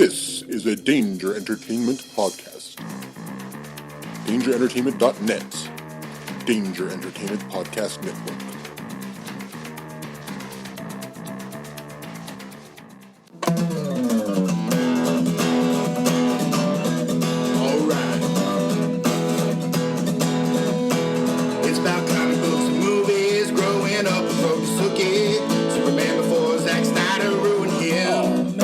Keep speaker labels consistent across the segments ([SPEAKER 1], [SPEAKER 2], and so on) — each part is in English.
[SPEAKER 1] This is a Danger Entertainment podcast. DangerEntertainment.net. Danger Entertainment Podcast Network.
[SPEAKER 2] Alright. It's about comic books and movies. Growing up with Rokusuke. Superman before Zack Snyder ruined him.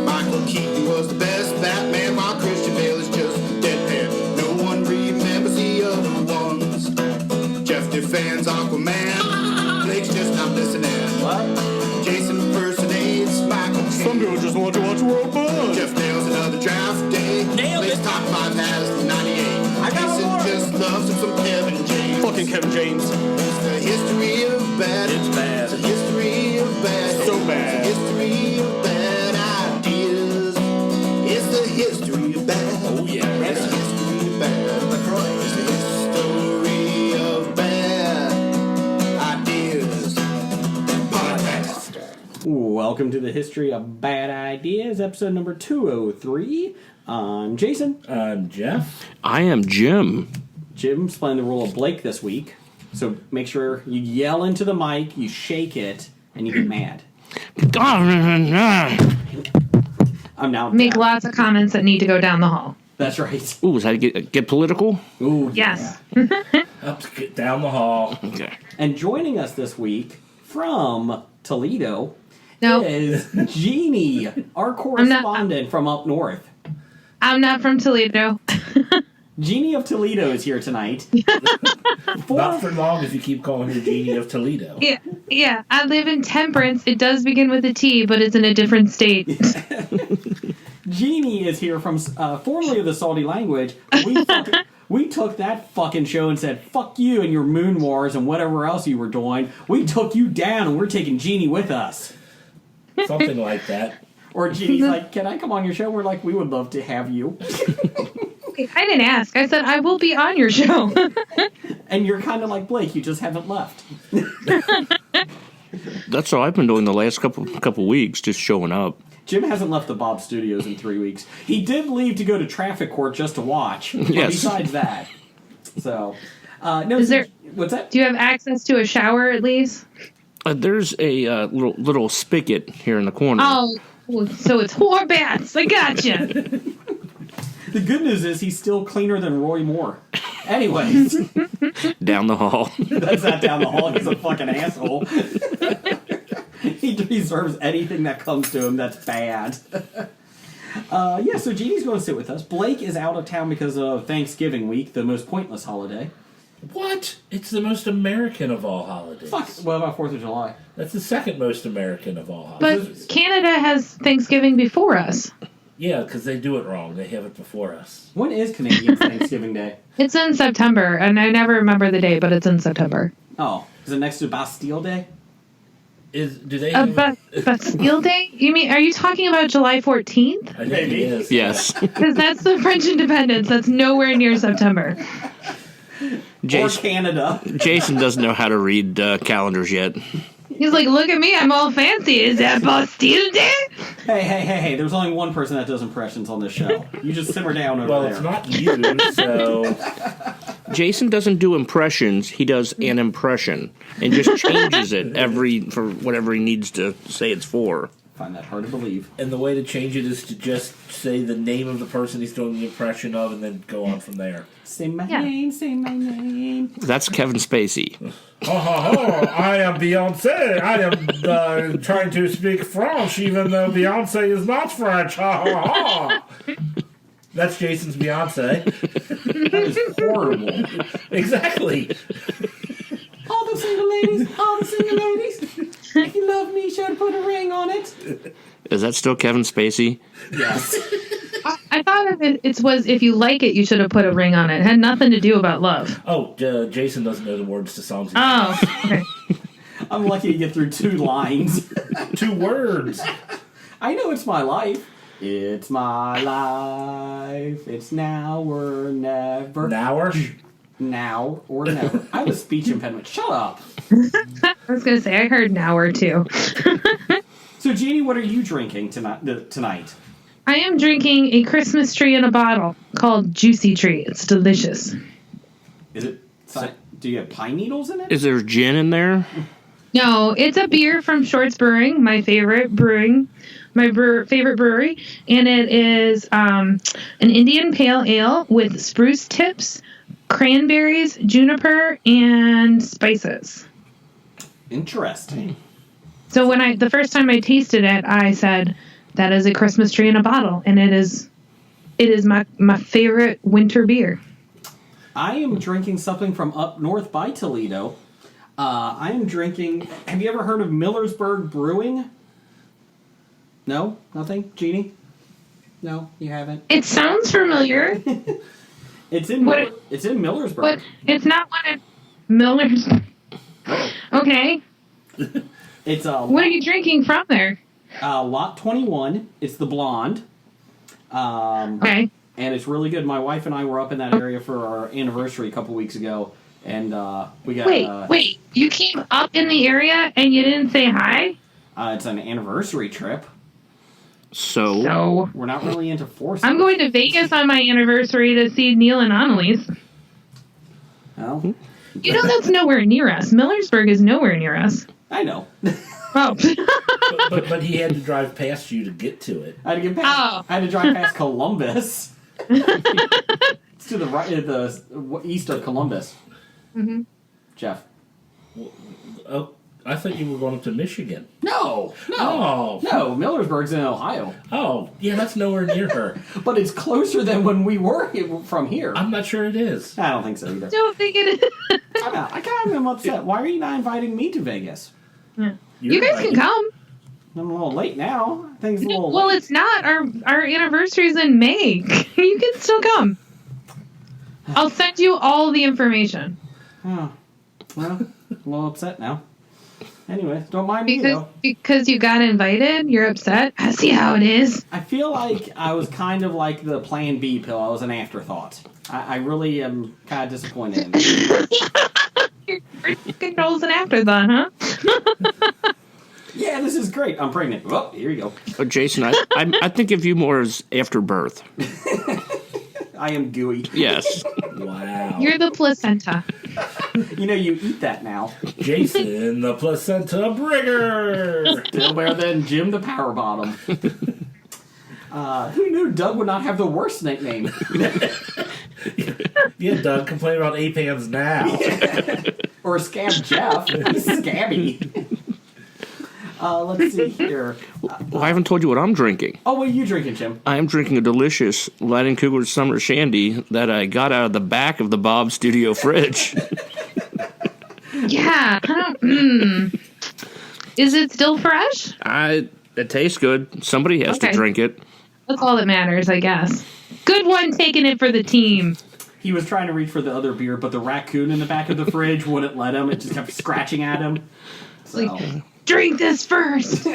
[SPEAKER 2] Michael Keaton was the best Batman, while Christian Bale is just deadpan. No one remembers the other ones. Jeff defends Aquaman. Blake's just not listening. What? Jason impersonates Michael Caine.
[SPEAKER 1] Some people just want to watch World Buzz.
[SPEAKER 2] Jeff nails another draft day.
[SPEAKER 3] Nailed
[SPEAKER 2] Blake's
[SPEAKER 3] it.
[SPEAKER 2] top 5 has 98.
[SPEAKER 3] I got
[SPEAKER 2] Jason
[SPEAKER 3] more.
[SPEAKER 2] just loves him some Kevin James.
[SPEAKER 1] Fucking Kevin James.
[SPEAKER 2] It's the history of bad.
[SPEAKER 3] It's bad.
[SPEAKER 2] It's the history of bad.
[SPEAKER 1] So bad.
[SPEAKER 2] It's the history of bad ideas. It's the history of bad.
[SPEAKER 3] Oh, yeah.
[SPEAKER 2] It's the history of bad. It's the history of bad ideas. Podcast.
[SPEAKER 4] Welcome to the History of Bad Ideas, episode number 203. I'm Jason.
[SPEAKER 3] I'm Jeff.
[SPEAKER 5] I am Jim.
[SPEAKER 4] Jim's playing the role of Blake this week, so make sure you yell into the mic, you shake it, and you get mad. I'm now
[SPEAKER 6] Make
[SPEAKER 4] down.
[SPEAKER 6] lots of comments that need to go down the hall.
[SPEAKER 4] That's right.
[SPEAKER 5] Ooh, is that get political?
[SPEAKER 4] Ooh,
[SPEAKER 6] Yes.
[SPEAKER 3] Up to get down the hall.
[SPEAKER 5] Okay.
[SPEAKER 4] And joining us this week from Toledo
[SPEAKER 6] No,
[SPEAKER 4] is Jeannie, our correspondent from up north.
[SPEAKER 6] I'm not from Toledo.
[SPEAKER 4] Jeannie of Toledo is here tonight.
[SPEAKER 3] Not for long if you keep calling her Genie of Toledo.
[SPEAKER 6] Yeah. I live in Temperance. It does begin with a T, but it's in a different state.
[SPEAKER 4] Jeannie is here from formerly of the Salty Language. We took that fucking show and said, fuck you and your Moon Wars and whatever else you were doing. We took you down and we're taking Jeannie with us.
[SPEAKER 3] Something like that.
[SPEAKER 4] Or Jeannie's like, can I come on your show? We're like, we would love to have you.
[SPEAKER 6] I didn't ask. I said I will be on your show.
[SPEAKER 4] And you're kind of like Blake, you just haven't left.
[SPEAKER 5] That's all I've been doing the last couple weeks, just showing up.
[SPEAKER 4] Jim hasn't left the Bob Studios in 3 weeks. He did leave to go to traffic court just to watch. But
[SPEAKER 5] Yes.
[SPEAKER 4] besides that. So, no.
[SPEAKER 6] Is there-
[SPEAKER 4] What's that?
[SPEAKER 6] Do you have access to a shower at least?
[SPEAKER 5] There's a little spigot here in the corner.
[SPEAKER 6] Oh, so it's whore bats. I gotcha.
[SPEAKER 4] The good news is he's still cleaner than Roy Moore. Anyways,
[SPEAKER 5] Down the hall.
[SPEAKER 4] that's not down the hall. He's a fucking asshole. He deserves anything that comes to him that's bad. Yeah, so Jeannie's going to sit with us. Blake is out of town because of Thanksgiving week, the most pointless holiday.
[SPEAKER 3] What? It's the most American of all holidays.
[SPEAKER 4] Fuck. What about 4th of July?
[SPEAKER 3] That's the second most American of all holidays.
[SPEAKER 6] But Canada has Thanksgiving before us.
[SPEAKER 3] Yeah, because they do it wrong. They have it before us.
[SPEAKER 4] When is Canadian Thanksgiving Day?
[SPEAKER 6] It's in September, and I never remember the day, but it's in September.
[SPEAKER 4] Oh, is it next to Bastille Day?
[SPEAKER 3] Do they?
[SPEAKER 6] Bastille Day? You mean, are you talking about July 14th?
[SPEAKER 3] I think
[SPEAKER 4] Maybe.
[SPEAKER 3] it is.
[SPEAKER 5] Yes.
[SPEAKER 6] Because that's the French independence. That's nowhere near September.
[SPEAKER 4] Or
[SPEAKER 5] Jason,
[SPEAKER 4] Canada?
[SPEAKER 5] Jason doesn't know how to read calendars yet.
[SPEAKER 6] He's like, look at me, I'm all fancy. Is that Bastille Day?
[SPEAKER 4] Hey, there's only one person that does impressions on this show. You just simmer down over
[SPEAKER 3] Well,
[SPEAKER 4] there.
[SPEAKER 3] it's not you, so
[SPEAKER 5] Jason doesn't do impressions. He does an impression and just changes it for whatever he needs to say it's for.
[SPEAKER 4] I find that hard to believe.
[SPEAKER 3] and the way to change it is to just say the name of the person he's doing the impression of, and then go on from there.
[SPEAKER 4] Say my
[SPEAKER 6] Yeah.
[SPEAKER 4] name, say my name.
[SPEAKER 5] That's Kevin Spacey.
[SPEAKER 3] I am Beyonce. I am trying to speak French, even though Beyonce is not French. That's Jason's Beyonce.
[SPEAKER 4] That is horrible.
[SPEAKER 3] Exactly.
[SPEAKER 4] All the single ladies. If you love me, sure to put a ring on it.
[SPEAKER 5] Is that still Kevin Spacey?
[SPEAKER 4] Yes.
[SPEAKER 6] I thought it was, if you like it, you should have put a ring on it. It had nothing to do about love.
[SPEAKER 3] Oh, Jason doesn't know the words to songs.
[SPEAKER 6] Oh, okay.
[SPEAKER 4] I'm lucky to get through 2 lines.
[SPEAKER 3] 2 words.
[SPEAKER 4] I know it's my life. It's my life. It's now or never. Now or never. I have a speech impediment. Shut up.
[SPEAKER 6] I was going to say, I heard now or two.
[SPEAKER 4] So, Jeannie, what are you drinking tonight?
[SPEAKER 6] I am drinking a Christmas tree in a bottle called Juicy Tree. It's delicious.
[SPEAKER 4] Is it? Do you have pine needles in it?
[SPEAKER 5] Is there gin in there?
[SPEAKER 6] No, it's a beer from Shorts Brewing, my favorite favorite brewery, and it is an Indian Pale Ale with spruce tips, cranberries, juniper, and spices.
[SPEAKER 4] Interesting.
[SPEAKER 6] So when the first time I tasted it, I said, "That is a Christmas tree in a bottle," and it is my favorite winter beer.
[SPEAKER 4] I am drinking something from up north by Toledo. I am drinking... Have you ever heard of Millersburg Brewing? No? Nothing? Jeannie? No, you haven't?
[SPEAKER 6] It sounds familiar,
[SPEAKER 4] It's in
[SPEAKER 6] What-
[SPEAKER 4] it's in Millersburg.
[SPEAKER 6] but it's not one of Miller's. Okay,
[SPEAKER 4] It's
[SPEAKER 6] what are you drinking from there?
[SPEAKER 4] Lot 21. It's the blonde.
[SPEAKER 6] Okay.
[SPEAKER 4] And it's really good. My wife and I were up in that area for our anniversary a couple weeks ago, and we got...
[SPEAKER 6] Wait, you came up in the area and you didn't say hi?
[SPEAKER 4] It's an anniversary trip.
[SPEAKER 5] So,
[SPEAKER 6] No.
[SPEAKER 4] We're not really into force.
[SPEAKER 6] I'm going to Vegas on my anniversary to see Neil and Annalise.
[SPEAKER 4] Well,
[SPEAKER 6] You know that's nowhere near us. Millersburg is nowhere near us.
[SPEAKER 4] I know.
[SPEAKER 6] Oh.
[SPEAKER 3] But he had to drive past you to get to it.
[SPEAKER 4] I had to get past.
[SPEAKER 6] Oh.
[SPEAKER 4] I had to drive past Columbus. It's to the right, the east of Columbus.
[SPEAKER 6] Mm-hmm.
[SPEAKER 4] Jeff.
[SPEAKER 3] Oh, I thought you were going up to Michigan.
[SPEAKER 4] No.
[SPEAKER 3] Oh.
[SPEAKER 4] No, Millersburg's in Ohio,
[SPEAKER 3] Oh, yeah, that's nowhere near her.
[SPEAKER 4] but it's closer than when we were from here.
[SPEAKER 3] I'm not sure it is.
[SPEAKER 4] I don't think so either.
[SPEAKER 6] Don't think it is.
[SPEAKER 4] I kind of am upset. Why are you not inviting me to Vegas?
[SPEAKER 6] You guys can come.
[SPEAKER 4] I'm a little late now. Things a little.
[SPEAKER 6] Well,
[SPEAKER 4] late.
[SPEAKER 6] it's not. Our anniversary's in May. You can still come. I'll send you all the information.
[SPEAKER 4] Oh. Well, a little upset now. Anyway, don't mind me though.
[SPEAKER 6] Because you got invited, you're upset. I see how it is.
[SPEAKER 4] I feel like I was kind of like the Plan B pill. I was an afterthought. I really am kind of disappointed in it.
[SPEAKER 6] Your control's an afterthought, huh?
[SPEAKER 4] Yeah, this is great. I'm pregnant. Oh, here you go.
[SPEAKER 5] Jason, I think of you more as after birth.
[SPEAKER 4] I am gooey.
[SPEAKER 5] Yes.
[SPEAKER 3] Wow.
[SPEAKER 6] You're the placenta.
[SPEAKER 4] You know, you eat that now.
[SPEAKER 3] Jason, the placenta bringer.
[SPEAKER 4] Still better than Jim the Power Bottom. Who knew Doug would not have the worst nickname?
[SPEAKER 3] Yeah, Doug, complain about APANs now.
[SPEAKER 4] Or Scab Jeff. He's Scabby. Let's see here.
[SPEAKER 5] Well, I haven't told you what I'm drinking.
[SPEAKER 4] Oh, what are you drinking, Jim?
[SPEAKER 5] I am drinking a delicious Leinenkugler Summer Shandy that I got out of the back of the Bob Studio fridge.
[SPEAKER 6] Yeah. I don't. Is it still fresh?
[SPEAKER 5] It tastes good. Somebody has to
[SPEAKER 6] Okay.
[SPEAKER 5] drink it.
[SPEAKER 6] That's all that matters, I guess. Good one taking it for the team.
[SPEAKER 4] He was trying to reach for the other beer, but the raccoon in the back of the fridge wouldn't let him. It just kept scratching at him. So.
[SPEAKER 6] Like, drink this first.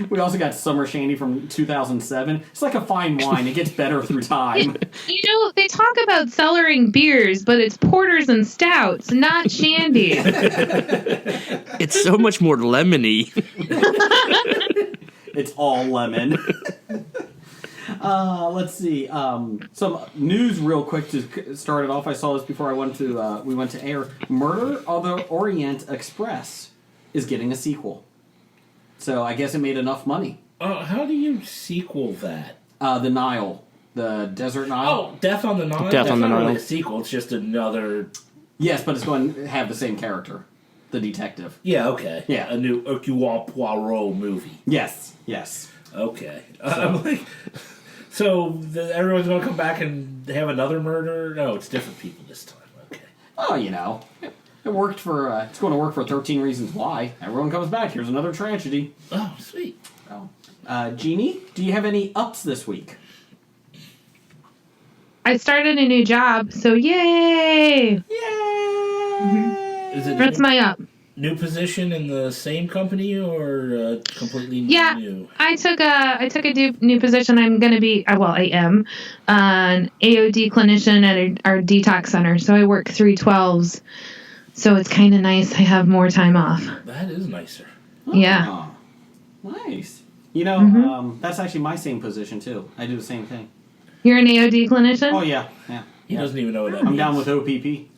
[SPEAKER 4] We also got Summer Shandy from 2007. It's like a fine wine. It gets better through time.
[SPEAKER 6] You know, they talk about cellaring beers, but it's porters and stouts, not shandy.
[SPEAKER 5] It's so much more lemony.
[SPEAKER 4] It's all lemon. Let's see. Some news real quick to start it off. I saw this before we went to air. Murder of the Orient Express is getting a sequel. So I guess it made enough money.
[SPEAKER 3] How do you sequel that?
[SPEAKER 4] The Nile. The Desert Nile.
[SPEAKER 3] Oh, Death on the Nile?
[SPEAKER 5] Death
[SPEAKER 3] That's
[SPEAKER 5] on the
[SPEAKER 3] not
[SPEAKER 5] Nile.
[SPEAKER 3] really a sequel. It's just another...
[SPEAKER 4] Yes, but it's going to have the same character. The detective.
[SPEAKER 3] Yeah, okay.
[SPEAKER 4] Yeah.
[SPEAKER 3] A new Hercule Poirot movie.
[SPEAKER 4] Yes.
[SPEAKER 3] Okay. I'm like... So everyone's going to come back and have another murder? No, it's different people this time. Okay.
[SPEAKER 4] Oh, you know. It worked for, it's going to work for 13 Reasons Why. Everyone comes back. Here's another tragedy.
[SPEAKER 3] Oh, sweet.
[SPEAKER 4] Oh. Jeannie, do you have any ups this week?
[SPEAKER 6] I started a new job, so yay!
[SPEAKER 4] Yay!
[SPEAKER 3] Is it
[SPEAKER 6] That's my up.
[SPEAKER 3] new position in the same company or completely
[SPEAKER 6] Yeah,
[SPEAKER 3] new?
[SPEAKER 6] I took a new position. I'm going to be, I am, an AOD clinician at our detox center. So I work 3/12s. So it's kind of nice. I have more time off.
[SPEAKER 3] That is nicer.
[SPEAKER 6] Yeah.
[SPEAKER 4] Oh, nice. You know, that's actually my same position, too. I do the same thing.
[SPEAKER 6] You're an AOD clinician?
[SPEAKER 4] Oh, yeah.
[SPEAKER 3] He doesn't even know what that means.
[SPEAKER 4] I'm down with OPP.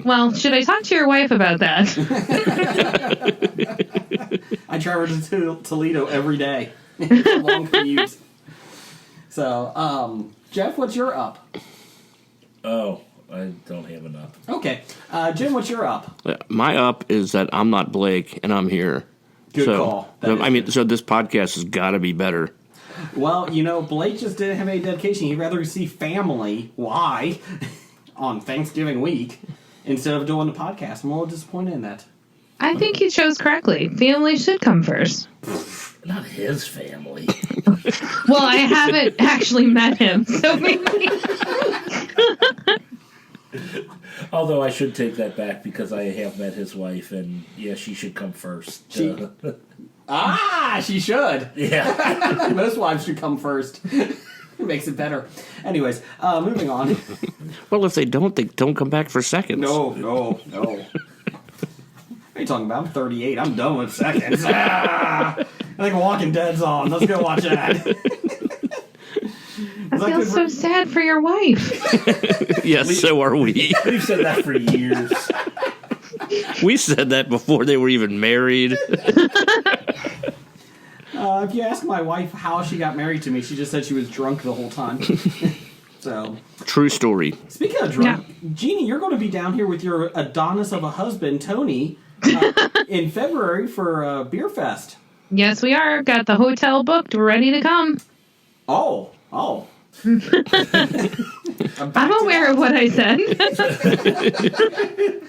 [SPEAKER 6] Well, should I talk to your wife about that?
[SPEAKER 4] I travel to Toledo every day. It's a long commute. So, Jeff, what's your up?
[SPEAKER 3] Oh, I don't have enough.
[SPEAKER 4] Okay. Jim, what's your up?
[SPEAKER 5] My up is that I'm not Blake and I'm here.
[SPEAKER 4] Good
[SPEAKER 5] so,
[SPEAKER 4] call. That
[SPEAKER 5] I
[SPEAKER 4] is
[SPEAKER 5] mean,
[SPEAKER 4] good.
[SPEAKER 5] so this podcast has got to be better.
[SPEAKER 4] Well, you know, Blake just didn't have any dedication. He'd rather see family, why, on Thanksgiving week, instead of doing the podcast. I'm a little disappointed in that.
[SPEAKER 6] I think you chose correctly. Family should come first.
[SPEAKER 3] Not his family.
[SPEAKER 6] Well, I haven't actually met him, so maybe.
[SPEAKER 3] Although I should take that back because I have met his wife, and yeah, she should come first.
[SPEAKER 4] She should.
[SPEAKER 3] Yeah.
[SPEAKER 4] Most wives should come first. It makes it better. Anyways, moving on.
[SPEAKER 5] Well, if they don't come back for seconds.
[SPEAKER 4] No. What are you talking about? I'm 38. I'm done with seconds. I think Walking Dead's on. Let's go watch that.
[SPEAKER 6] I feel so sad for your wife.
[SPEAKER 5] Yes, so are we.
[SPEAKER 3] We've said that for years.
[SPEAKER 5] We said that before they were even married.
[SPEAKER 4] If you ask my wife how she got married to me, she just said she was drunk the whole time. So,
[SPEAKER 5] True story.
[SPEAKER 4] speaking of drunk, Jeannie, you're going to be down here with your Adonis of a husband, Tony, in February for Beer Fest.
[SPEAKER 6] Yes, we are. Got the hotel booked. We're ready to come.
[SPEAKER 4] Oh.
[SPEAKER 6] I'm aware of what I said.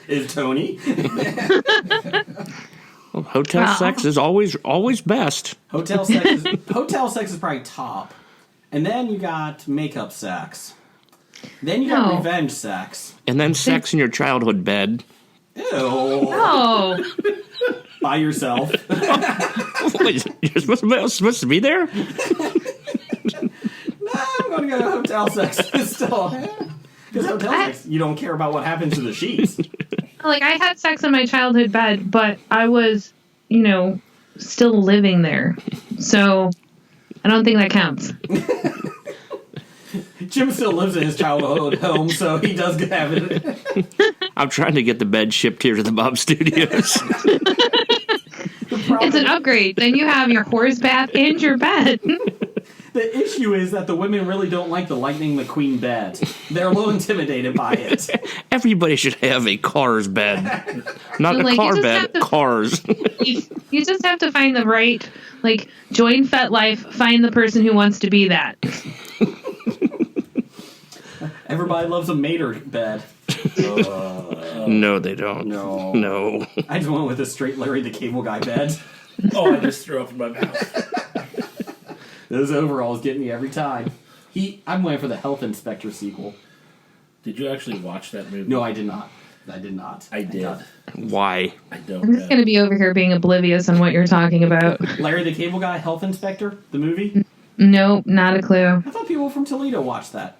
[SPEAKER 4] Is Tony.
[SPEAKER 5] Well, hotel sex is always best.
[SPEAKER 4] Hotel sex is probably top. And then you got makeup sex. Then you got
[SPEAKER 6] No.
[SPEAKER 4] revenge sex.
[SPEAKER 5] And then sex in your childhood bed.
[SPEAKER 4] Ew.
[SPEAKER 6] Oh,
[SPEAKER 4] By yourself.
[SPEAKER 5] You're supposed to be there?
[SPEAKER 4] I'm going to go to hotel sex still. Because hotel sex, you don't care about what happens to the sheets.
[SPEAKER 6] like I had sex in my childhood bed, but I was, still living there. So I don't think that counts.
[SPEAKER 4] Jim still lives in his childhood home, so he does have it.
[SPEAKER 5] I'm trying to get the bed shipped here to the Bob Studios.
[SPEAKER 6] It's an upgrade. Then you have your horse bath and your bed.
[SPEAKER 4] The issue is that the women really don't like the Lightning McQueen bed. They're a little intimidated by it.
[SPEAKER 5] Everybody should have a Cars bed. Not
[SPEAKER 6] Like,
[SPEAKER 5] a
[SPEAKER 6] you
[SPEAKER 5] car
[SPEAKER 6] just
[SPEAKER 5] bed,
[SPEAKER 6] have to-
[SPEAKER 5] Cars.
[SPEAKER 6] You just have to find the right, join FetLife, find the person who wants to be that.
[SPEAKER 4] Everybody loves a Mater bed.
[SPEAKER 5] No, they don't.
[SPEAKER 4] No. I just went with a straight Larry the Cable Guy bed.
[SPEAKER 3] Oh, I just threw up in my mouth.
[SPEAKER 4] Those overalls get me every time. I'm waiting for the Health Inspector sequel.
[SPEAKER 3] Did you actually watch that movie?
[SPEAKER 4] No, I did not. I
[SPEAKER 3] I did.
[SPEAKER 5] Why?
[SPEAKER 3] I don't
[SPEAKER 6] I'm just going to be over here being oblivious on what you're talking about.
[SPEAKER 4] Larry the Cable Guy, Health Inspector, the movie?
[SPEAKER 6] Nope, not a clue.
[SPEAKER 4] I thought people from Toledo watched that.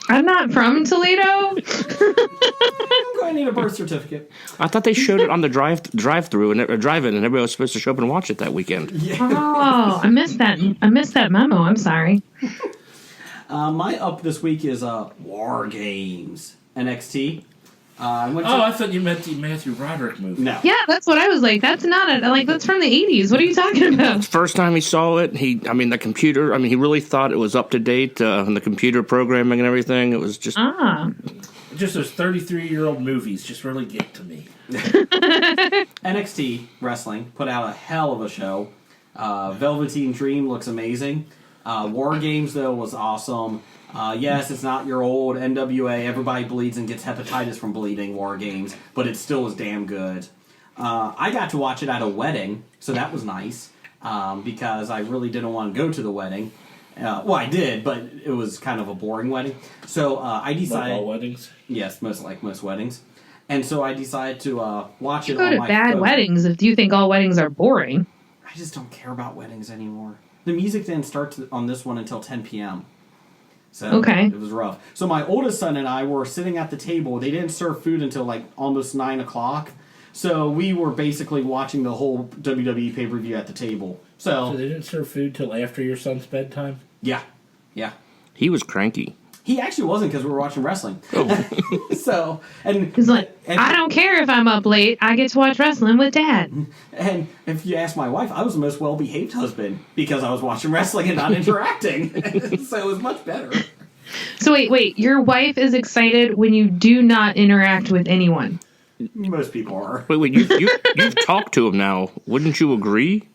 [SPEAKER 6] I'm not from Toledo.
[SPEAKER 4] I'm going to need a birth certificate.
[SPEAKER 5] I thought they showed it on the drive-through and drive-in, and everybody was supposed to show up and watch it that weekend.
[SPEAKER 6] Oh, I missed that. I missed that memo. I'm sorry.
[SPEAKER 4] My up this week is War Games. NXT.
[SPEAKER 3] I thought you meant the Matthew Broderick movie.
[SPEAKER 4] No.
[SPEAKER 6] Yeah, that's what I was like. That's not that's from the 80s. What are you talking about?
[SPEAKER 5] First time he saw it, he really thought it was up to date, and the computer programming and everything. It was just
[SPEAKER 3] Just those 33-year-old movies just really get to me.
[SPEAKER 4] NXT Wrestling put out a hell of a show. Velveteen Dream looks amazing. War Games, though, was awesome. Yes, it's not your old NWA, everybody bleeds and gets hepatitis from bleeding War Games, but it still was damn good. I got to watch it at a wedding, so that was nice, because I really didn't want to go to the wedding. Well, I did, but it was kind of a boring wedding. So I decided...
[SPEAKER 3] Like all weddings?
[SPEAKER 4] Yes, most weddings. And so I decided to watch it
[SPEAKER 6] You go
[SPEAKER 4] on
[SPEAKER 6] to
[SPEAKER 4] my
[SPEAKER 6] bad
[SPEAKER 4] phone.
[SPEAKER 6] weddings if you think all weddings are boring.
[SPEAKER 4] I just don't care about weddings anymore. The music didn't start on this one until 10 p.m. So
[SPEAKER 6] Okay.
[SPEAKER 4] it was rough. So my oldest son and I were sitting at the table. They didn't serve food until almost 9 o'clock. So we were basically watching the whole WWE pay-per-view at the table.
[SPEAKER 3] So
[SPEAKER 4] So
[SPEAKER 3] they didn't serve food till after your son's bedtime?
[SPEAKER 4] yeah.
[SPEAKER 5] He was cranky.
[SPEAKER 4] He actually wasn't because we were watching wrestling. So and
[SPEAKER 6] He's like,
[SPEAKER 4] and,
[SPEAKER 6] I don't care if I'm up late. I get to watch wrestling with Dad.
[SPEAKER 4] And if you ask my wife, I was the most well-behaved husband because I was watching wrestling and not interacting. So it was much better.
[SPEAKER 6] So wait. Your wife is excited when you do not interact with anyone.
[SPEAKER 4] Most people are.
[SPEAKER 5] Wait, you've talked to him now. Wouldn't you agree?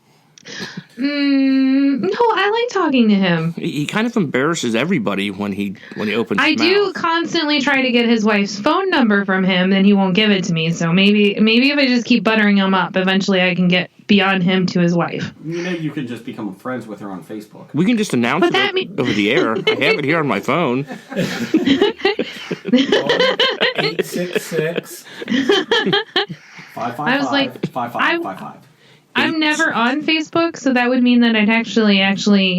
[SPEAKER 6] No, I like talking to him.
[SPEAKER 5] He kind of embarrasses everybody when he opens
[SPEAKER 6] I
[SPEAKER 5] his
[SPEAKER 6] do
[SPEAKER 5] mouth.
[SPEAKER 6] constantly try to get his wife's phone number from him, and he won't give it to me. So maybe if I just keep buttering him up, eventually I can get beyond him to his wife.
[SPEAKER 4] You know, you can just become friends with her on Facebook.
[SPEAKER 5] We can just announce
[SPEAKER 6] But
[SPEAKER 5] it
[SPEAKER 6] that mean-
[SPEAKER 5] over the air. I have it here on my phone.
[SPEAKER 3] 866.
[SPEAKER 4] 555.
[SPEAKER 6] I was like,
[SPEAKER 4] 5555.
[SPEAKER 6] I'm never on Facebook, so that would mean that I'd actually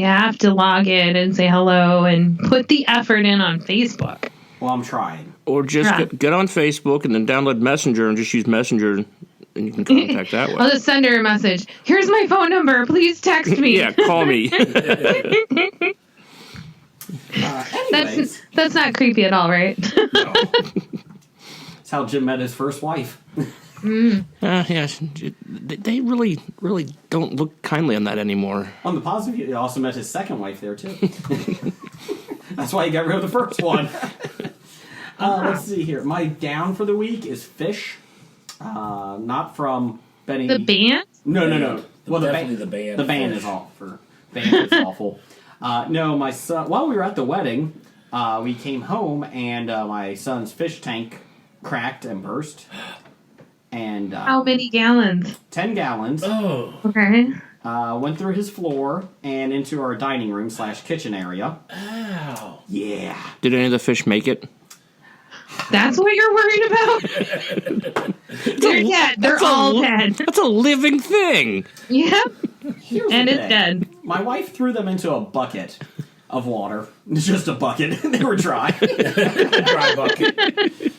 [SPEAKER 6] have to log in and say hello and put the effort in on Facebook.
[SPEAKER 4] Well, I'm trying.
[SPEAKER 5] Or just
[SPEAKER 6] Right.
[SPEAKER 5] get on Facebook and then download Messenger and just use Messenger and you can contact that way.
[SPEAKER 6] I'll just send her a message. Here's my phone number. Please text me.
[SPEAKER 5] Yeah, call me.
[SPEAKER 4] Anyways,
[SPEAKER 6] That's not creepy at all, right?
[SPEAKER 4] that's how Jim met his first wife.
[SPEAKER 5] Yes, they really don't look kindly on that anymore.
[SPEAKER 4] On the positive, he also met his second wife there, too. That's why he got rid of the first one. Let's see here. My down for the week is Fish. Not from Benny.
[SPEAKER 6] The band?
[SPEAKER 4] No. Well,
[SPEAKER 3] Definitely the band.
[SPEAKER 4] The band
[SPEAKER 3] Fish.
[SPEAKER 4] is awful. Band is awful. No, my son. While we were at the wedding, we came home and my son's fish tank cracked and burst. And
[SPEAKER 6] How many gallons?
[SPEAKER 4] 10 gallons
[SPEAKER 3] Oh.
[SPEAKER 6] Okay.
[SPEAKER 4] went through his floor and into our dining room / kitchen area.
[SPEAKER 3] Ow.
[SPEAKER 4] Yeah.
[SPEAKER 5] Did any of the fish make it?
[SPEAKER 6] That's what you're worried about? They're dead. They're all dead.
[SPEAKER 5] That's a living thing.
[SPEAKER 6] Yep.
[SPEAKER 4] Here's
[SPEAKER 6] And
[SPEAKER 4] the
[SPEAKER 6] it's
[SPEAKER 4] thing.
[SPEAKER 6] dead.
[SPEAKER 4] My wife threw them into a bucket of water. Just a bucket. They were dry.
[SPEAKER 3] Dry bucket.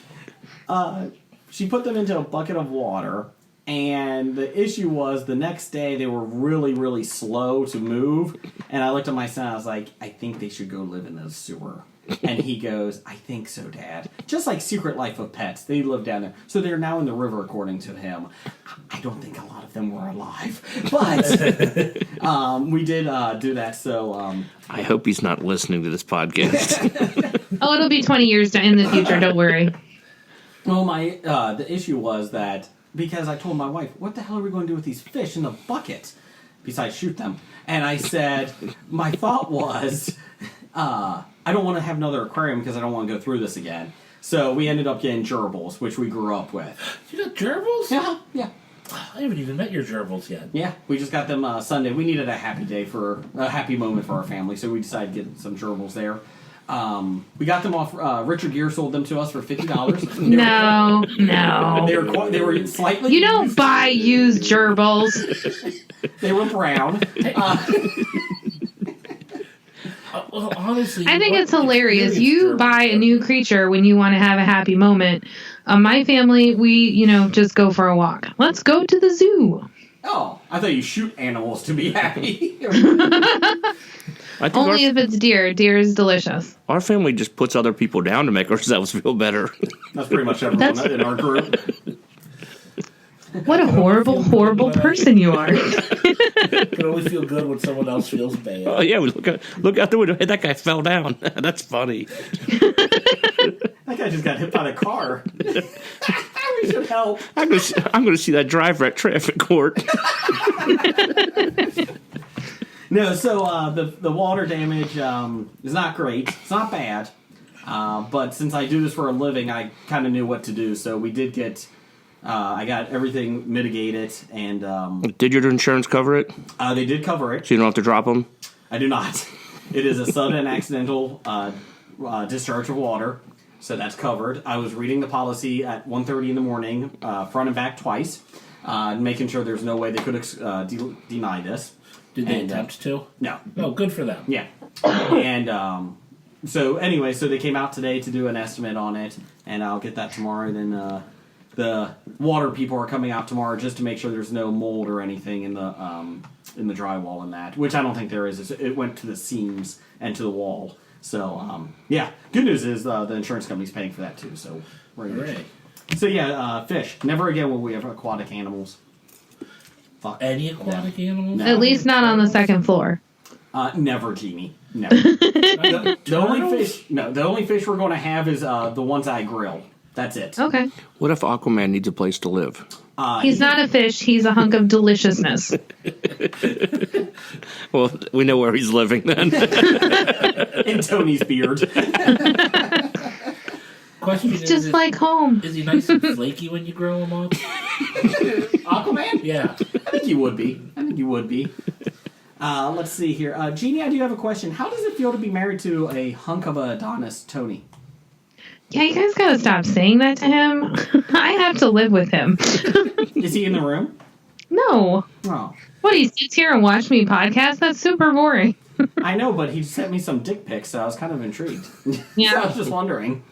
[SPEAKER 4] She put them into a bucket of water, and the issue was the next day they were really, really slow to move. And I looked at my son, I was like, I think they should go live in the sewer. And he goes, I think so, Dad. Just like Secret Life of Pets, they live down there. So they're now in the river, according to him. I don't think a lot of them were alive. But we did do that, so...
[SPEAKER 5] I hope he's not listening to this podcast.
[SPEAKER 6] Oh, it'll be 20 years in the future. Don't worry.
[SPEAKER 4] Well, the issue was that because I told my wife, what the hell are we going to do with these fish in the bucket besides shoot them? And I said, my thought was, I don't want to have another aquarium because I don't want to go through this again. So we ended up getting gerbils, which we grew up with.
[SPEAKER 3] You got gerbils?
[SPEAKER 4] Yeah.
[SPEAKER 3] I haven't even met your gerbils yet.
[SPEAKER 4] Yeah, we just got them Sunday. We needed a happy moment for our family, so we decided to get some gerbils there. We got them off. Richard Gere sold them to us for $50.
[SPEAKER 6] No.
[SPEAKER 4] They were slightly.
[SPEAKER 6] You don't buy used gerbils.
[SPEAKER 4] They were brown.
[SPEAKER 3] Well, honestly,
[SPEAKER 6] I think
[SPEAKER 3] what
[SPEAKER 6] it's hilarious.
[SPEAKER 3] experience
[SPEAKER 6] You
[SPEAKER 3] gerbils
[SPEAKER 6] buy a
[SPEAKER 3] are-
[SPEAKER 6] new creature when you want to have a happy moment. My family, we, just go for a walk. Let's go to the zoo.
[SPEAKER 4] Oh, I thought you shoot animals to be happy.
[SPEAKER 5] I think
[SPEAKER 6] Only if it's deer. Deer is delicious.
[SPEAKER 5] our family just puts other people down to make ourselves feel better.
[SPEAKER 4] That's pretty much everyone in our group.
[SPEAKER 6] What a horrible, horrible person you are.
[SPEAKER 3] can only feel good when someone else feels bad.
[SPEAKER 5] Oh yeah, we look out the window. Hey, that guy fell down. That's funny.
[SPEAKER 4] That guy just got hit by the car. We should help.
[SPEAKER 5] I'm gonna see that driver at traffic court.
[SPEAKER 4] No, so the water damage is not great. It's not bad. But since I do this for a living, I kind of knew what to do. So we did get... I got everything mitigated, and
[SPEAKER 5] Did your insurance cover it?
[SPEAKER 4] they did cover it.
[SPEAKER 5] So you don't have to drop them?
[SPEAKER 4] I do not. It is a sudden accidental discharge of water, so that's covered. I was reading the policy at 1:30 in the morning, front and back twice, making sure there's no way they could deny this.
[SPEAKER 3] Did they
[SPEAKER 4] And,
[SPEAKER 3] attempt to?
[SPEAKER 4] No.
[SPEAKER 3] Oh, good for them.
[SPEAKER 4] Yeah. And so anyway, so they came out today to do an estimate on it, and I'll get that tomorrow. And then the water people are coming out tomorrow just to make sure there's no mold or anything in the in the drywall in that, which I don't think there is. It went to the seams and to the wall. So yeah, good news is the insurance company's paying for that too. So we're in good shape. So yeah, fish. Never again will we have aquatic animals. Fuck.
[SPEAKER 7] Any aquatic animals?
[SPEAKER 4] No.
[SPEAKER 6] At least not on the second floor.
[SPEAKER 4] Never, Jeannie. Never. the only fish we're going to have is the ones I grill. That's it.
[SPEAKER 6] Okay.
[SPEAKER 5] What if Aquaman needs a place to live?
[SPEAKER 6] He's not a fish. He's a hunk of deliciousness.
[SPEAKER 5] Well, we know where he's living then.
[SPEAKER 4] In Tony's beard.
[SPEAKER 7] Question
[SPEAKER 6] It's just like home.
[SPEAKER 7] is he nice and flaky when you grow him up?
[SPEAKER 4] Aquaman?
[SPEAKER 7] Yeah.
[SPEAKER 4] I think you would be. Let's see here. Jeannie, I do have a question. How does it feel to be married to a hunk of a Adonis, Tony?
[SPEAKER 6] Yeah, you guys gotta stop saying that to him. I have to live with him.
[SPEAKER 4] Is he in the room?
[SPEAKER 6] No.
[SPEAKER 4] Oh.
[SPEAKER 6] What, he sits here and watch me podcast? That's super boring.
[SPEAKER 4] I know, but he sent me some dick pics, so I was kind of intrigued.
[SPEAKER 6] Yeah.
[SPEAKER 4] So I was just wondering.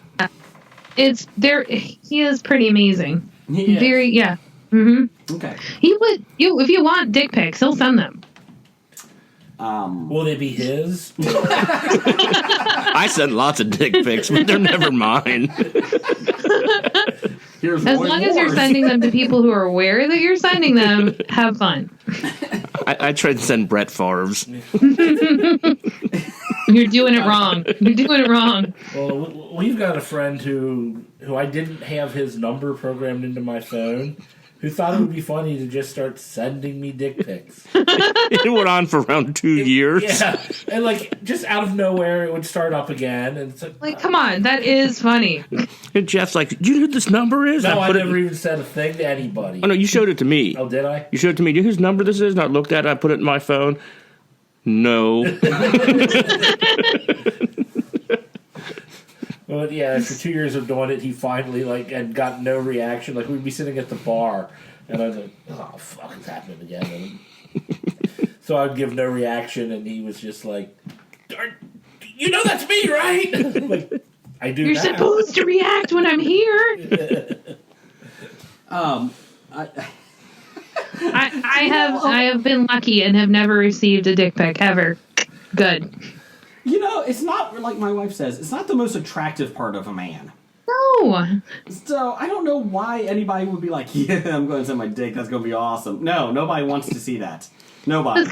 [SPEAKER 6] It's there. He is pretty amazing.
[SPEAKER 4] He is.
[SPEAKER 6] Very, yeah. Mm-hmm.
[SPEAKER 4] Okay.
[SPEAKER 6] He would. If you want dick pics, he'll send them.
[SPEAKER 7] Will they be his?
[SPEAKER 5] I send lots of dick pics, but they're never mine.
[SPEAKER 4] Here's
[SPEAKER 6] As
[SPEAKER 4] Roy
[SPEAKER 6] long as you're
[SPEAKER 4] Moore's.
[SPEAKER 6] sending them to people who are aware that you're sending them, have fun.
[SPEAKER 5] I try to send Brett Favre's.
[SPEAKER 6] You're doing it wrong. You're doing it wrong.
[SPEAKER 7] Well, we've got a friend who I didn't have his number programmed into my phone, who thought it would be funny to just start sending me dick pics.
[SPEAKER 5] It went on for around 2 years.
[SPEAKER 7] Yeah, and like just out of nowhere, it would start up again, and it's
[SPEAKER 6] Like, come on, that is funny.
[SPEAKER 5] And Jeff's like, "Do you know who this number is?"
[SPEAKER 7] no,
[SPEAKER 5] And
[SPEAKER 7] I
[SPEAKER 5] put
[SPEAKER 7] never
[SPEAKER 5] it.
[SPEAKER 7] even said a thing to anybody.
[SPEAKER 5] Oh no, you showed it to me.
[SPEAKER 7] Oh, did I?
[SPEAKER 5] You showed it to me. Do you know whose number this is? And I looked at it. I put it in my phone. No.
[SPEAKER 7] Well, yeah, after 2 years of doing it, he finally had got no reaction. Like we'd be sitting at the bar, and I was like, "Oh fuck, it's happening again." And so I'd give no reaction, and he was just like, "You know that's me, right?" I'm like, I do.
[SPEAKER 6] You're
[SPEAKER 7] now.
[SPEAKER 6] supposed to react when I'm here. I have been lucky and have never received a dick pic ever. Good.
[SPEAKER 4] You know, it's not, like my wife says, it's not the most attractive part of a man.
[SPEAKER 6] No.
[SPEAKER 4] So I don't know why anybody would be like, yeah, I'm going to send my dick, that's going to be awesome. No, nobody wants to see that. Nobody.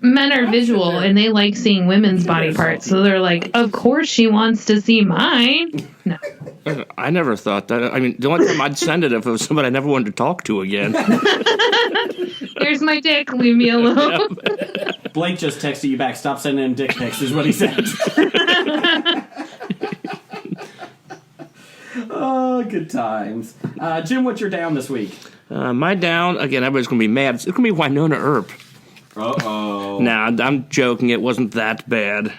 [SPEAKER 6] Men are visual and they like seeing women's body parts, so they're like, of course she wants to see mine. No.
[SPEAKER 5] I never thought that. I mean, the only time I'd send it if it was somebody I never wanted to talk to again.
[SPEAKER 6] Here's my dick, leave me alone.
[SPEAKER 4] Blake just texted you back, stop sending him dick pics, is what he said. Oh, good times. Jim, what's your down this week?
[SPEAKER 5] My down, again, everybody's going to be mad. It's going to be Winona Earp.
[SPEAKER 4] Uh-oh.
[SPEAKER 5] Nah, I'm joking. It wasn't that bad.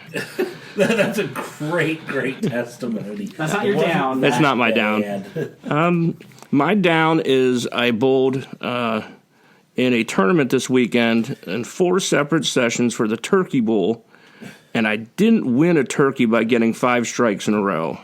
[SPEAKER 7] That's a great testimony.
[SPEAKER 4] That's not your down.
[SPEAKER 5] That's not my down.
[SPEAKER 7] Bad.
[SPEAKER 5] My down is I bowled in a tournament this weekend in 4 separate sessions for the Turkey Bowl, and I didn't win a turkey by getting 5 strikes in a row.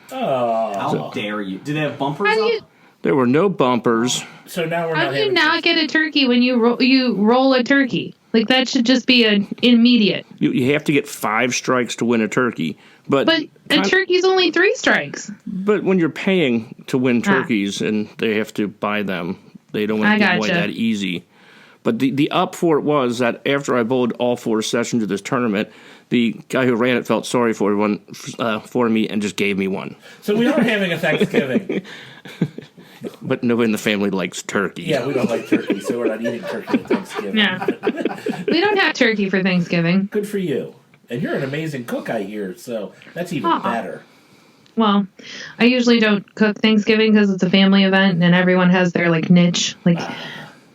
[SPEAKER 4] How dare you? Do they have bumpers
[SPEAKER 6] How do
[SPEAKER 4] up?
[SPEAKER 6] you,
[SPEAKER 5] There were no bumpers.
[SPEAKER 7] So now we're
[SPEAKER 6] how
[SPEAKER 7] not
[SPEAKER 6] do you
[SPEAKER 7] having
[SPEAKER 6] not get a turkey when you roll a turkey? Like, that should just be an immediate.
[SPEAKER 5] You have to get 5 strikes to win a turkey. But
[SPEAKER 6] a turkey's only 3 strikes.
[SPEAKER 5] But when you're paying to win turkeys and they have to buy them, they don't want to give them away
[SPEAKER 6] gotcha.
[SPEAKER 5] that easy. But the up for it was that after I bowled all 4 sessions of this tournament, the guy who ran it felt sorry for me and just gave me one.
[SPEAKER 7] So we are having a Thanksgiving.
[SPEAKER 5] But nobody in the family likes turkey.
[SPEAKER 7] Yeah, we don't like turkey, so we're not eating turkey at Thanksgiving.
[SPEAKER 6] Yeah. We don't have turkey for Thanksgiving.
[SPEAKER 7] Good for you. And you're an amazing cook, I hear, so that's even better.
[SPEAKER 6] Well, I usually don't cook Thanksgiving because it's a family event and everyone has their niche. Like,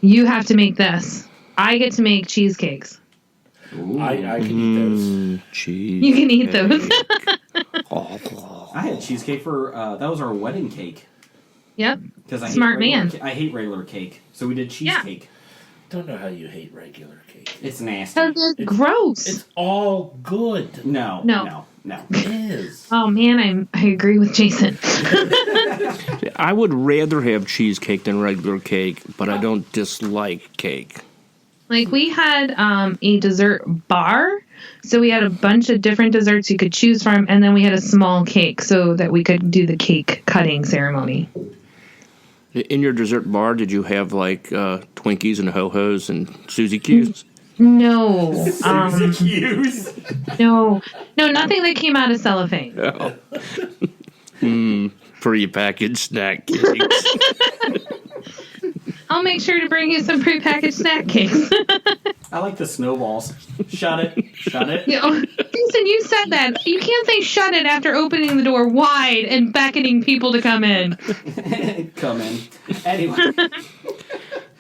[SPEAKER 6] you have to make this. I get to make cheesecakes.
[SPEAKER 7] I can eat those.
[SPEAKER 5] Cheese.
[SPEAKER 6] You can eat those.
[SPEAKER 4] I had cheesecake for, that was our wedding cake.
[SPEAKER 6] Yep.
[SPEAKER 4] Because I
[SPEAKER 6] Smart
[SPEAKER 4] hate regular
[SPEAKER 6] man.
[SPEAKER 4] I hate regular cake. So we did cheesecake.
[SPEAKER 7] Don't know how you hate regular cake.
[SPEAKER 4] It's nasty.
[SPEAKER 6] Because it's gross.
[SPEAKER 7] It's all good.
[SPEAKER 4] No.
[SPEAKER 6] No.
[SPEAKER 7] It is.
[SPEAKER 6] Oh, man, I agree with Jason.
[SPEAKER 5] I would rather have cheesecake than regular cake, but I don't dislike cake.
[SPEAKER 6] Like, we had a dessert bar, so we had a bunch of different desserts you could choose from, and then we had a small cake so that we could do the cake cutting ceremony.
[SPEAKER 5] In your dessert bar, did you have like Twinkies and Ho-Hos and Suzy Q's?
[SPEAKER 6] No.
[SPEAKER 4] Cues.
[SPEAKER 6] No, nothing that came out of cellophane.
[SPEAKER 5] No. Pre-packaged snack cakes.
[SPEAKER 6] I'll make sure to bring you some prepackaged snack cakes.
[SPEAKER 4] I like the snowballs. Shut it. Shut it.
[SPEAKER 6] Jason, you said that. You can't say shut it after opening the door wide and beckoning people to come in.
[SPEAKER 4] Come in. Anyway.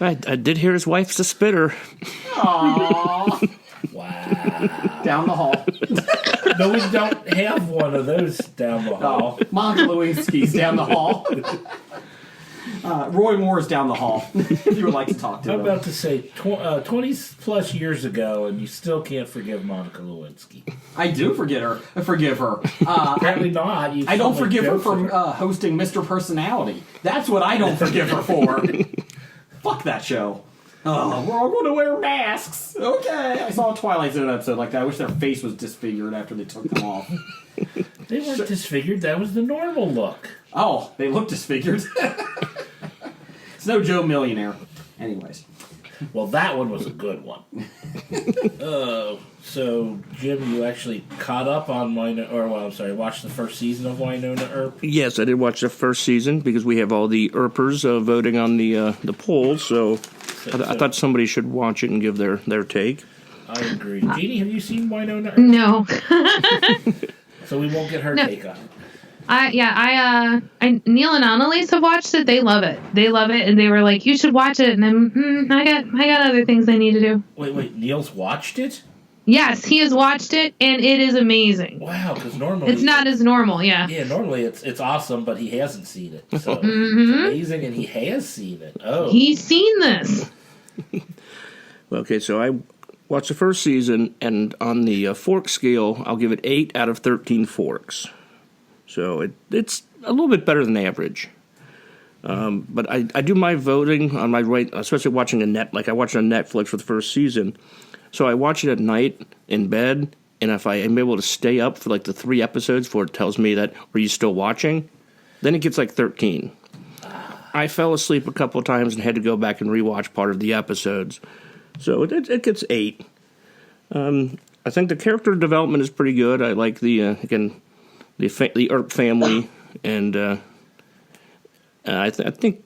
[SPEAKER 5] I did hear his wife's a spitter.
[SPEAKER 4] Aww.
[SPEAKER 7] Wow.
[SPEAKER 4] Down the hall.
[SPEAKER 7] No, we don't have one of those down the hall.
[SPEAKER 4] Monica Lewinsky's down the hall. Roy Moore's down the hall, if you would like to talk to
[SPEAKER 7] I'm
[SPEAKER 4] him.
[SPEAKER 7] about to say 20 plus years ago, and you still can't forgive Monica Lewinsky.
[SPEAKER 4] I do forgive her.
[SPEAKER 7] Apparently not.
[SPEAKER 4] I don't forgive her for hosting Mr. Personality. That's what I don't forgive her for. Fuck that show. Oh, we're all going to wear masks. Okay. I saw a Twilight Zone episode like that. I wish their face was disfigured after they took them off.
[SPEAKER 7] They weren't disfigured. That was the normal look.
[SPEAKER 4] Oh, they look disfigured. It's no Joe Millionaire. Anyways.
[SPEAKER 7] Well, that one was a good one. So, Jim, you actually caught up on watched the first season of Wynonna Earp?
[SPEAKER 5] Yes, I did watch the first season because we have all the Earpers voting on the polls, so I thought somebody should watch it and give their take.
[SPEAKER 7] I agree. Jeannie, have you seen Wynonna Earp?
[SPEAKER 6] No.
[SPEAKER 7] So we won't get her take on it.
[SPEAKER 6] Neil and Annalise have watched it. They love it. And they were like, "You should watch it." And I got other things I need to do.
[SPEAKER 7] Wait. Neil's watched it?
[SPEAKER 6] Yes, he has watched it, and it is amazing.
[SPEAKER 7] Wow, because normally
[SPEAKER 6] It's not as normal, yeah.
[SPEAKER 7] Yeah, normally it's awesome, but he hasn't seen it. So it's amazing, and he has seen it. Oh,
[SPEAKER 6] He's seen this.
[SPEAKER 5] Okay, so I watched the first season, and on the fork scale, I'll give it 8 out of 13 forks. So it's a little bit better than average. But I do my voting on my right, especially watching I watched it on Netflix for the first season. So I watch it at night in bed, and if I am able to stay up for like the 3 episodes before it tells me that, are you still watching? Then it gets like 13. I fell asleep a couple of times and had to go back and rewatch part of the episodes. So it gets 8. I think the character development is pretty good. I like the Earp family, and I think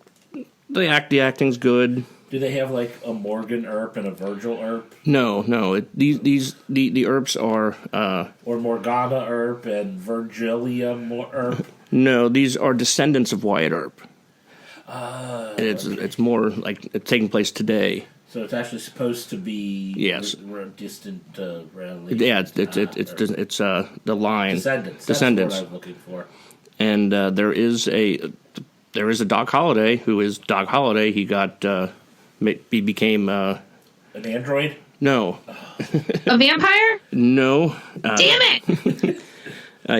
[SPEAKER 5] the acting's good.
[SPEAKER 7] Do they have like a Morgan Earp and a Virgil Earp?
[SPEAKER 5] No. The Earps are
[SPEAKER 7] Or Morgana Earp and Virgilia Earp?
[SPEAKER 5] no. These are descendants of Wyatt Earp. And it's more like it's taking place today.
[SPEAKER 7] So it's actually supposed to be distant relation.
[SPEAKER 5] Yeah, it's the line
[SPEAKER 7] Descendants.
[SPEAKER 5] Descendants.
[SPEAKER 7] That's what I was looking for.
[SPEAKER 5] And there is a Doc Holliday who is Doc Holliday. He became
[SPEAKER 7] An android?
[SPEAKER 5] no.
[SPEAKER 6] A vampire?
[SPEAKER 5] No.
[SPEAKER 6] Damn it!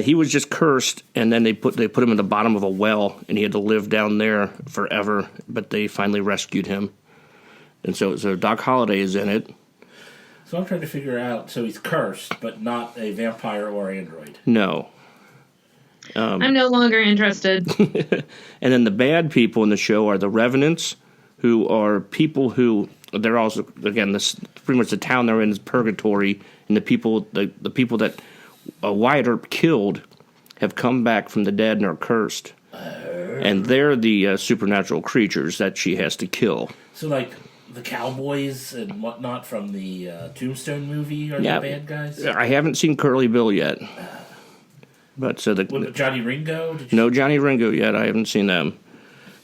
[SPEAKER 5] He was just cursed, and then they put him in the bottom of a well, and he had to live down there forever. But they finally rescued him, and so Doc Holliday is in it.
[SPEAKER 7] So I'm trying to figure out. So he's cursed, but not a vampire or android.
[SPEAKER 5] No.
[SPEAKER 6] I'm no longer interested.
[SPEAKER 5] And then the bad people in the show are the Revenants, who are people who they're also again this pretty much the town they're in is purgatory, and the people that Wyatt Earp killed have come back from the dead and are cursed, and they're the supernatural creatures that she has to kill.
[SPEAKER 7] So like the cowboys and whatnot from the Tombstone movie are the bad guys?
[SPEAKER 5] I haven't seen Curly Bill yet, but so
[SPEAKER 7] What, Johnny Ringo?
[SPEAKER 5] no Johnny Ringo yet. I haven't seen them.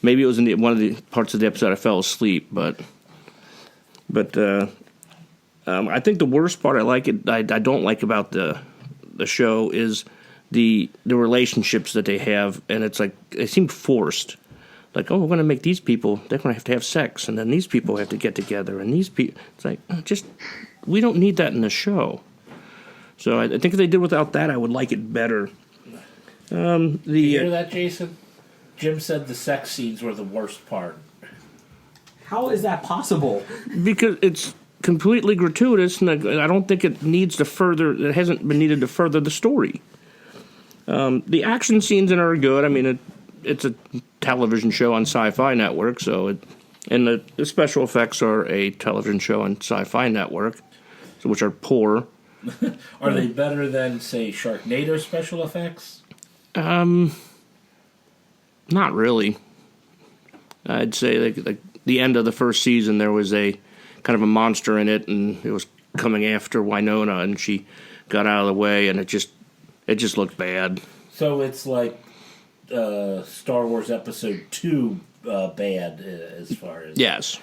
[SPEAKER 5] Maybe it was in one of the parts of the episode I fell asleep, but I think the worst part I don't like about the show is the relationships that they have, and it's like they seem forced. Like, oh, we're going to make these people, they're going to have sex, and then these people have to get together, and these people, it's like, we don't need that in the show. So I think if they did without that, I would like it better.
[SPEAKER 7] You hear that, Jason? Jim said the sex scenes were the worst part.
[SPEAKER 4] How is that possible?
[SPEAKER 5] Because completely gratuitous, and I don't think it needs to further. It hasn't been needed to further the story. The action scenes in it are good. I mean, it's a television show on Sci-Fi Network, and the special effects are a television show on Sci-Fi Network, which are poor.
[SPEAKER 7] Are they better than, say, Sharknado special effects?
[SPEAKER 5] Not really. I'd say like the end of the first season, there was a kind of a monster in it, and it was coming after Winona, and she got out of the way, and it just looked bad.
[SPEAKER 7] So it's like Star Wars Episode 2 bad as far as
[SPEAKER 5] Yes.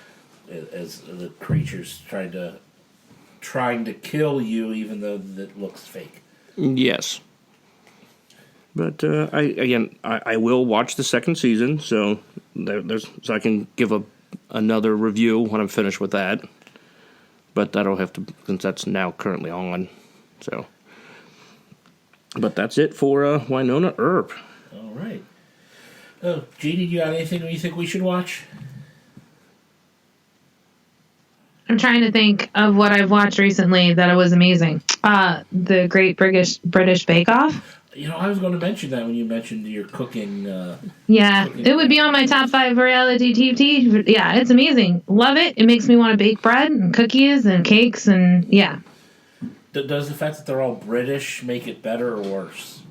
[SPEAKER 7] as the creatures trying to kill you, even though it looks fake.
[SPEAKER 5] Yes. But I will watch the second season, so so I can give another review when I'm finished with that. But that'll have to, since that's now currently on. So, but that's it for Wynonna Earp.
[SPEAKER 7] All right. Oh, Jeannie, you got anything you think we should watch?
[SPEAKER 6] I'm trying to think of what I've watched recently that was amazing. The Great British Bake Off.
[SPEAKER 7] You know, I was going to mention that when you mentioned your cooking.
[SPEAKER 6] Yeah, it would be on my top 5 reality TV. Yeah, it's amazing. Love it. It makes me want to bake bread and cookies and cakes and yeah.
[SPEAKER 7] Does the fact that they're all British make it better or worse?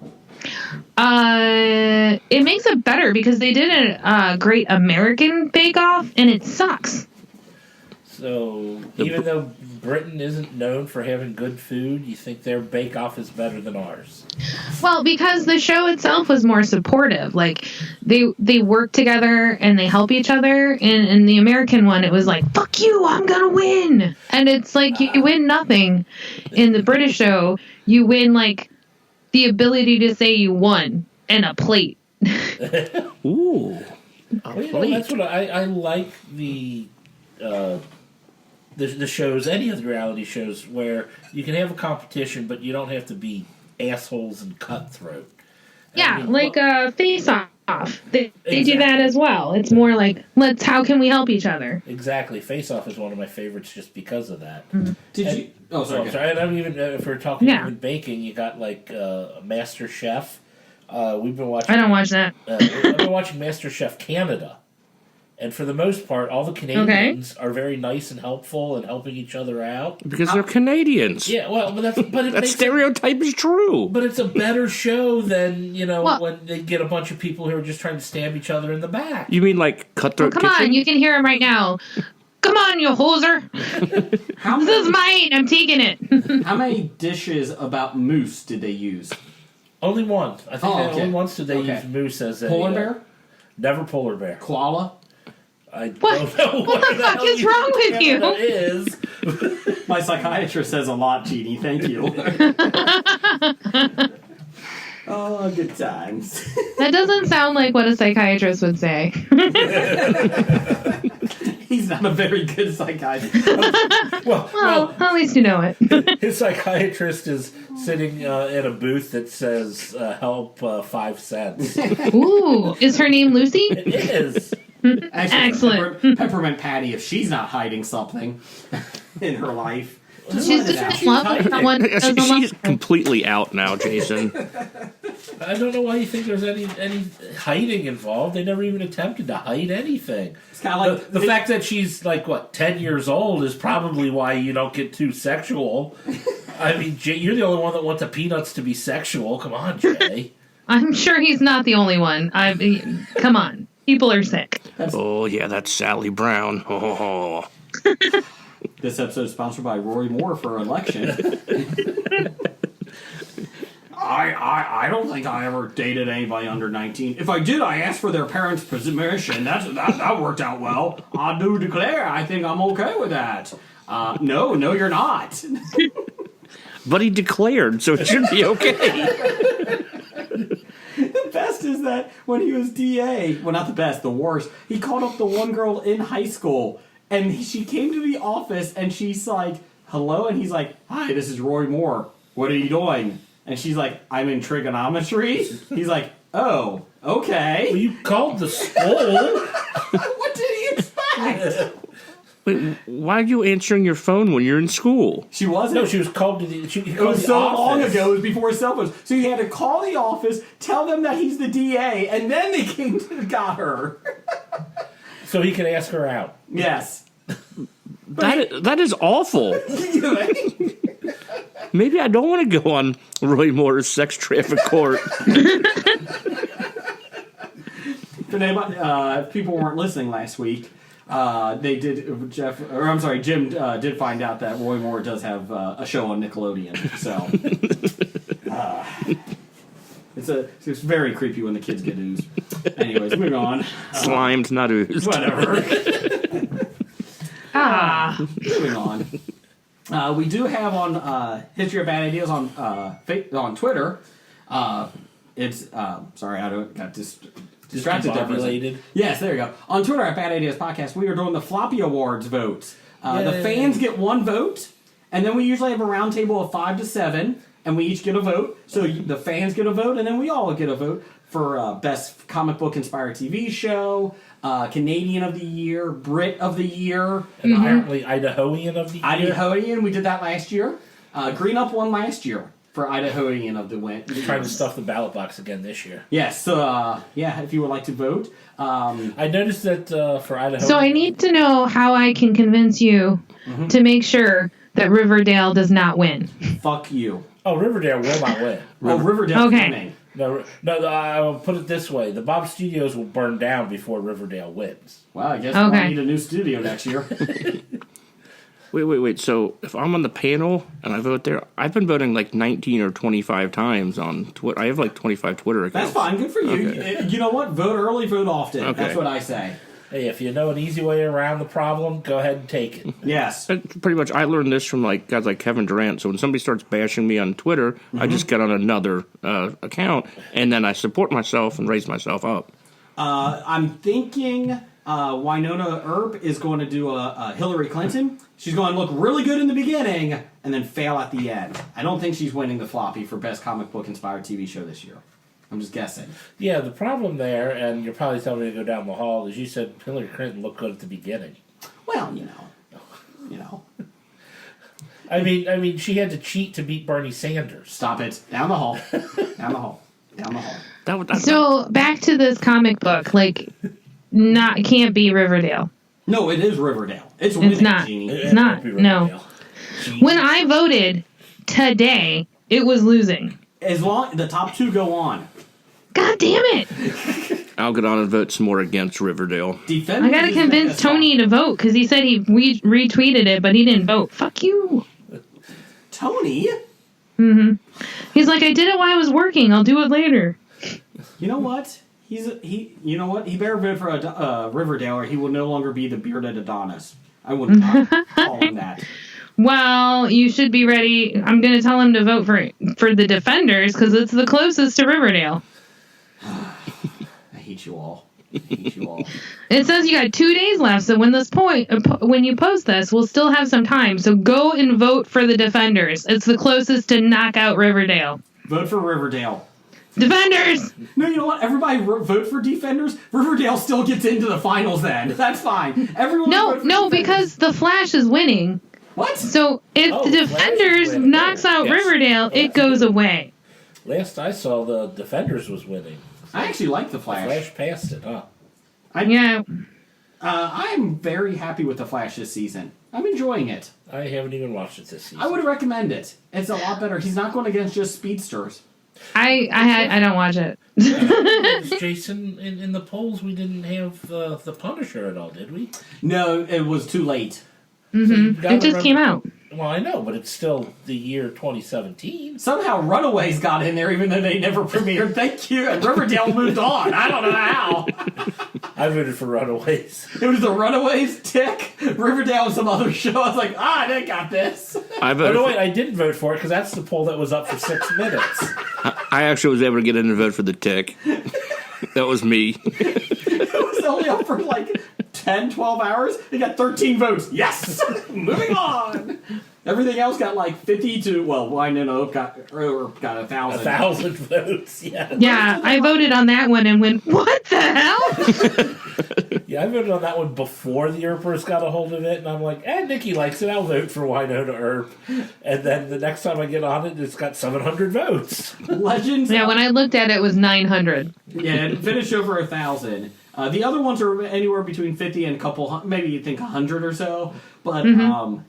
[SPEAKER 6] It makes it better because they did a Great American Bake Off and it sucks.
[SPEAKER 7] So, even though Britain isn't known for having good food, you think their Bake Off is better than ours?
[SPEAKER 6] Well, because the show itself was more supportive. Like, they work together and they help each other. And in the American one, it was like, fuck you, I'm gonna win. And it's like, you win nothing. In the British show, you win, like, the ability to say you won and a plate.
[SPEAKER 5] Ooh.
[SPEAKER 7] Well, you know, that's what I like the shows, any of the reality shows, where you can have a competition, but you don't have to be assholes and cutthroat.
[SPEAKER 6] Yeah, Face Off. They do that as well. It's more like, how can we help each other?
[SPEAKER 7] Exactly. Face Off is one of my favorites just because of that.
[SPEAKER 4] Did you? Oh, sorry.
[SPEAKER 7] Sorry. I don't even, if we're talking even baking, you got Master Chef. We've been watching.
[SPEAKER 6] I don't watch that.
[SPEAKER 7] I've been watching Master Chef Canada. And for the most part, all the Canadians are very nice and helpful and helping each other out.
[SPEAKER 5] Because they're Canadians.
[SPEAKER 7] Yeah, well, but
[SPEAKER 5] that stereotype is true.
[SPEAKER 7] But it's a better show than, when they get a bunch of people who are just trying to stab each other in the back.
[SPEAKER 5] You mean like Cutthroat
[SPEAKER 6] Kitchen? Come on, you can hear him right now. Come on, you hoser. This is mine. I'm taking it.
[SPEAKER 4] How many dishes about moose did they use?
[SPEAKER 7] Only one. I think only once did they use moose as a...
[SPEAKER 4] Polar bear?
[SPEAKER 7] Never polar bear.
[SPEAKER 4] Koala?
[SPEAKER 7] I don't know
[SPEAKER 6] what the fuck is wrong with you?
[SPEAKER 7] Is.
[SPEAKER 4] My psychiatrist says a lot, Jeannie. Thank you. Oh, good times.
[SPEAKER 6] That doesn't sound like what a psychiatrist would say.
[SPEAKER 4] He's not a very good psychiatrist.
[SPEAKER 7] well,
[SPEAKER 6] at least you know it.
[SPEAKER 7] His psychiatrist is sitting in a booth that says, help 5 cents.
[SPEAKER 6] Ooh, is her name Lucy?
[SPEAKER 7] It is.
[SPEAKER 4] Actually,
[SPEAKER 6] excellent.
[SPEAKER 4] Peppermint Patty, if she's not hiding something in her life.
[SPEAKER 6] She's just in love with someone.
[SPEAKER 5] She's completely out now, Jason.
[SPEAKER 7] I don't know why you think there's any hiding involved. They never even attempted to hide anything.
[SPEAKER 4] It's kind of like
[SPEAKER 7] the fact that she's 10 years old is probably why you don't get too sexual. I mean, Jay, you're the only one that wants the peanuts to be sexual. Come on, Jay.
[SPEAKER 6] I'm sure he's not the only one. Come on. People are sick.
[SPEAKER 5] Oh, yeah, that's Sally Brown. Oh.
[SPEAKER 4] This episode is sponsored by Roy Moore for election. I don't think I ever dated anybody under 19. If I did, I asked for their parents' permission. That worked out well. I do declare, I think I'm okay with that. No, you're not.
[SPEAKER 5] But he declared, so it should be okay.
[SPEAKER 4] The best is that when he was DA, well, not the best, the worst, he called up the one girl in high school, and she came to the office, and she's like, hello? And he's like, hi, this is Roy Moore. What are you doing? And she's like, I'm in trigonometry. He's like, oh, okay.
[SPEAKER 7] Well, you called the school.
[SPEAKER 4] What did he expect?
[SPEAKER 5] Wait, why are you answering your phone when you're in school?
[SPEAKER 4] She wasn't.
[SPEAKER 7] No, she was called to the.
[SPEAKER 4] It was so long ago. It was before cell phones. So you had to call the office, tell them that he's the DA, and then they came and got her.
[SPEAKER 7] So he could ask her out.
[SPEAKER 4] Yes.
[SPEAKER 5] That is awful. Maybe I don't want to go on Roy Moore's sex traffic court.
[SPEAKER 4] If people weren't listening last week, they did. Jim did find out that Roy Moore does have a show on Nickelodeon. So it's very creepy when the kids get oozed. Anyways, moving on.
[SPEAKER 5] Slimed, not oozed.
[SPEAKER 4] Whatever. Moving on. We do have on History of Bad Ideas on Twitter. It's sorry, I got distracted there for a second. Yes, there you go. On Twitter at Bad Ideas Podcast, we are doing the Floppy Awards votes. The fans get one vote, and then we usually have a round table of 5 to 7, and we each get a vote. So the fans get a vote, and then we all get a vote for best comic book inspired TV show, Canadian of the Year, Brit of the Year,
[SPEAKER 7] and apparently Idahoan of the Year.
[SPEAKER 4] Idahoan, we did that last year. Green Up won last year for Idahoan of the win.
[SPEAKER 7] Trying to stuff the ballot box again this year.
[SPEAKER 4] Yes, so if you would like to vote.
[SPEAKER 7] I noticed that for Idaho.
[SPEAKER 6] So I need to know how I can convince you to make sure that Riverdale does not win.
[SPEAKER 4] Fuck you.
[SPEAKER 7] Oh, Riverdale will not win.
[SPEAKER 4] Riverdale's winning.
[SPEAKER 7] No, I will put it this way. The Bob Studios will burn down before Riverdale wins.
[SPEAKER 4] Well, I guess we'll need a new studio next year.
[SPEAKER 5] Wait. So if I'm on the panel and I vote there, I've been voting like 19 or 25 times on Twitter. I have like 25 Twitter accounts.
[SPEAKER 4] That's fine. Good for you.
[SPEAKER 5] Okay.
[SPEAKER 4] You know what? Vote early, vote often.
[SPEAKER 5] Okay.
[SPEAKER 4] That's what I say.
[SPEAKER 7] Hey, if you know an easy way around the problem, go ahead and take it.
[SPEAKER 4] Yes.
[SPEAKER 5] Pretty much, I learned this from like guys like Kevin Durant. So when somebody starts bashing me on Twitter, I just get on another account, and then I support myself and raise myself up.
[SPEAKER 4] I'm thinking Winona Earp is going to do a Hillary Clinton. She's going to look really good in the beginning and then fail at the end. I don't think she's winning the Floppy for Best Comic Book Inspired TV Show this year. I'm just guessing.
[SPEAKER 7] Yeah, the problem there, and you're probably telling me to go down the hall, is you said Hillary Clinton looked good at the beginning.
[SPEAKER 4] Well, you know.
[SPEAKER 7] I mean, she had to cheat to beat Bernie Sanders.
[SPEAKER 4] Stop it. Down the hall. Down the hall. Down the hall.
[SPEAKER 6] So back to this comic book, can't be Riverdale.
[SPEAKER 4] No, it is Riverdale. It's winning,
[SPEAKER 6] not.
[SPEAKER 4] Jeannie.
[SPEAKER 6] It's not. No. When I voted today, it was losing.
[SPEAKER 4] As long the top 2 go on.
[SPEAKER 6] God damn it!
[SPEAKER 5] I'll get on and vote some more against Riverdale.
[SPEAKER 6] I gotta convince Tony to vote because he said he retweeted it, but he didn't vote. Fuck you,
[SPEAKER 4] Tony.
[SPEAKER 6] He's like, I did it while I was working. I'll do it later.
[SPEAKER 4] You know what? You know what? He better vote for Riverdale, or he will no longer be the bearded Adonis. I would not call him that.
[SPEAKER 6] Well, you should be ready. I'm going to tell him to vote for the Defenders because it's the closest to Riverdale.
[SPEAKER 4] I hate you all.
[SPEAKER 6] It says you got 2 days left, so when you post this, we'll still have some time. So go and vote for the Defenders. It's the closest to knock out Riverdale.
[SPEAKER 4] Vote for Riverdale.
[SPEAKER 6] Defenders!
[SPEAKER 4] No, you know what? Everybody vote for Defenders. Riverdale still gets into the finals then. That's fine. Everyone
[SPEAKER 6] No, because the Flash is winning.
[SPEAKER 4] What?
[SPEAKER 6] So if the Defenders knocks out Riverdale, it goes away.
[SPEAKER 7] Last I saw, the Defenders was winning.
[SPEAKER 4] I actually like the Flash.
[SPEAKER 7] The Flash passed it, huh?
[SPEAKER 4] I'm very happy with the Flash this season. I'm enjoying it.
[SPEAKER 7] I haven't even watched it this season.
[SPEAKER 4] I would recommend it. It's a lot better. He's not going against just speedsters.
[SPEAKER 6] I don't watch it.
[SPEAKER 7] Jason, in the polls, we didn't have the Punisher at all, did we?
[SPEAKER 4] No, it was too late.
[SPEAKER 6] It just came out.
[SPEAKER 7] Well, I know, but it's still the year 2017.
[SPEAKER 4] Somehow Runaways got in there even though they never premiered. Thank you. And Riverdale moved on. I don't know how.
[SPEAKER 7] I voted for Runaways.
[SPEAKER 4] It was the Runaways, Tick, Riverdale, and some other show. I was like, they got this.
[SPEAKER 5] I
[SPEAKER 7] did vote for it because that's the poll that was up for 6 minutes.
[SPEAKER 5] I actually was able to get in and vote for the Tick. That was me.
[SPEAKER 4] It was only up for 10, 12 hours. He got 13 votes. Yes! Moving on! Everything else got 50 to, Winona got 1,000.
[SPEAKER 7] 1,000 votes, yeah.
[SPEAKER 6] Yeah, I voted on that one and went, what the hell?
[SPEAKER 7] Yeah, I voted on that one before the Earpers got a hold of it, and I'm like, Nikki likes it, I'll vote for Winona Earp. And then the next time I get on it, it's got 700 votes.
[SPEAKER 4] Legends.
[SPEAKER 6] Yeah, when I looked at it, it was 900.
[SPEAKER 4] Yeah, it finished over 1,000. The other ones are anywhere between 50 and a couple, maybe you think 100 or so. But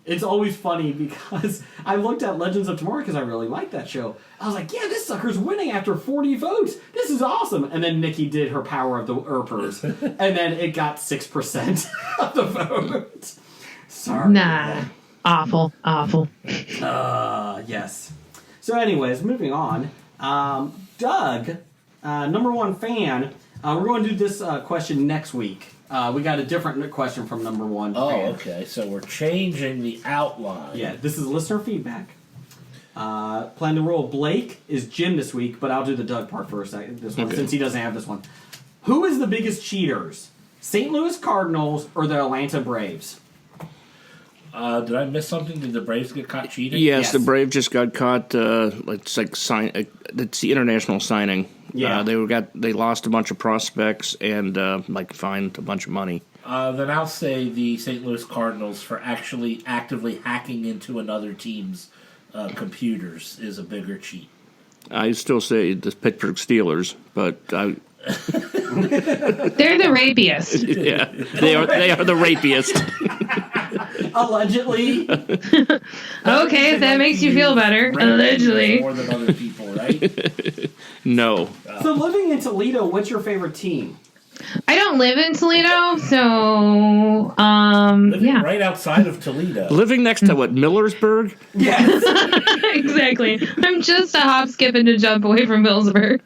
[SPEAKER 4] it's always funny because I looked at Legends of Tomorrow because I really liked that show. I was like, yeah, this sucker's winning after 40 votes. This is awesome. And then Nikki did her Power of the Earpers. And then it got 6% of the vote. Sorry.
[SPEAKER 6] Nah. Awful.
[SPEAKER 4] Yes. So anyways, moving on. Doug, number one fan, we're going to do this question next week. We got a different question from number one fan.
[SPEAKER 7] Okay, so we're changing the outline.
[SPEAKER 4] Yeah, this is listener feedback. Plan to roll. Blake is Jim this week, but I'll do the Doug part first. This one, since he doesn't have this one. Who is the biggest cheaters? St. Louis Cardinals or the Atlanta Braves?
[SPEAKER 7] Did I miss something? Did the Braves get caught cheating?
[SPEAKER 5] Yes,
[SPEAKER 4] Yes.
[SPEAKER 5] the Braves just got caught. It's the international signing.
[SPEAKER 4] Yeah.
[SPEAKER 5] They lost a bunch of prospects and fined a bunch of money.
[SPEAKER 7] Then I'll say the St. Louis Cardinals for actually actively hacking into another team's computers is a bigger cheat.
[SPEAKER 5] I still say the Pittsburgh Steelers, but
[SPEAKER 6] They're the rapiest.
[SPEAKER 5] yeah, they are the rapiest.
[SPEAKER 4] Allegedly.
[SPEAKER 6] Okay, if that makes you feel better. Allegedly.
[SPEAKER 7] More than other people, right?
[SPEAKER 5] No,
[SPEAKER 4] So living in Toledo, what's your favorite team?
[SPEAKER 6] I don't live in Toledo, so
[SPEAKER 7] Living
[SPEAKER 6] yeah,
[SPEAKER 7] right outside of Toledo.
[SPEAKER 5] living next to what, Millersburg?
[SPEAKER 4] Yes.
[SPEAKER 6] exactly. I'm just a hop, skip, and a jump away from Millsburg.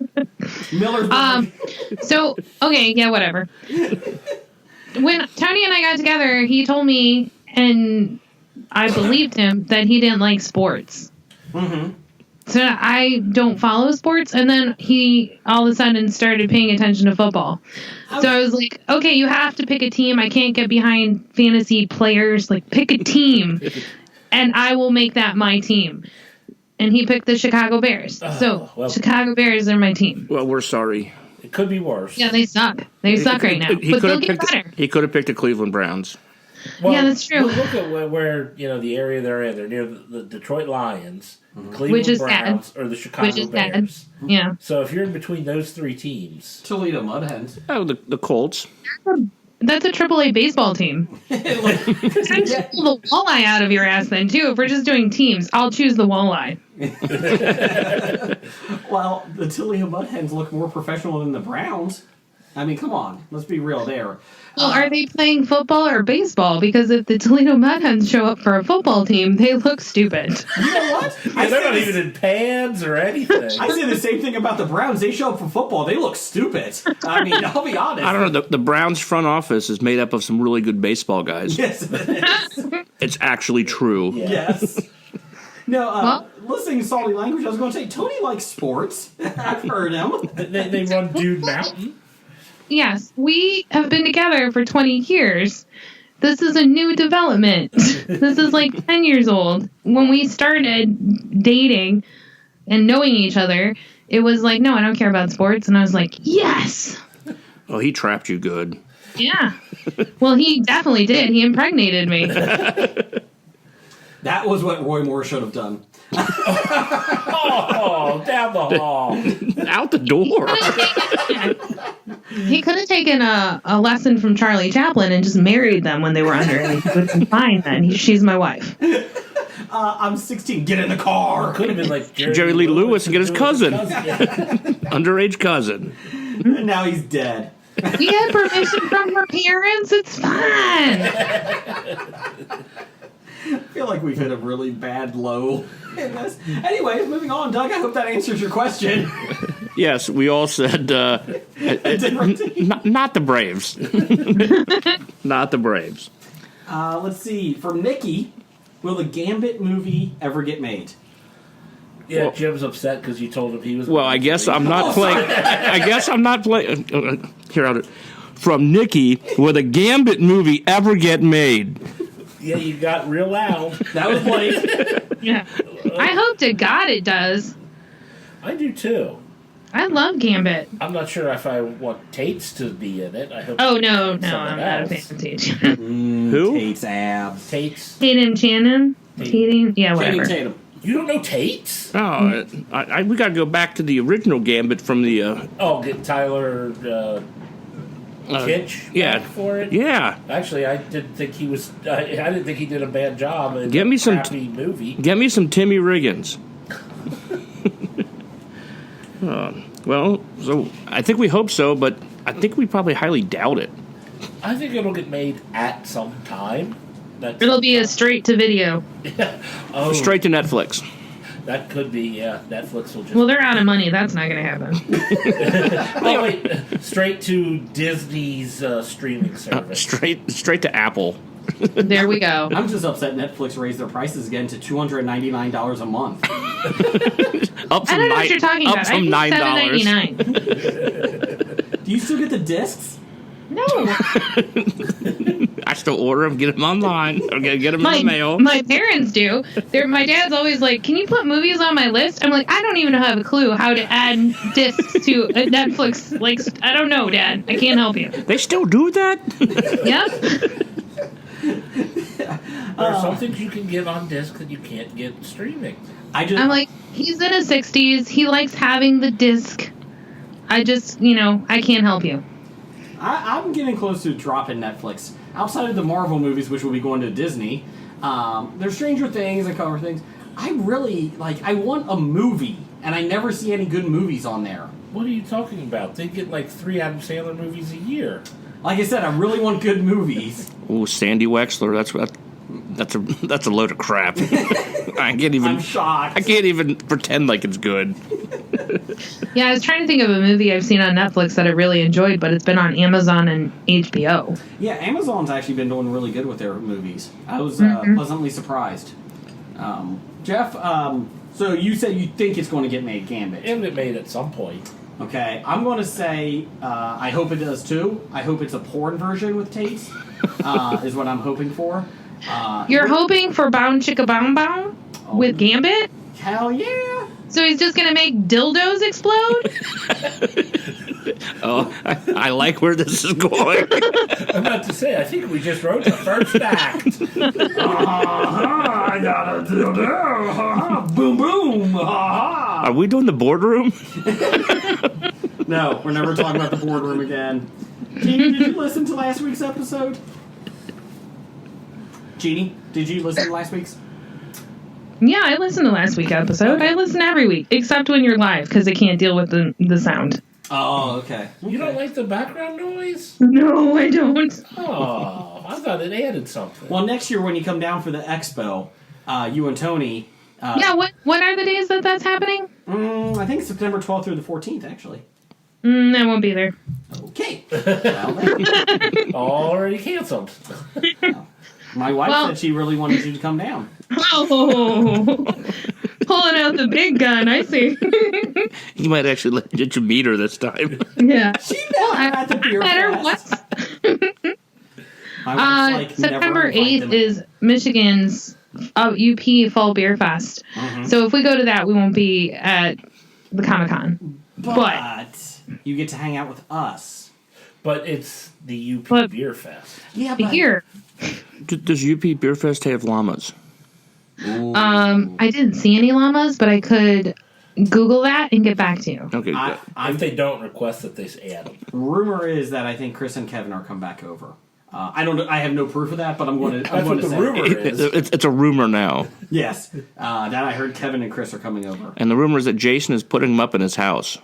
[SPEAKER 4] Millersburg.
[SPEAKER 6] So okay, yeah, whatever. When Tony and I got together, he told me, and I believed him, that he didn't like sports.
[SPEAKER 4] Mm-hmm.
[SPEAKER 6] So I don't follow sports, and then he all of a sudden started paying attention to football. So I was like, okay, you have to pick a team. I can't get behind fantasy players. Like, pick a team, and I will make that my team. And he picked the Chicago Bears. So
[SPEAKER 7] well.
[SPEAKER 6] Chicago Bears are my team.
[SPEAKER 5] Well, we're sorry.
[SPEAKER 7] It could be worse.
[SPEAKER 6] Yeah, they suck. They suck right now. But they'll get better.
[SPEAKER 5] He could have picked the Cleveland Browns.
[SPEAKER 7] Well,
[SPEAKER 6] Yeah, that's true.
[SPEAKER 7] Look at where the area they're in. They're near the Detroit Lions, the Cleveland
[SPEAKER 6] Which is
[SPEAKER 7] Browns, or the Chicago
[SPEAKER 6] Which is bad.
[SPEAKER 7] Bears.
[SPEAKER 6] Yeah.
[SPEAKER 7] So if you're in between those three teams,
[SPEAKER 4] Toledo Mudhens.
[SPEAKER 5] Oh, the Colts.
[SPEAKER 6] That's a AAA baseball team. I'm just pull the walleye out of your ass then, too. If we're just doing teams, I'll choose the walleye.
[SPEAKER 4] Well, the Toledo Mudhens look more professional than the Browns. I mean, come on. Let's be real there.
[SPEAKER 6] Well, are they playing football or baseball? Because if the Toledo Mudhens show up for a football team, they look stupid.
[SPEAKER 4] You know what?
[SPEAKER 7] they're not even in pads or anything.
[SPEAKER 4] I say the same thing about the Browns. They show up for football. They look stupid. I mean, I'll be honest.
[SPEAKER 5] I don't know. The Browns front office is made up of some really good baseball guys.
[SPEAKER 4] Yes.
[SPEAKER 5] It's actually true.
[SPEAKER 4] Yes. No, listening to salty language, I was going to say, Tony likes sports. I've heard him.
[SPEAKER 7] They run Dude Mountain.
[SPEAKER 6] Yes, we have been together for 20 years. This is a new development. This is like 10 years old. When we started dating and knowing each other, it was like, no, I don't care about sports. And I was like, yes.
[SPEAKER 5] Oh, he trapped you good.
[SPEAKER 6] Yeah. Well, he definitely did. He impregnated me.
[SPEAKER 4] That was what Roy Moore should have done.
[SPEAKER 7] Oh, down the hall.
[SPEAKER 5] Out the door.
[SPEAKER 6] He could have taken a lesson from Charlie Chaplin and just married them when they were underage. It would have been fine then. She's my wife.
[SPEAKER 4] I'm 16. Get in the car.
[SPEAKER 7] Could have been like
[SPEAKER 5] Jerry Lee Lewis and get his cousin.
[SPEAKER 7] Yeah.
[SPEAKER 5] Underage cousin.
[SPEAKER 4] Now he's dead.
[SPEAKER 6] We had permission from her parents. It's fine.
[SPEAKER 4] I feel like we've hit a really bad low in this. Anyway, moving on, Doug. I hope that answers your question.
[SPEAKER 5] Yes, we all said
[SPEAKER 4] Different team.
[SPEAKER 5] not the Braves. Not the Braves.
[SPEAKER 4] Let's see. From Nikki, will the Gambit movie ever get made?
[SPEAKER 7] Yeah,
[SPEAKER 5] Well-
[SPEAKER 7] Jim's upset because you told him he was.
[SPEAKER 5] Well, I guess I'm not playing. I guess I'm not playing. Here, from Nikki, will the Gambit movie ever get made?
[SPEAKER 7] Yeah, you got real loud.
[SPEAKER 4] That was Blake.
[SPEAKER 6] Yeah. I hope to God it does.
[SPEAKER 7] I do too.
[SPEAKER 6] I love Gambit.
[SPEAKER 7] I'm not sure if I want Tates to be in it. I hope.
[SPEAKER 6] Oh no, I'm
[SPEAKER 7] someone
[SPEAKER 6] not a
[SPEAKER 7] else.
[SPEAKER 6] fan of Tate.
[SPEAKER 5] Who?
[SPEAKER 4] Tate's abs.
[SPEAKER 7] Tates.
[SPEAKER 6] Tatum Shannon? Tatum? Yeah,
[SPEAKER 4] Channing
[SPEAKER 6] whatever.
[SPEAKER 4] Tatum.
[SPEAKER 7] You don't know Tates?
[SPEAKER 5] Oh, we got to go back to the original Gambit from the.
[SPEAKER 7] Oh, get Tyler Kitsch
[SPEAKER 5] yeah.
[SPEAKER 7] back for it.
[SPEAKER 5] Yeah.
[SPEAKER 7] Actually, I didn't think he was. I didn't think he did a bad job. In
[SPEAKER 5] Get me
[SPEAKER 7] a
[SPEAKER 5] some
[SPEAKER 7] crappy movie.
[SPEAKER 5] Get me some Timmy Riggins. Well, so I think we hope so, but I think we probably highly doubt it.
[SPEAKER 7] I think it'll get made at some time. That's,
[SPEAKER 6] It'll be a straight to video.
[SPEAKER 7] oh,
[SPEAKER 5] Straight to Netflix.
[SPEAKER 7] That could be. Yeah, Netflix will just.
[SPEAKER 6] Well, they're out of money. That's not going to happen.
[SPEAKER 7] Oh wait, straight to Disney's streaming service.
[SPEAKER 5] Straight to Apple.
[SPEAKER 6] There we go.
[SPEAKER 4] I'm just upset Netflix raised their prices again to $299 a month.
[SPEAKER 5] Up
[SPEAKER 6] I
[SPEAKER 5] from
[SPEAKER 6] don't know what you're talking
[SPEAKER 5] up
[SPEAKER 6] about.
[SPEAKER 5] from
[SPEAKER 6] I
[SPEAKER 5] $9.
[SPEAKER 6] paid $7.99.
[SPEAKER 4] Do you still get the discs?
[SPEAKER 6] No.
[SPEAKER 5] I still order them, get them online. I'm gonna get them in the mail.
[SPEAKER 6] My parents do. My dad's always like, "Can you put movies on my list?" I'm like, "I don't even have a clue how to add discs to a Netflix. Like, I don't know, Dad. I can't help you."
[SPEAKER 5] They still do that?
[SPEAKER 6] Yep.
[SPEAKER 7] There are some things you can get on disc that you can't get streaming.
[SPEAKER 6] I'm like, he's in his 60s. He likes having the disc. I just, I can't help you.
[SPEAKER 4] I'm getting close to dropping Netflix. Outside of the Marvel movies, which will be going to Disney, there's Stranger Things and cover things. I really, I want a movie, and I never see any good movies on there.
[SPEAKER 7] What are you talking about? They get like 3 Adam Sandler movies a year.
[SPEAKER 4] Like I said, I really want good movies.
[SPEAKER 5] Oh, Sandy Wexler. That's a load of crap. I can't even.
[SPEAKER 4] I'm shocked.
[SPEAKER 5] I can't even pretend like it's good.
[SPEAKER 6] Yeah, I was trying to think of a movie I've seen on Netflix that I really enjoyed, but it's been on Amazon and HBO.
[SPEAKER 4] Yeah, Amazon's actually been doing really good with their movies. I was pleasantly surprised. Jeff, so you said you think it's going to get made, Gambit.
[SPEAKER 7] And it made at some point.
[SPEAKER 4] Okay, I'm going to say I hope it does too. I hope it's a porn version with Tates, is what I'm hoping for.
[SPEAKER 6] You're hoping for Bound Chicka Bound Bound with Gambit?
[SPEAKER 4] Hell yeah!
[SPEAKER 6] So he's just going to make dildos explode?
[SPEAKER 5] Oh, I like where this is going.
[SPEAKER 7] I'm about to say, I think we just wrote the first act.
[SPEAKER 4] I got a dildo! Boom boom!
[SPEAKER 5] Are we doing the boardroom?
[SPEAKER 4] No, we're never talking about the boardroom again. Jeannie, did you listen to last week's episode? Jeannie, did you listen to last week's?
[SPEAKER 6] Yeah, I listened to last week's episode. I listen every week, except when you're live, because I can't deal with the sound.
[SPEAKER 4] Oh, okay.
[SPEAKER 7] You don't like the background noise?
[SPEAKER 6] No, I don't.
[SPEAKER 7] Oh, I thought it added something.
[SPEAKER 4] Well, next year when you come down for the expo, you and Tony...
[SPEAKER 6] Yeah, what are the days that's happening?
[SPEAKER 4] I think it's September 12th through the 14th, actually.
[SPEAKER 6] I won't be there.
[SPEAKER 4] Okay. Well,
[SPEAKER 7] Already canceled.
[SPEAKER 4] my wife said she really wanted you to come down.
[SPEAKER 6] Oh, pulling out the big gun, I see.
[SPEAKER 5] You might actually let you meet her this time.
[SPEAKER 6] Yeah.
[SPEAKER 4] She met at the beer
[SPEAKER 6] Better
[SPEAKER 4] fest.
[SPEAKER 6] what?
[SPEAKER 4] My wife's like,
[SPEAKER 6] September
[SPEAKER 4] never invite
[SPEAKER 6] 8th
[SPEAKER 4] them.
[SPEAKER 6] is Michigan's UP Fall Beer Fest. So if we go to that, we won't be at the Comic-Con.
[SPEAKER 4] But you get to hang out with us.
[SPEAKER 7] But it's the UP
[SPEAKER 6] But-
[SPEAKER 7] Beer Fest.
[SPEAKER 4] Yeah,
[SPEAKER 6] Here.
[SPEAKER 5] Does UP Beer Fest have llamas?
[SPEAKER 6] I didn't see any llamas, but I could Google that and get back to you.
[SPEAKER 5] Okay, good.
[SPEAKER 7] If they don't request that they add them.
[SPEAKER 4] Rumor is that I think Chris and Kevin are come back over. I don't know. I have no proof of that, but I'm going to.
[SPEAKER 7] That's what the rumor is.
[SPEAKER 5] It's a rumor now.
[SPEAKER 4] Yes, that I heard Kevin and Chris are coming over.
[SPEAKER 5] And the rumor is that Jason is putting them up in his house.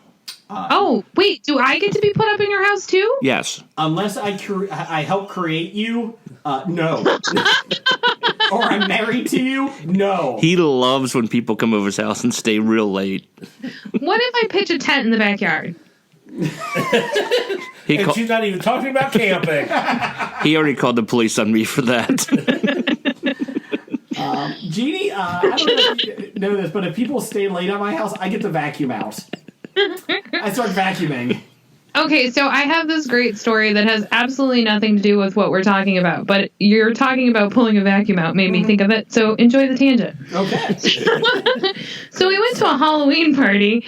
[SPEAKER 6] Oh, wait, do I get to be put up in your house too?
[SPEAKER 5] Yes.
[SPEAKER 4] Unless I help create you, no. Or I'm married to you, no.
[SPEAKER 5] He loves when people come over his house and stay real late.
[SPEAKER 6] What if I pitch a tent in the backyard?
[SPEAKER 5] He,
[SPEAKER 7] And
[SPEAKER 5] ca-
[SPEAKER 7] she's not even talking about camping.
[SPEAKER 5] he already called the police on me for that.
[SPEAKER 4] Jeannie, I don't know if you know this, but if people stay late at my house, I get the vacuum out. I start vacuuming.
[SPEAKER 6] Okay, so I have this great story that has absolutely nothing to do with what we're talking about, but you're talking about pulling a vacuum out made me think of it, so enjoy the tangent.
[SPEAKER 4] Okay.
[SPEAKER 6] So we went to a Halloween party.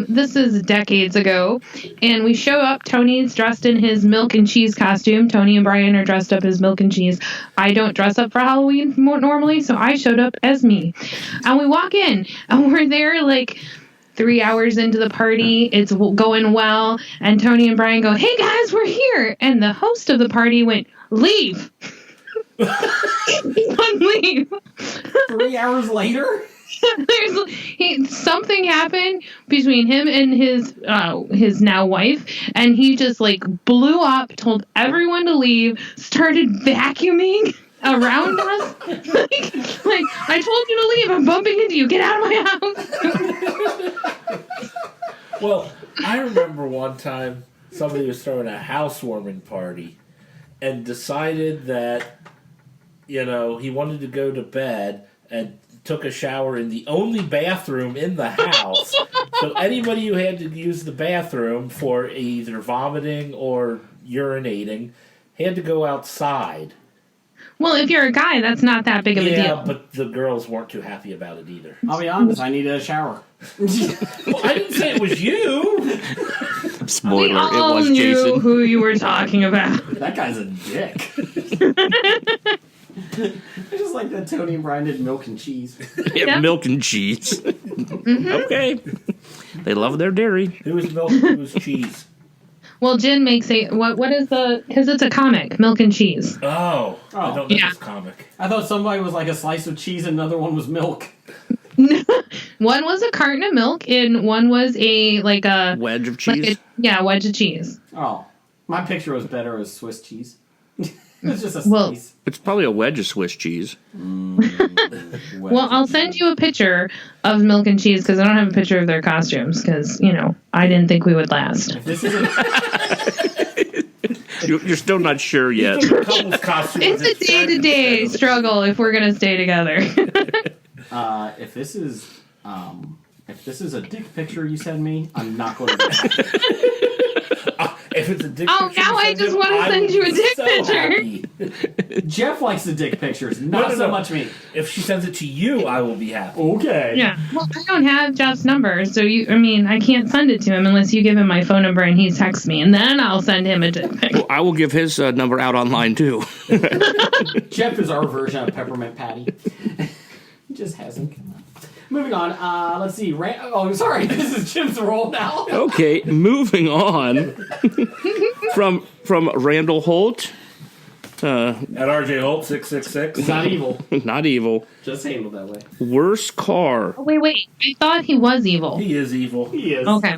[SPEAKER 6] This is decades ago, and we show up. Tony's dressed in his milk and cheese costume. Tony and Brian are dressed up as milk and cheese. I don't dress up for Halloween normally, so I showed up as me. And we walk in, and we're there like 3 hours into the party. It's going well, and Tony and Brian go, "Hey guys, we're here!" And the host of the party went, "Leave." Leave.
[SPEAKER 4] 3 hours later?
[SPEAKER 6] Something happened between him and his now wife, and he just like blew up, told everyone to leave, started vacuuming around us. like I told you to leave. I'm bumping into you. Get out of my house.
[SPEAKER 7] Well, I remember one time somebody was throwing a housewarming party and decided that, he wanted to go to bed and took a shower in the only bathroom in the house. So anybody who had to use the bathroom for either vomiting or urinating had to go outside.
[SPEAKER 6] Well, if you're a guy, that's not that big of a deal.
[SPEAKER 7] Yeah, but the girls weren't too happy about it either.
[SPEAKER 4] I'll be honest, I needed a shower.
[SPEAKER 7] Well, I didn't say it was you.
[SPEAKER 5] Spoiler,
[SPEAKER 6] We
[SPEAKER 5] it
[SPEAKER 6] all
[SPEAKER 5] was
[SPEAKER 6] knew
[SPEAKER 5] Jason.
[SPEAKER 6] who you were talking about.
[SPEAKER 4] That guy's a dick. I just like that Tony and Brian did milk and cheese.
[SPEAKER 5] Yeah,
[SPEAKER 6] Yeah.
[SPEAKER 5] milk and cheese. Okay. They love their dairy.
[SPEAKER 7] It was milk, it was cheese.
[SPEAKER 6] Well, Jen makes what is because it's a comic, Milk and Cheese.
[SPEAKER 7] Oh, I don't know
[SPEAKER 6] Yeah.
[SPEAKER 7] this comic.
[SPEAKER 4] I thought somebody was like a slice of cheese and another one was milk.
[SPEAKER 6] One was a carton of milk, and one was a
[SPEAKER 5] Wedge of cheese.
[SPEAKER 6] wedge of cheese.
[SPEAKER 4] Oh, my picture was better as Swiss cheese. It's just a
[SPEAKER 6] Well-
[SPEAKER 4] slice.
[SPEAKER 5] It's probably a wedge of Swiss cheese.
[SPEAKER 6] Well, I'll send you a picture of Milk and Cheese because I don't have a picture of their costumes because I didn't think we would last.
[SPEAKER 4] This isn't.
[SPEAKER 5] You're still not sure yet.
[SPEAKER 7] He took a couple's costume
[SPEAKER 6] It's
[SPEAKER 7] with
[SPEAKER 6] a
[SPEAKER 7] his friend
[SPEAKER 6] day-to-day
[SPEAKER 7] instead of-
[SPEAKER 6] struggle if we're gonna stay together.
[SPEAKER 4] If this is a dick picture you send me, I'm not going to.
[SPEAKER 7] If it's a dick
[SPEAKER 6] Oh,
[SPEAKER 7] picture,
[SPEAKER 6] now
[SPEAKER 7] you
[SPEAKER 6] I
[SPEAKER 7] send
[SPEAKER 6] just
[SPEAKER 7] him,
[SPEAKER 6] wanna
[SPEAKER 7] I
[SPEAKER 6] send
[SPEAKER 7] will
[SPEAKER 6] you a
[SPEAKER 7] be
[SPEAKER 6] dick
[SPEAKER 7] so
[SPEAKER 6] picture.
[SPEAKER 7] happy.
[SPEAKER 4] Jeff likes the dick pictures, not
[SPEAKER 7] No.
[SPEAKER 4] so much me.
[SPEAKER 7] If she sends it to you, I will be happy.
[SPEAKER 4] Okay.
[SPEAKER 6] Yeah. Well, I don't have Jeff's number, so I can't send it to him unless you give him my phone number and he texts me, and then I'll send him a dick pic.
[SPEAKER 5] Well, I will give his number out online too.
[SPEAKER 4] Jeff is our version of Peppermint Patty. He just hasn't come out. Moving on, let's see. Sorry, this is Jim's role now.
[SPEAKER 5] Okay, moving on from Randall Holt.
[SPEAKER 7] At RJ Holt 666.
[SPEAKER 4] Not evil,
[SPEAKER 5] Not evil.
[SPEAKER 4] just handled that way.
[SPEAKER 5] Worst car.
[SPEAKER 6] Oh, wait. I thought he was evil.
[SPEAKER 7] He is evil.
[SPEAKER 4] He is.
[SPEAKER 6] Okay.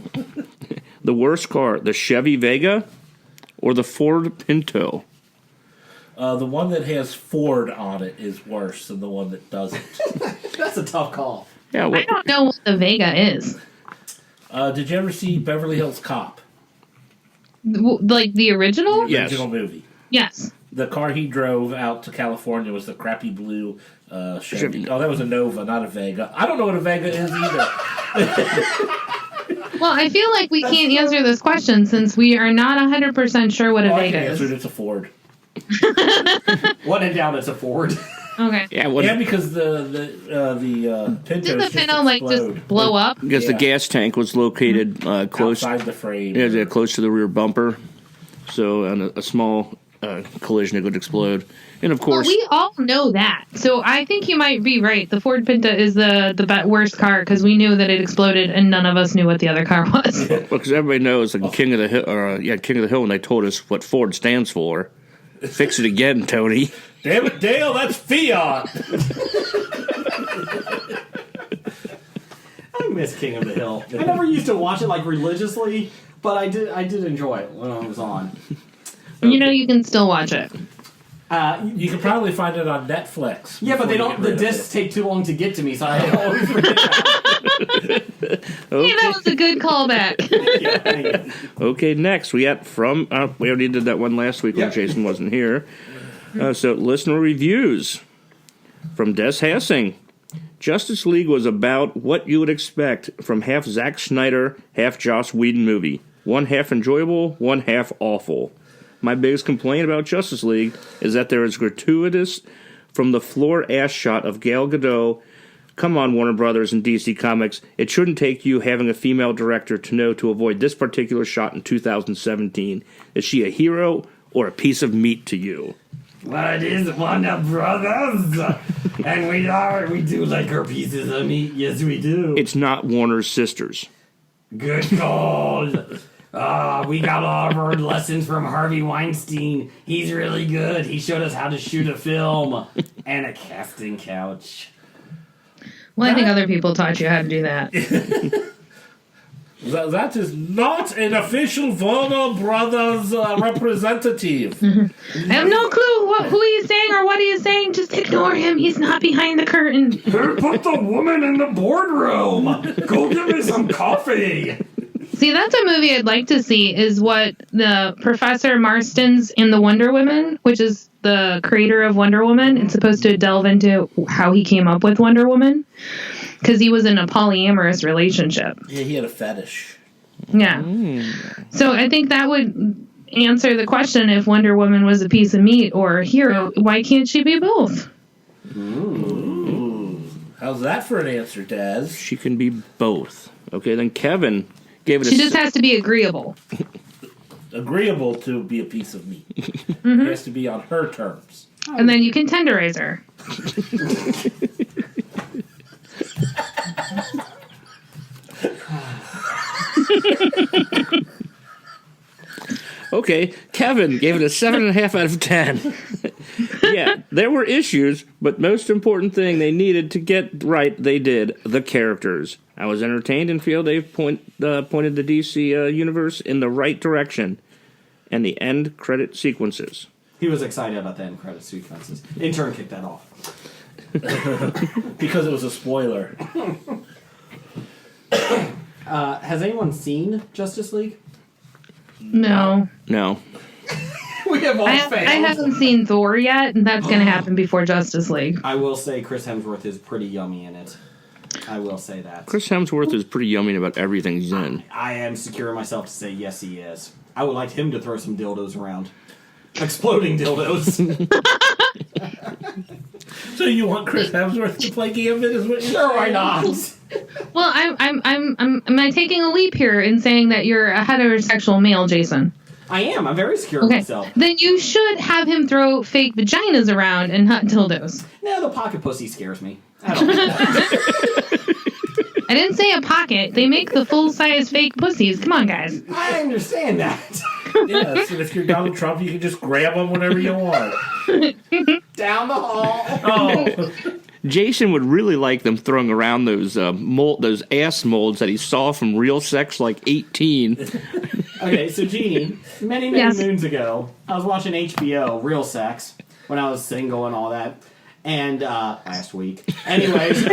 [SPEAKER 5] The worst car. The Chevy Vega or the Ford Pinto?
[SPEAKER 7] The one that has Ford on it is worse than the one that doesn't.
[SPEAKER 4] That's a tough call.
[SPEAKER 5] Yeah,
[SPEAKER 6] I
[SPEAKER 5] what,
[SPEAKER 6] don't know what the Vega is.
[SPEAKER 7] Did you ever see Beverly Hills Cop?
[SPEAKER 6] Like the original?
[SPEAKER 5] Yeah. Yes.
[SPEAKER 7] Original movie.
[SPEAKER 6] Yes.
[SPEAKER 7] The car he drove out to California was the crappy blue Chevy.
[SPEAKER 5] Chevy.
[SPEAKER 7] Oh, that was a Nova, not a Vega. I don't know what a Vega is either.
[SPEAKER 6] Well, I feel like we can't answer this question since we are not 100% sure what a
[SPEAKER 7] Oh, I
[SPEAKER 6] Vega
[SPEAKER 7] can answer
[SPEAKER 6] is.
[SPEAKER 7] it. It's a Ford.
[SPEAKER 4] When in doubt, it's a Ford.
[SPEAKER 6] Okay.
[SPEAKER 5] yeah, what,
[SPEAKER 7] Yeah, because the Pinto
[SPEAKER 6] Did the Pinto just blow up?
[SPEAKER 5] because the
[SPEAKER 7] Yeah.
[SPEAKER 5] gas tank was located close.
[SPEAKER 7] outside the frame.
[SPEAKER 5] Yeah, close to the rear bumper. So, on a small collision, it would explode. And of
[SPEAKER 6] Well,
[SPEAKER 5] course,
[SPEAKER 6] we all know that. So I think you might be right. The Ford Pinto is the worst car because we knew that it exploded and none of us knew what the other car was.
[SPEAKER 5] because everybody knows like King of the Hill, King of the Hill, when they told us what Ford stands for. Fix it again, Tony.
[SPEAKER 7] Damn it, Dale, that's Fiat.
[SPEAKER 4] I miss King of the Hill. I never used to watch it like religiously, but I did enjoy it when it was on.
[SPEAKER 6] You can still watch it.
[SPEAKER 7] You can probably find it on Netflix.
[SPEAKER 4] Yeah, but
[SPEAKER 7] before
[SPEAKER 4] they
[SPEAKER 7] you
[SPEAKER 4] don't.
[SPEAKER 7] get
[SPEAKER 4] The
[SPEAKER 7] rid of
[SPEAKER 4] discs
[SPEAKER 7] it.
[SPEAKER 4] take too long to get to me, so I always forget that.
[SPEAKER 6] Hey, that was a good callback.
[SPEAKER 4] Yeah, thank you.
[SPEAKER 5] Okay, next we got from we already did that one last week when
[SPEAKER 4] Yep.
[SPEAKER 5] Jason wasn't here. So listener reviews from Des Hassing. Justice League was about what you would expect from half Zack Snyder, half Joss Whedon movie. One half enjoyable, one half awful. My biggest complaint about Justice League is that there is gratuitous from the floor ass shot of Gal Gadot. Come on, Warner Brothers and DC Comics. It shouldn't take you having a female director to know to avoid this particular shot in 2017. Is she a hero or a piece of meat to you?
[SPEAKER 4] Well, it is Warner Brothers, and we do like our pieces of meat. Yes, we do.
[SPEAKER 5] It's not Warner's sisters.
[SPEAKER 4] Good call. We got all of our lessons from Harvey Weinstein. He's really good. He showed us how to shoot a film and a casting couch.
[SPEAKER 6] Well, I think other people taught you how to do that.
[SPEAKER 7] That is not an official Warner Brothers representative.
[SPEAKER 6] I have no clue who he's saying or what he is saying. Just ignore him. He's not behind the curtain.
[SPEAKER 4] Who put the woman in the boardroom? Go give me some coffee.
[SPEAKER 6] See, that's a movie I'd like to see, is what the Professor Marston's in the Wonder Woman, which is the creator of Wonder Woman. It's supposed to delve into how he came up with Wonder Woman, because he was in a polyamorous relationship.
[SPEAKER 7] Yeah, he had a fetish.
[SPEAKER 6] Yeah. So I think that would answer the question, if Wonder Woman was a piece of meat or a hero, why can't she be both?
[SPEAKER 7] Ooh. How's that for an answer, Daz?
[SPEAKER 5] She can be both. Okay, then Kevin gave it
[SPEAKER 6] She just has to be agreeable.
[SPEAKER 7] Agreeable to be a piece of meat. It has to be on her terms.
[SPEAKER 6] And then you can tenderize her.
[SPEAKER 5] Okay, Kevin gave it a 7.5 out of 10. Yeah, there were issues, but most important thing they needed to get right, they did. The characters. I was entertained and feel they've pointed the DC universe in the right direction. And the end credit sequences.
[SPEAKER 4] He was excited about the end credit sequences. Intern kicked that off.
[SPEAKER 7] Because it was a spoiler.
[SPEAKER 4] Has anyone seen Justice League?
[SPEAKER 6] No.
[SPEAKER 5] No.
[SPEAKER 4] We have all
[SPEAKER 6] I
[SPEAKER 4] failed.
[SPEAKER 6] haven't seen Thor yet, and that's going to happen before Justice League.
[SPEAKER 4] I will say Chris Hemsworth is pretty yummy in it. I will say that.
[SPEAKER 5] Chris Hemsworth is pretty yummy about everything he's in.
[SPEAKER 4] I am secure in myself to say yes, he is. I would like him to throw some dildos around. Exploding dildos.
[SPEAKER 7] So you want Chris Hemsworth to play Gambit? Is what you're
[SPEAKER 4] Sure, why
[SPEAKER 7] saying?
[SPEAKER 4] not?
[SPEAKER 6] Well, am I taking a leap here in saying that you're a heterosexual male, Jason?
[SPEAKER 4] I am. I'm very secure of
[SPEAKER 6] Okay.
[SPEAKER 4] myself.
[SPEAKER 6] Then you should have him throw fake vaginas around and not dildos.
[SPEAKER 4] No, the pocket pussy scares me. I don't like that.
[SPEAKER 6] I didn't say a pocket. They make the full-size fake pussies. Come on, guys.
[SPEAKER 4] I understand that.
[SPEAKER 7] Yes, and if you're Donald Trump, you can just grab them whenever you want.
[SPEAKER 4] Down the hall.
[SPEAKER 7] Oh,
[SPEAKER 5] Jason would really like them throwing around those those ass molds that he saw from Real Sex like 18.
[SPEAKER 4] Okay, so Jeannie, many
[SPEAKER 6] Yes.
[SPEAKER 4] moons ago, I was watching HBO, Real Sex, when I was single and all that, and last week. Anyways,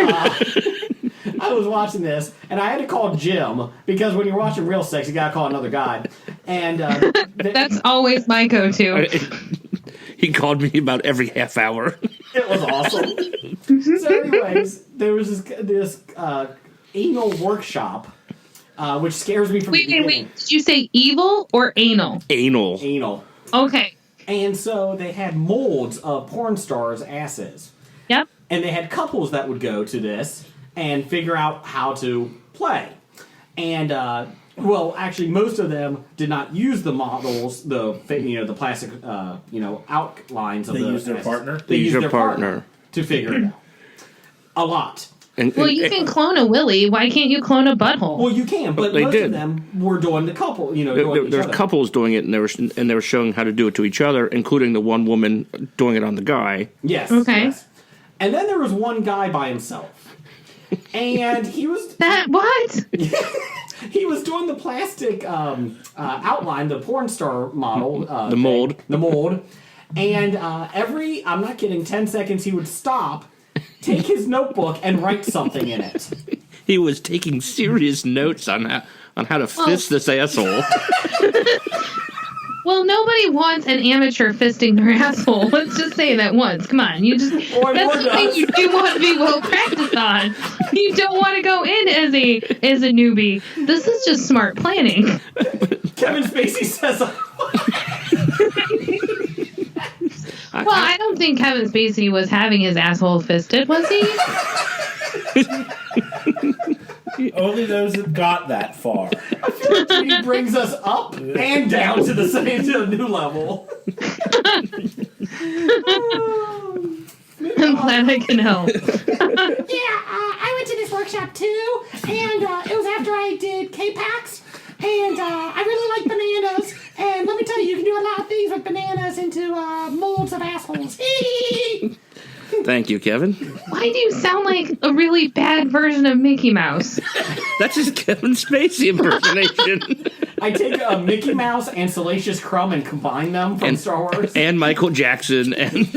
[SPEAKER 4] I was watching this, and I had to call Jim, because when you're watching Real Sex, you gotta call another guy. And
[SPEAKER 6] That's always my go-to.
[SPEAKER 5] He called me about every half hour.
[SPEAKER 4] it was awesome. So anyways, there was this anal workshop, which scares me from the beginning.
[SPEAKER 6] Wait. Did you say evil or anal?
[SPEAKER 5] Anal.
[SPEAKER 4] Anal.
[SPEAKER 6] Okay.
[SPEAKER 4] And so they had molds of porn stars' asses.
[SPEAKER 6] Yep.
[SPEAKER 4] And they had couples that would go to this and figure out how to play. And, well, actually, most of them did not use the models, the plastic, outlines of
[SPEAKER 7] They
[SPEAKER 4] the
[SPEAKER 7] used their
[SPEAKER 4] asses.
[SPEAKER 7] partner?
[SPEAKER 4] They used
[SPEAKER 5] their
[SPEAKER 4] their partner to figure it out. A lot.
[SPEAKER 5] And,
[SPEAKER 6] Well, you can clone a willy. Why can't you clone a butthole?
[SPEAKER 4] Well, you can, but
[SPEAKER 5] They
[SPEAKER 4] most
[SPEAKER 5] did.
[SPEAKER 4] of them were doing the couple, doing each
[SPEAKER 5] there's
[SPEAKER 4] other.
[SPEAKER 5] couples doing it, and they were showing how to do it to each other, including the one woman doing it on the guy.
[SPEAKER 4] Yes.
[SPEAKER 6] Okay.
[SPEAKER 4] Yes. And then there was one guy by himself. And he was
[SPEAKER 6] What?
[SPEAKER 4] he was doing the plastic outline, the porn star model.
[SPEAKER 5] The mold.
[SPEAKER 4] The mold. And every, I'm not kidding, 10 seconds he would stop, take his notebook, and write something in it.
[SPEAKER 5] He was taking serious notes on how to fist this asshole.
[SPEAKER 6] Well, nobody wants an amateur fisting their asshole. Let's just say that once. Come on, you just that's something you do want to be well practiced on. You don't want to go in as a newbie. This is just smart planning.
[SPEAKER 4] Kevin Spacey says.
[SPEAKER 6] Well, I don't think Kevin Spacey was having his asshole fisted, was he?
[SPEAKER 7] Only those that got that far.
[SPEAKER 4] I feel like Judy brings us up and down to the same to a new level.
[SPEAKER 6] I'm glad I can help.
[SPEAKER 8] I went to this workshop too, and it was after I did K-Pax, and I really like bananas, and let me tell you, you can do a lot of things with bananas into molds of assholes.
[SPEAKER 5] Thank you, Kevin.
[SPEAKER 6] Why do you sound like a really bad version of Mickey Mouse?
[SPEAKER 5] That's just Kevin Spacey impersonation.
[SPEAKER 4] I take a Mickey Mouse and Salacious Crumb and combine them from Star Wars.
[SPEAKER 5] And Michael Jackson. And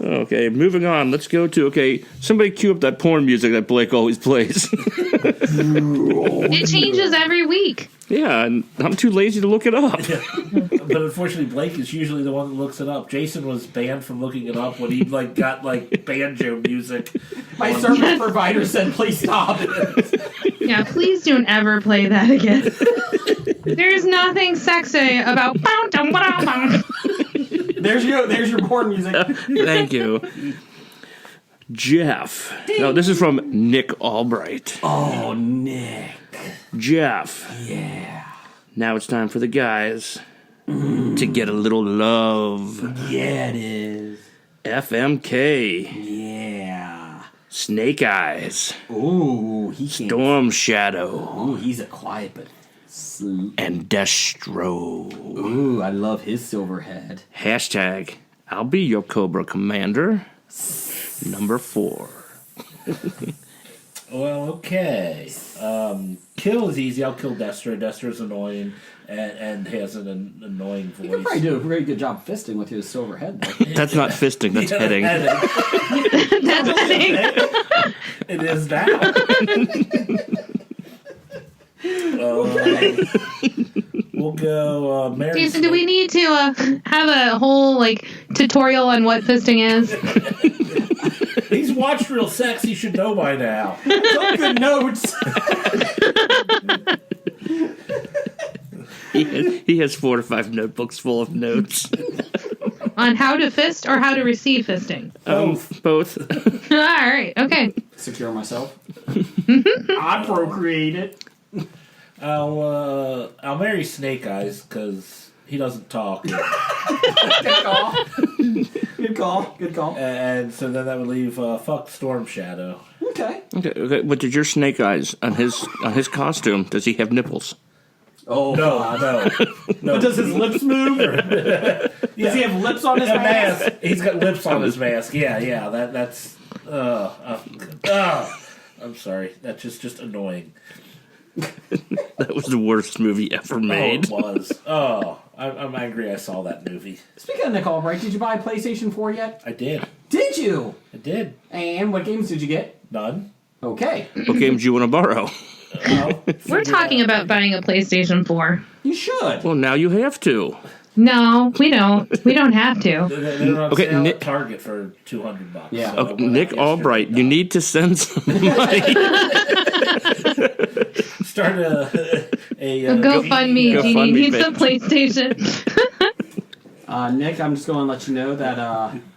[SPEAKER 5] okay, moving on. Let's go to, somebody cue up that porn music that Blake always plays.
[SPEAKER 6] It changes every week.
[SPEAKER 5] Yeah, and I'm too lazy to look it up.
[SPEAKER 7] But unfortunately, Blake is usually the one that looks it up. Jason was banned from looking it up when he got banjo music.
[SPEAKER 4] My service provider said, "Please stop."
[SPEAKER 6] Yeah, please don't ever play that again. There's nothing sexy about.
[SPEAKER 4] There's your porn music.
[SPEAKER 5] Thank you. Jeff. No, this is from Nick Albright.
[SPEAKER 4] Oh, Nick.
[SPEAKER 5] Jeff.
[SPEAKER 4] Yeah.
[SPEAKER 5] Now it's time for the guys to get a little love.
[SPEAKER 4] Yeah, it is.
[SPEAKER 5] FMK.
[SPEAKER 4] Yeah.
[SPEAKER 5] Snake Eyes.
[SPEAKER 4] Ooh, he can't.
[SPEAKER 5] Storm Shadow.
[SPEAKER 4] Ooh, he's a quiet but.
[SPEAKER 5] And Destro.
[SPEAKER 4] Ooh, I love his silver head.
[SPEAKER 5] Hashtag, I'll be your Cobra Commander. Number 4.
[SPEAKER 7] Well, okay. Kill is easy. I'll kill Destro. Destro's annoying and has an annoying voice.
[SPEAKER 4] You could probably do a very good job fisting with his silver head, though.
[SPEAKER 5] That's not fisting, that's heading.
[SPEAKER 6] That's a thing.
[SPEAKER 7] It is now. We'll go Mary
[SPEAKER 6] Jason, do we need to have a whole tutorial on what fisting is?
[SPEAKER 7] He's watched Real Sex. He should know by now.
[SPEAKER 4] Some good notes.
[SPEAKER 5] He has 4 to 5 notebooks full of notes.
[SPEAKER 6] On how to fist or how to receive fisting?
[SPEAKER 5] Both.
[SPEAKER 6] All right, okay.
[SPEAKER 4] Secure myself. I procreate it.
[SPEAKER 7] I'll marry Snake Eyes because he doesn't talk.
[SPEAKER 4] Good call. Good call. Good call.
[SPEAKER 7] And so then that would leave fuck Storm Shadow.
[SPEAKER 4] Okay.
[SPEAKER 5] Okay. But did your Snake Eyes on his costume? Does he have nipples?
[SPEAKER 4] Oh
[SPEAKER 7] No.
[SPEAKER 4] But does his lips move? Does he have lips on his mask?
[SPEAKER 7] He's got lips on his mask. Yeah. That's. I'm sorry. That's just annoying.
[SPEAKER 5] That was the worst movie ever made.
[SPEAKER 7] Oh, it was. Oh, I'm angry. I saw that movie.
[SPEAKER 4] Speaking of Nick Albright, did you buy a PlayStation 4 yet?
[SPEAKER 7] I did.
[SPEAKER 4] Did you?
[SPEAKER 7] I did.
[SPEAKER 4] And what games did you get?
[SPEAKER 7] None.
[SPEAKER 4] Okay.
[SPEAKER 5] What games do you want to borrow?
[SPEAKER 6] We're talking about buying a PlayStation 4.
[SPEAKER 4] You should.
[SPEAKER 5] Well, now you have to.
[SPEAKER 6] No, we don't. We don't have to.
[SPEAKER 7] They're on
[SPEAKER 5] Okay,
[SPEAKER 7] sale
[SPEAKER 5] Nick-
[SPEAKER 7] at Target for $200.
[SPEAKER 4] Yeah.
[SPEAKER 7] So
[SPEAKER 5] Okay, Nick Albright, you need to send some money.
[SPEAKER 7] start a
[SPEAKER 6] GoFundMe.
[SPEAKER 5] GoFundMe
[SPEAKER 6] Jeannie needs a
[SPEAKER 5] page.
[SPEAKER 6] PlayStation.
[SPEAKER 4] Nick, I'm just going to let you know that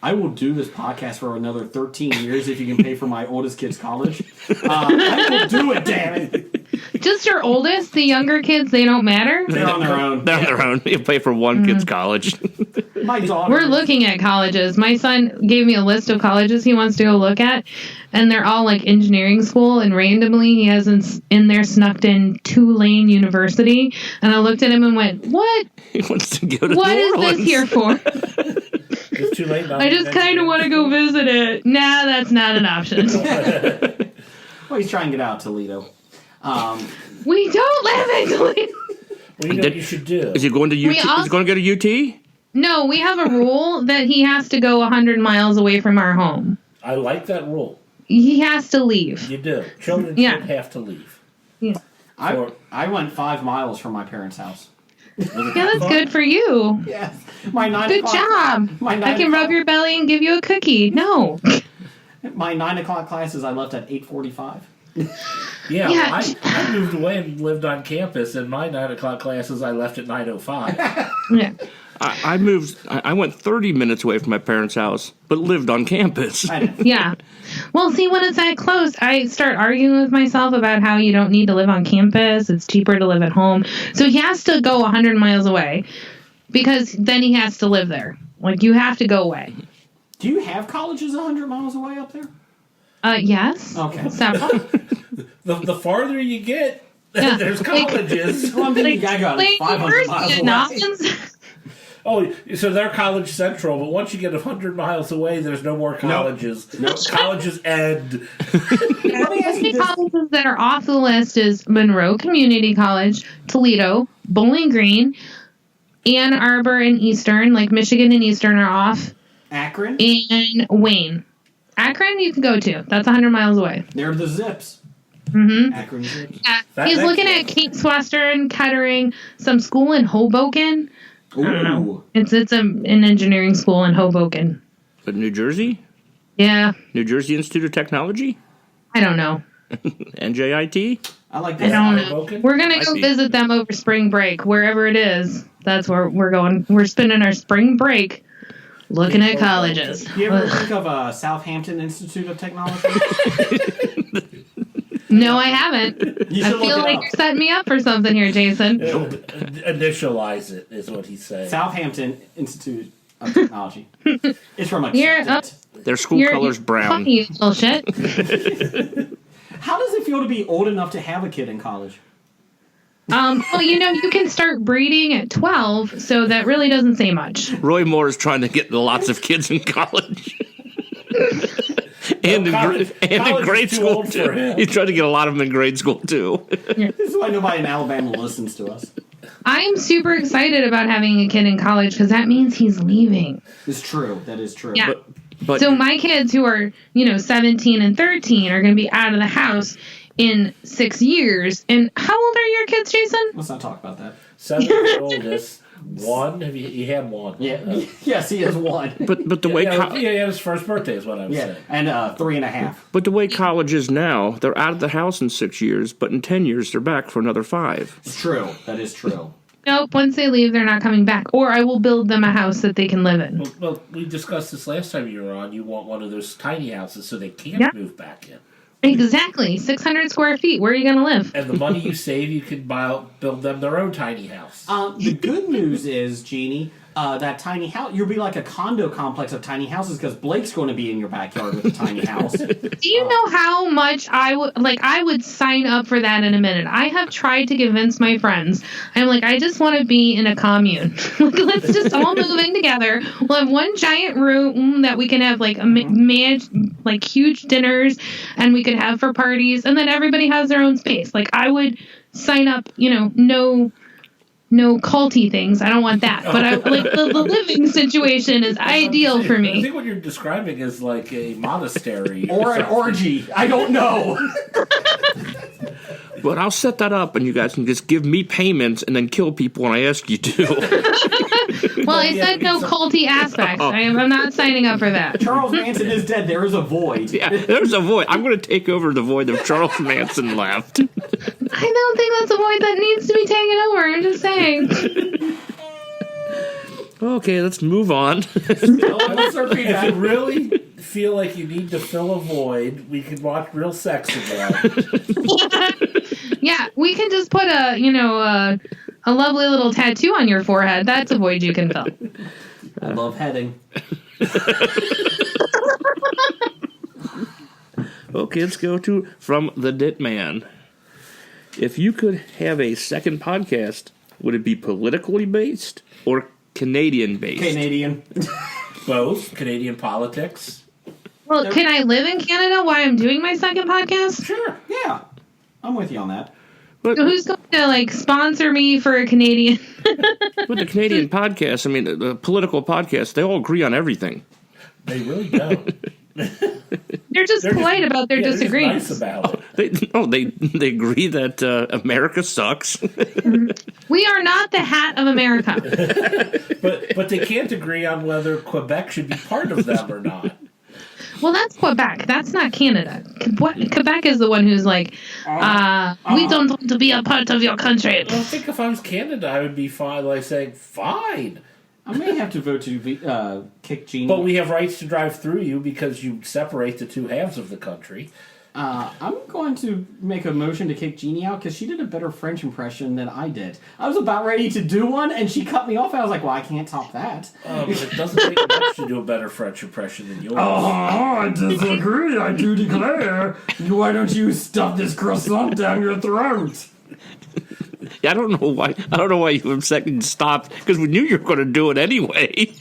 [SPEAKER 4] I will do this podcast for another 13 years if you can pay for my oldest kid's college. I will do it, damn it.
[SPEAKER 6] Just your oldest. The younger kids, they don't matter.
[SPEAKER 4] They're on their own.
[SPEAKER 5] They're on their own. You pay for one kid's college.
[SPEAKER 4] My daughter.
[SPEAKER 6] We're looking at colleges. My son gave me a list of colleges he wants to go look at, and they're all engineering school, and randomly he has in there snuck in Tulane University, and I looked at him and went, what?
[SPEAKER 5] He wants to go to
[SPEAKER 6] What
[SPEAKER 5] New
[SPEAKER 6] is
[SPEAKER 5] Orleans.
[SPEAKER 6] this here for?
[SPEAKER 7] It's too late.
[SPEAKER 6] I just kind of want to go visit it. Nah, that's not an option.
[SPEAKER 4] Well, he's trying to get out of Toledo.
[SPEAKER 6] We don't live in Toledo.
[SPEAKER 7] Well, you know what you should do.
[SPEAKER 5] Is he going to UT? Is he going to go to UT?
[SPEAKER 6] No, we have a rule that he has to go 100 miles away from our home.
[SPEAKER 7] I like that rule.
[SPEAKER 6] He has to leave.
[SPEAKER 7] You do. Children
[SPEAKER 6] Yeah.
[SPEAKER 7] should have to leave.
[SPEAKER 6] Yeah.
[SPEAKER 4] I went 5 miles from my parents' house.
[SPEAKER 6] Yeah, that's good for you.
[SPEAKER 4] Yes. My 9
[SPEAKER 6] Good
[SPEAKER 4] o'clock.
[SPEAKER 6] job.
[SPEAKER 4] My 9
[SPEAKER 6] I can rub your belly and give you a cookie. No.
[SPEAKER 4] My 9 o'clock classes I left at 8:45.
[SPEAKER 7] Yeah,
[SPEAKER 6] Yeah.
[SPEAKER 7] I moved away and lived on campus, and my 9 o'clock classes I left at 9:05.
[SPEAKER 6] Yeah.
[SPEAKER 5] I went 30 minutes away from my parents' house, but lived on campus.
[SPEAKER 4] I know.
[SPEAKER 6] Yeah. Well, see, when it's that close, I start arguing with myself about how you don't need to live on campus. It's cheaper to live at home. So he has to go 100 miles away because then he has to live there. Like, you have to go away.
[SPEAKER 4] Do you have colleges 100 miles away up there?
[SPEAKER 6] Yes.
[SPEAKER 4] Okay.
[SPEAKER 6] Several.
[SPEAKER 7] The farther you get,
[SPEAKER 6] Yeah.
[SPEAKER 7] there's colleges.
[SPEAKER 4] Well, I'm thinking I got
[SPEAKER 6] Lake
[SPEAKER 4] 500 miles
[SPEAKER 6] University
[SPEAKER 4] away.
[SPEAKER 6] of Nottingham.
[SPEAKER 7] Oh, so they're college central, but once you get 100 miles away, there's no more colleges.
[SPEAKER 4] Nope.
[SPEAKER 7] Colleges end.
[SPEAKER 4] Let me ask you
[SPEAKER 6] The
[SPEAKER 4] this.
[SPEAKER 6] colleges that are off the list is Monroe Community College, Toledo, Bowling Green, Ann Arbor and Eastern, like Michigan and Eastern are off,
[SPEAKER 4] Akron?
[SPEAKER 6] and Wayne. Akron you can go to. That's 100 miles away.
[SPEAKER 4] They're the Zips.
[SPEAKER 6] Mm-hmm.
[SPEAKER 4] Akron Zips.
[SPEAKER 6] Yeah.
[SPEAKER 7] That
[SPEAKER 6] He's
[SPEAKER 7] makes
[SPEAKER 6] looking at Case Western, Kettering, some school in Hoboken.
[SPEAKER 4] Ooh.
[SPEAKER 6] It's an engineering school in Hoboken.
[SPEAKER 5] But New Jersey?
[SPEAKER 6] Yeah,
[SPEAKER 5] New Jersey Institute of Technology?
[SPEAKER 6] I don't know.
[SPEAKER 5] NJIT?
[SPEAKER 4] I like
[SPEAKER 6] I
[SPEAKER 4] this.
[SPEAKER 6] don't know.
[SPEAKER 7] Hoboken?
[SPEAKER 6] We're gonna
[SPEAKER 5] Might
[SPEAKER 6] go
[SPEAKER 5] be.
[SPEAKER 6] visit them over spring break, wherever it is. That's where we're going. We're spending our spring break looking at colleges.
[SPEAKER 4] You ever think of Southampton Institute of Technology?
[SPEAKER 6] No, I haven't.
[SPEAKER 4] You
[SPEAKER 6] I
[SPEAKER 4] should
[SPEAKER 6] feel
[SPEAKER 4] look
[SPEAKER 6] like
[SPEAKER 4] it
[SPEAKER 6] you're setting me up for something here, Jason.
[SPEAKER 7] Initialize it, is what he's saying.
[SPEAKER 4] up. Southampton Institute of Technology. It's from
[SPEAKER 6] You're
[SPEAKER 4] Accepted.
[SPEAKER 5] Their school color's brown.
[SPEAKER 6] Funny, you little shit.
[SPEAKER 4] How does it feel to be old enough to have a kid in college?
[SPEAKER 6] Well, you can start breeding at 12, so that really doesn't say much.
[SPEAKER 5] Roy Moore is trying to get lots of kids in college. and
[SPEAKER 7] college
[SPEAKER 5] in grade
[SPEAKER 7] is too
[SPEAKER 5] school,
[SPEAKER 7] old for
[SPEAKER 5] too.
[SPEAKER 7] him.
[SPEAKER 5] He's trying to get a lot of them in grade school, too.
[SPEAKER 4] This is why nobody in Alabama listens to us.
[SPEAKER 6] I'm super excited about having a kid in college because that means he's leaving.
[SPEAKER 4] It's true. That is true.
[SPEAKER 6] Yeah.
[SPEAKER 5] But
[SPEAKER 6] So my kids who are, 17 and 13 are going to be out of the house in 6 years. And how old are your kids, Jason?
[SPEAKER 4] Let's not talk about that.
[SPEAKER 7] 7 is the oldest. One? He had one.
[SPEAKER 4] Yeah. Yes, he has one.
[SPEAKER 5] but the way
[SPEAKER 7] Yeah, he had his first birthday is what I was
[SPEAKER 4] Yeah.
[SPEAKER 7] saying.
[SPEAKER 4] And 3.5.
[SPEAKER 5] but the way college is now, they're out of the house in 6 years, but in 10 years they're back for another 5.
[SPEAKER 4] It's true. That is true.
[SPEAKER 6] Nope. Once they leave, they're not coming back. Or I will build them a house that they can live in.
[SPEAKER 7] Well, we discussed this last time you were on. You want one of those tiny houses so they can't
[SPEAKER 6] Yeah.
[SPEAKER 7] move back in.
[SPEAKER 6] Exactly. 600 square feet. Where are you going to live?
[SPEAKER 7] And the money you save, you can build them their own tiny house.
[SPEAKER 4] The good news is, Jeannie, that tiny house, you'll be like a condo complex of tiny houses because Blake's going to be in your backyard with a tiny house.
[SPEAKER 6] Do you know how much I would sign up for that in a minute? I have tried to convince my friends. I'm like, I just want to be in a commune. Like, let's just all move in together. We'll have one giant room that we can have like huge dinners, and we could have for parties, and then everybody has their own space. Like, I would sign up. No culty things. I don't want that. But the living situation is ideal for
[SPEAKER 7] I
[SPEAKER 6] me.
[SPEAKER 7] think what you're describing is like a monastery.
[SPEAKER 4] Or an orgy. I don't know.
[SPEAKER 5] But I'll set that up, and you guys can just give me payments and then kill people when I ask you to.
[SPEAKER 6] Well, I said no culty aspects. I'm not signing up for that.
[SPEAKER 4] Charles Manson is dead. There is a void.
[SPEAKER 5] Yeah, there's a void. I'm going to take over the void that Charles Manson left.
[SPEAKER 6] I don't think that's a void that needs to be taken over. I'm just saying.
[SPEAKER 5] Okay, let's move on.
[SPEAKER 4] What's our
[SPEAKER 7] If you
[SPEAKER 4] feedback?
[SPEAKER 7] really feel like you need to fill a void, we can watch Real Sex again.
[SPEAKER 6] Yeah, we can just put a lovely little tattoo on your forehead. That's a void you can fill.
[SPEAKER 4] I love heading.
[SPEAKER 5] Okay, let's go to From the Dit Man. If you could have a second podcast, would it be politically based or Canadian based?
[SPEAKER 4] Canadian.
[SPEAKER 7] Both Canadian politics.
[SPEAKER 6] Well, can I live in Canada while I'm doing my second podcast?
[SPEAKER 4] Sure. Yeah. I'm with you on that.
[SPEAKER 5] But,
[SPEAKER 6] Who's going to sponsor me for a Canadian?
[SPEAKER 5] but the Canadian podcast, I mean, the political podcast, they all agree on everything.
[SPEAKER 7] They really don't.
[SPEAKER 6] They're just polite about their
[SPEAKER 7] they're just
[SPEAKER 6] disagreements.
[SPEAKER 7] nice about it.
[SPEAKER 5] They agree that America sucks.
[SPEAKER 6] We are not the hat of America.
[SPEAKER 7] But they can't agree on whether Quebec should be part of them or not.
[SPEAKER 6] Well, that's Quebec. That's not Canada. Quebec is the one who's like, we don't want to be a part of your country.
[SPEAKER 7] Well, I think if I was Canada, I would be fine, like saying, fine.
[SPEAKER 4] I may have to vote to kick Jeannie.
[SPEAKER 7] But we have rights to drive through you because you separate the two halves of the country.
[SPEAKER 4] I'm going to make a motion to kick Jeannie out because she did a better French impression than I did. I was about ready to do one, and she cut me off. And I was like, well, I can't top that.
[SPEAKER 7] But it doesn't take much to do a better French impression than yours.
[SPEAKER 4] I disagree. I do declare. Why don't you stuff this croissant down your throat?
[SPEAKER 5] I don't know why. I don't know why you were second stopped because we knew you were going to do it anyway.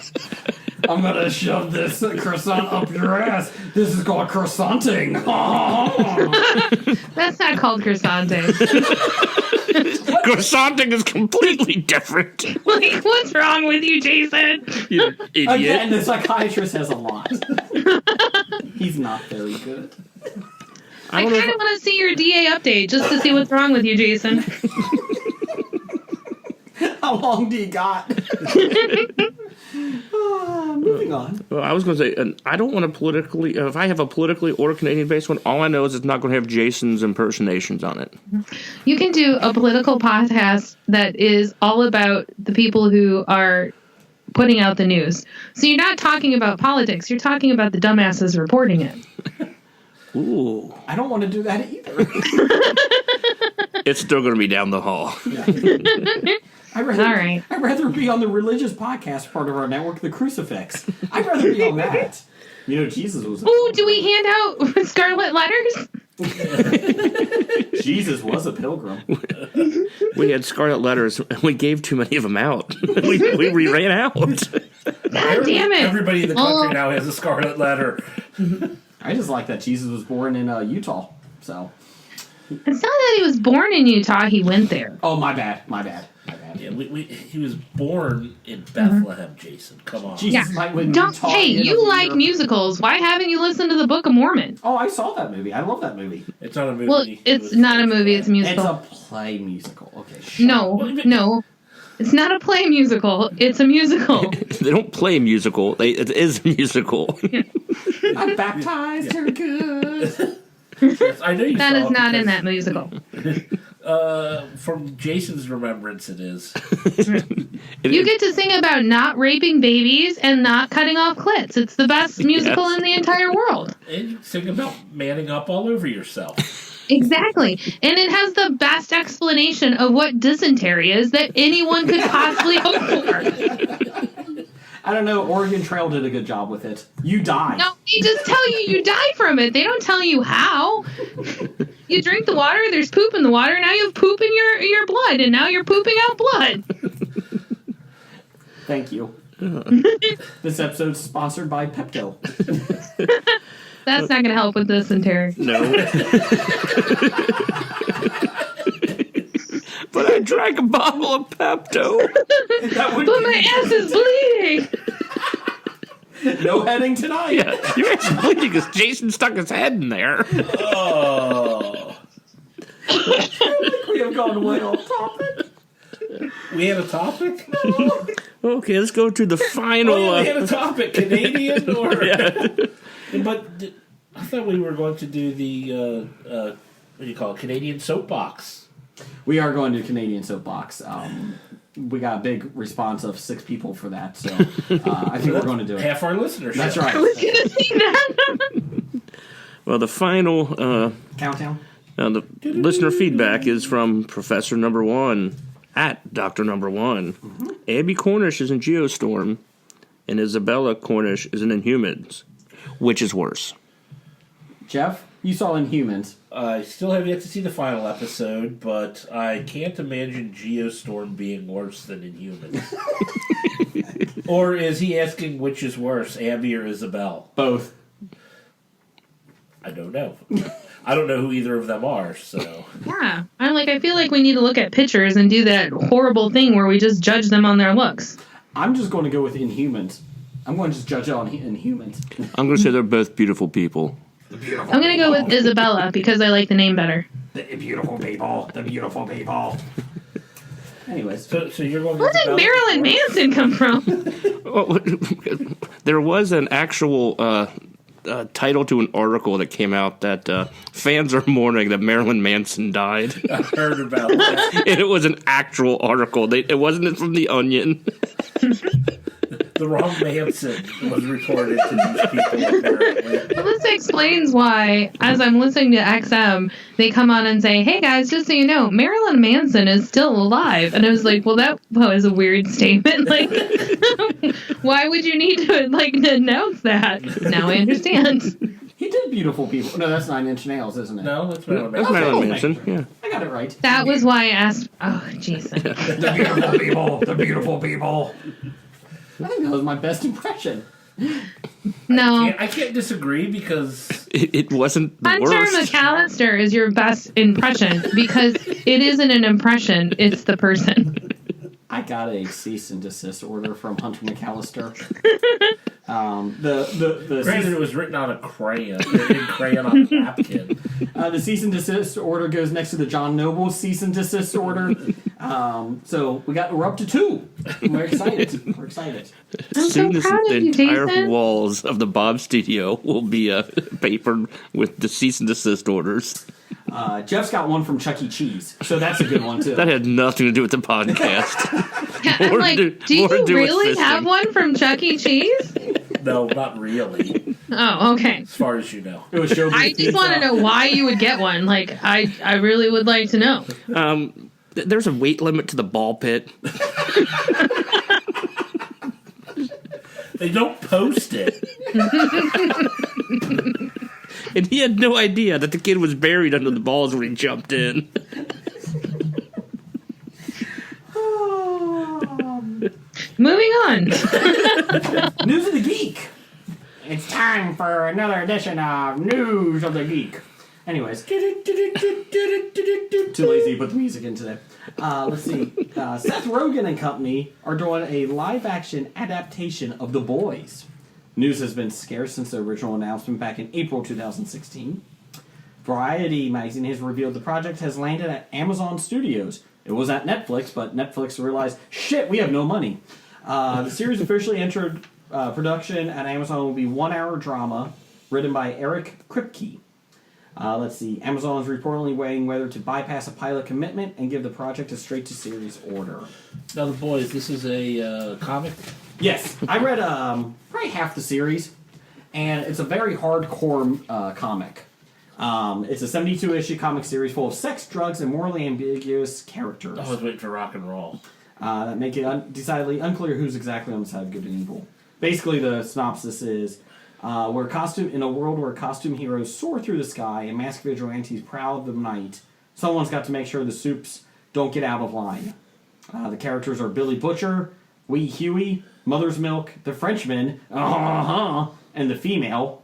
[SPEAKER 4] I'm gonna shove this croissant up your ass. This is called croissanting.
[SPEAKER 6] That's not called croissanting.
[SPEAKER 5] Croissanting is completely different.
[SPEAKER 6] Like, what's wrong with you, Jason?
[SPEAKER 5] You idiot.
[SPEAKER 4] Again, the psychiatrist has a lot. He's not very good.
[SPEAKER 6] I kind of want to see your DA update just to see what's wrong with you, Jason.
[SPEAKER 4] How long do you got? Moving on.
[SPEAKER 5] Well, I was going to say, I don't want to politically. If I have a politically or Canadian-based one, all I know is it's not going to have Jason's impersonations on it.
[SPEAKER 6] You can do a political podcast that is all about the people who are putting out the news. So you're not talking about politics. You're talking about the dumbasses reporting it.
[SPEAKER 5] Ooh.
[SPEAKER 4] I don't want to do that either.
[SPEAKER 5] It's still going to be down the hall.
[SPEAKER 4] I'd rather be on the religious podcast part of our network, the Crucifix. I'd rather be on that. You know, Jesus was...
[SPEAKER 6] Ooh, do we hand out scarlet letters?
[SPEAKER 4] Jesus was a pilgrim.
[SPEAKER 5] We had scarlet letters, and we gave too many of them out. we ran out.
[SPEAKER 6] God damn it.
[SPEAKER 7] Everybody in the country now has a scarlet letter.
[SPEAKER 4] I just like that Jesus was born in Utah, so...
[SPEAKER 6] It's not that he was born in Utah, he went there.
[SPEAKER 4] Oh, my bad.
[SPEAKER 7] Yeah, he was born in Bethlehem, Jason. Come on.
[SPEAKER 4] Jesus might win
[SPEAKER 6] Don't,
[SPEAKER 4] Utah
[SPEAKER 6] hey,
[SPEAKER 4] in
[SPEAKER 6] you
[SPEAKER 4] the
[SPEAKER 6] like
[SPEAKER 4] year.
[SPEAKER 6] musicals. Why haven't you listened to the Book of Mormon?
[SPEAKER 4] Oh, I saw that movie. I love that movie.
[SPEAKER 7] It's not a movie.
[SPEAKER 6] Well, it's not a movie, it's a musical.
[SPEAKER 4] It's a play musical. Okay.
[SPEAKER 6] No. It's not a play musical. It's a musical.
[SPEAKER 5] They don't play a musical. It is a musical.
[SPEAKER 4] I'm baptized. You're good.
[SPEAKER 7] Yes, I know you
[SPEAKER 6] That
[SPEAKER 7] saw
[SPEAKER 6] is
[SPEAKER 7] it
[SPEAKER 6] not in
[SPEAKER 7] because,
[SPEAKER 6] that musical.
[SPEAKER 7] From Jason's remembrance, it is.
[SPEAKER 6] You get to sing about not raping babies and not cutting off clits. It's the best musical in the entire world.
[SPEAKER 7] And you sing about manning up all over yourself.
[SPEAKER 6] Exactly. And it has the best explanation of what dysentery is that anyone could possibly hope for.
[SPEAKER 4] I don't know. Oregon Trail did a good job with it. You die.
[SPEAKER 6] No, they just tell you die from it. They don't tell you how. You drink the water, there's poop in the water, now you have poop in your blood, and now you're pooping out blood.
[SPEAKER 4] Thank you. This episode's sponsored by Pepto.
[SPEAKER 6] That's not going to help with dysentery.
[SPEAKER 5] No. But I drank a bottle of Pepto.
[SPEAKER 6] But my ass is bleeding.
[SPEAKER 4] No heading tonight.
[SPEAKER 5] Yeah, you're actually bleeding because Jason stuck his head in there.
[SPEAKER 7] Oh.
[SPEAKER 4] We have gone way off topic.
[SPEAKER 7] We had a topic?
[SPEAKER 5] Okay, let's go to the final.
[SPEAKER 7] Oh, yeah, we had a topic. Canadian or...
[SPEAKER 5] Yeah.
[SPEAKER 7] But I thought we were going to do the, what do you call it, Canadian soapbox.
[SPEAKER 4] We are going to Canadian Soapbox. We got a big response of 6 people for that, so I think we're going to do it.
[SPEAKER 7] Half our listeners.
[SPEAKER 4] That's right.
[SPEAKER 6] I was going to see that.
[SPEAKER 5] Well, the final
[SPEAKER 4] Countdown.
[SPEAKER 5] the listener feedback is from Professor Number 1 at Dr. Number 1. Mm-hmm. Abby Cornish is in Geostorm, and Isabella Cornish is in Inhumans. Which is worse?
[SPEAKER 4] Jeff, you saw Inhumans.
[SPEAKER 7] I still have yet to see the final episode, but I can't imagine Geostorm being worse than Inhumans. Or is he asking which is worse, Abby or Isabel?
[SPEAKER 4] Both.
[SPEAKER 7] I don't know. I don't know who either of them are, so...
[SPEAKER 6] Yeah. I feel like we need to look at pictures and do that horrible thing where we just judge them on their looks.
[SPEAKER 4] I'm just going to go with Inhumans. I'm going to just judge it on Inhumans.
[SPEAKER 5] I'm going to say they're both beautiful people.
[SPEAKER 6] I'm gonna go with Isabella because I like the name better.
[SPEAKER 4] The beautiful people. The beautiful people. Anyways.
[SPEAKER 7] So you're going
[SPEAKER 6] Where did Marilyn Manson come from?
[SPEAKER 5] Well, there was an actual title to an article that came out that fans are mourning that Marilyn Manson died.
[SPEAKER 7] I heard about that.
[SPEAKER 5] And it was an actual article. It wasn't from The Onion.
[SPEAKER 7] The wrong Manson was reported to these people, apparently.
[SPEAKER 6] Well, this explains why, as I'm listening to XM, they come on and say, "Hey guys, just so you know, Marilyn Manson is still alive." And I was like, "Well, that was a weird statement. Like, why would you need to announce that?" Now I understand.
[SPEAKER 4] He did Beautiful People. No, that's 9 Inch Nails, isn't it?
[SPEAKER 7] No, that's Marilyn
[SPEAKER 5] That's
[SPEAKER 7] Manson.
[SPEAKER 5] Marilyn Manson, yeah.
[SPEAKER 4] I got it right.
[SPEAKER 6] That was why I asked. Oh, jeez.
[SPEAKER 4] The beautiful people. The beautiful people. I think that was my best impression.
[SPEAKER 6] No.
[SPEAKER 7] I can't disagree because
[SPEAKER 5] It wasn't the
[SPEAKER 6] Hunter
[SPEAKER 5] worst.
[SPEAKER 6] McAllister is your best impression because it isn't an impression, it's the person.
[SPEAKER 4] I got a cease and desist order from Hunter McAllister.
[SPEAKER 7] granted it was written on a crayon, in crayon on a napkin.
[SPEAKER 4] The cease and desist order goes next to the John Noble cease and desist order. So we're up to 2. We're excited. We're excited.
[SPEAKER 6] I'm
[SPEAKER 5] Soon
[SPEAKER 6] so
[SPEAKER 5] as
[SPEAKER 6] proud
[SPEAKER 5] the
[SPEAKER 6] of you,
[SPEAKER 5] entire
[SPEAKER 6] Jason.
[SPEAKER 5] walls of the Bob studio will be papered with the cease and desist orders.
[SPEAKER 4] Jeff's got one from Chuck E. Cheese, so that's a good one too.
[SPEAKER 5] That had nothing to do with the podcast.
[SPEAKER 6] I'm
[SPEAKER 5] More
[SPEAKER 6] like,
[SPEAKER 5] to-
[SPEAKER 6] do
[SPEAKER 5] more to
[SPEAKER 6] you
[SPEAKER 5] do with
[SPEAKER 6] really have
[SPEAKER 5] fisting.
[SPEAKER 6] one from Chuck E. Cheese?
[SPEAKER 7] No, not really,
[SPEAKER 6] Oh, okay.
[SPEAKER 7] as far as you know.
[SPEAKER 4] It was Showbiz
[SPEAKER 6] I just
[SPEAKER 4] Pizza.
[SPEAKER 6] want to know why you would get one. Like, I really would like to know.
[SPEAKER 5] There's a weight limit to the ball pit.
[SPEAKER 7] They don't post it.
[SPEAKER 5] And he had no idea that the kid was buried under the balls when he jumped in.
[SPEAKER 6] Moving on.
[SPEAKER 4] News of the Geek. It's time for another edition of News of the Geek. Anyways, too lazy to put the music in today. Let's see. Seth Rogen and company are doing a live-action adaptation of The Boys. News has been scarce since the original announcement back in April 2016. Variety magazine has revealed the project has landed at Amazon Studios. It was at Netflix, but Netflix realized, shit, we have no money. The series officially entered production at Amazon. Will be 1-hour drama written by Eric Kripke. Let's see. Amazon is reportedly weighing whether to bypass a pilot commitment and give the project a straight-to-series order.
[SPEAKER 7] Now, the boys, this is a comic.
[SPEAKER 4] Yes, I read probably half the series, and it's a very hardcore comic. It's a 72-issue comic series full of sex, drugs, and morally ambiguous characters
[SPEAKER 7] I was waiting for rock and roll.
[SPEAKER 4] that make it decidedly unclear who's exactly on the side of good and evil. Basically, the synopsis is in a world where costume heroes soar through the sky and masked vigilantes prowl the night, someone's got to make sure the soups don't get out of line. The characters are Billy Butcher, Wee Huey, Mother's Milk, the Frenchman, and the female.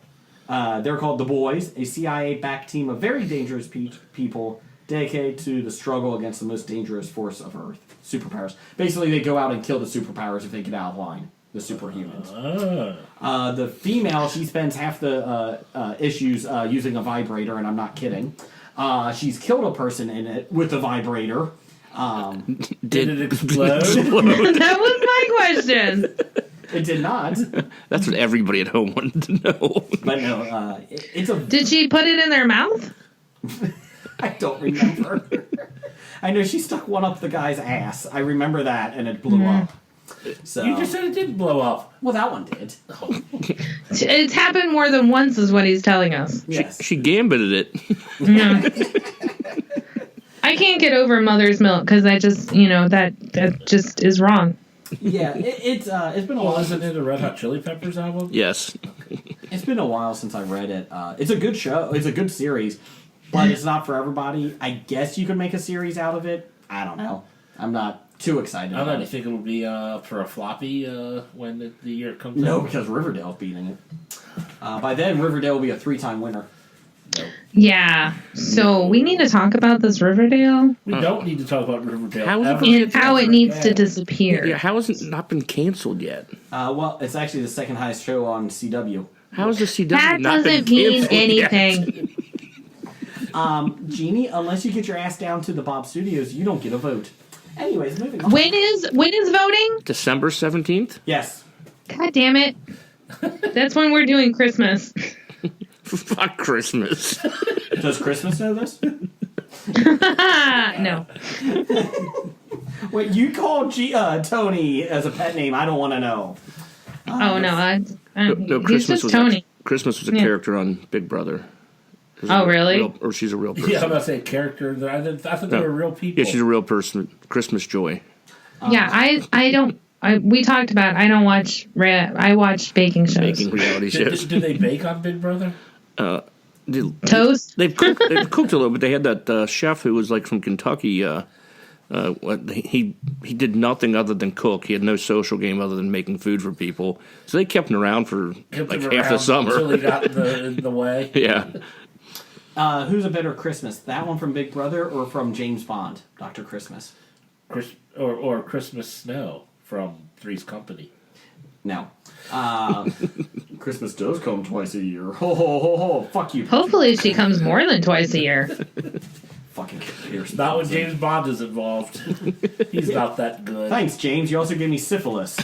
[SPEAKER 4] They're called The Boys, a CIA-backed team of very dangerous people dedicated to the struggle against the most dangerous force of Earth, superpowers. Basically, they go out and kill the superpowers if they get out of line, the superhumans. The female, she spends half the issues using a vibrator, and I'm not kidding. She's killed a person in it with a vibrator.
[SPEAKER 7] Did it explode?
[SPEAKER 6] That was my question.
[SPEAKER 4] It did not,
[SPEAKER 5] That's what everybody at home wanted to know.
[SPEAKER 4] but no, it's a...
[SPEAKER 6] Did she put it in their mouth?
[SPEAKER 4] I don't remember. I know she stuck one up the guy's ass. I remember that, and it blew up. So,
[SPEAKER 7] You just said it did blow up.
[SPEAKER 4] well, that one did.
[SPEAKER 6] It's happened more than once, is what he's telling us.
[SPEAKER 4] Yes.
[SPEAKER 5] She gambited it.
[SPEAKER 6] Yeah. I can't get over Mother's Milk because I just, that just is wrong.
[SPEAKER 4] Yeah, it's been a
[SPEAKER 7] Oh,
[SPEAKER 4] while.
[SPEAKER 7] wasn't it a Red Hot Chili Peppers album?
[SPEAKER 5] Yes.
[SPEAKER 4] It's been a while since I read it. It's a good show. It's a good series, but it's not for everybody. I guess you could make a series out of it. I don't know. I'm not too excited.
[SPEAKER 7] I don't know.
[SPEAKER 4] about
[SPEAKER 7] Do you
[SPEAKER 4] it.
[SPEAKER 7] think it will be for a floppy when the year comes
[SPEAKER 4] No,
[SPEAKER 7] out?
[SPEAKER 4] because Riverdale's beating it. By then, Riverdale will be a 3-time winner.
[SPEAKER 6] Yeah. So we need to talk about this Riverdale
[SPEAKER 7] We don't need to talk about Riverdale.
[SPEAKER 5] How is it
[SPEAKER 7] ever.
[SPEAKER 6] and how it needs to
[SPEAKER 7] Yeah.
[SPEAKER 6] disappear.
[SPEAKER 5] Yeah, how has it not been canceled yet?
[SPEAKER 4] Well, it's actually the second highest show on CW.
[SPEAKER 5] How is the CW
[SPEAKER 6] That
[SPEAKER 5] not been
[SPEAKER 6] doesn't mean
[SPEAKER 5] canceled yet?
[SPEAKER 6] anything.
[SPEAKER 4] Jeannie, unless you get your ass down to the Bob Studios, you don't get a vote. Anyways, moving on.
[SPEAKER 6] When is voting?
[SPEAKER 5] December 17th?
[SPEAKER 4] Yes.
[SPEAKER 6] God damn it. That's when we're doing Christmas.
[SPEAKER 5] Fuck Christmas.
[SPEAKER 4] Does Christmas know this?
[SPEAKER 6] No.
[SPEAKER 4] Wait, you called Tony as a pet name. I don't want to know.
[SPEAKER 6] Oh, no.
[SPEAKER 5] No,
[SPEAKER 6] He's
[SPEAKER 5] Christmas
[SPEAKER 6] just
[SPEAKER 5] was
[SPEAKER 6] Tony.
[SPEAKER 5] Christmas was a
[SPEAKER 6] Yeah.
[SPEAKER 5] character on Big Brother.
[SPEAKER 6] Oh, really?
[SPEAKER 5] Or she's a real person.
[SPEAKER 7] Yeah, I'm about to say character. I thought they
[SPEAKER 5] No.
[SPEAKER 7] were real people.
[SPEAKER 5] Yeah, she's a real person. Christmas Joy.
[SPEAKER 6] Yeah, I don't. we talked about. I don't watch. I watch baking shows.
[SPEAKER 5] Making reality shows.
[SPEAKER 7] Do they bake on Big Brother?
[SPEAKER 6] Toast.
[SPEAKER 5] They've cooked a little, but they had that chef who was like from Kentucky. He did nothing other than cook. He had no social game other than making food for people. So they kept him around for
[SPEAKER 7] Kept
[SPEAKER 5] like
[SPEAKER 7] him
[SPEAKER 5] half the
[SPEAKER 7] around
[SPEAKER 5] summer.
[SPEAKER 7] until he got in the way.
[SPEAKER 5] Yeah.
[SPEAKER 4] Who's a better Christmas? That one from Big Brother or from James Bond, Dr. Christmas?
[SPEAKER 7] Or Christmas Snow from Three's Company.
[SPEAKER 4] No. Christmas does come twice a year. Ho, ho, ho, ho. Fuck you.
[SPEAKER 6] Hopefully, she comes more than twice a year.
[SPEAKER 4] Fucking Pierce.
[SPEAKER 7] Not when James Bond is involved. He's not that good.
[SPEAKER 4] Thanks, James. You also gave me syphilis.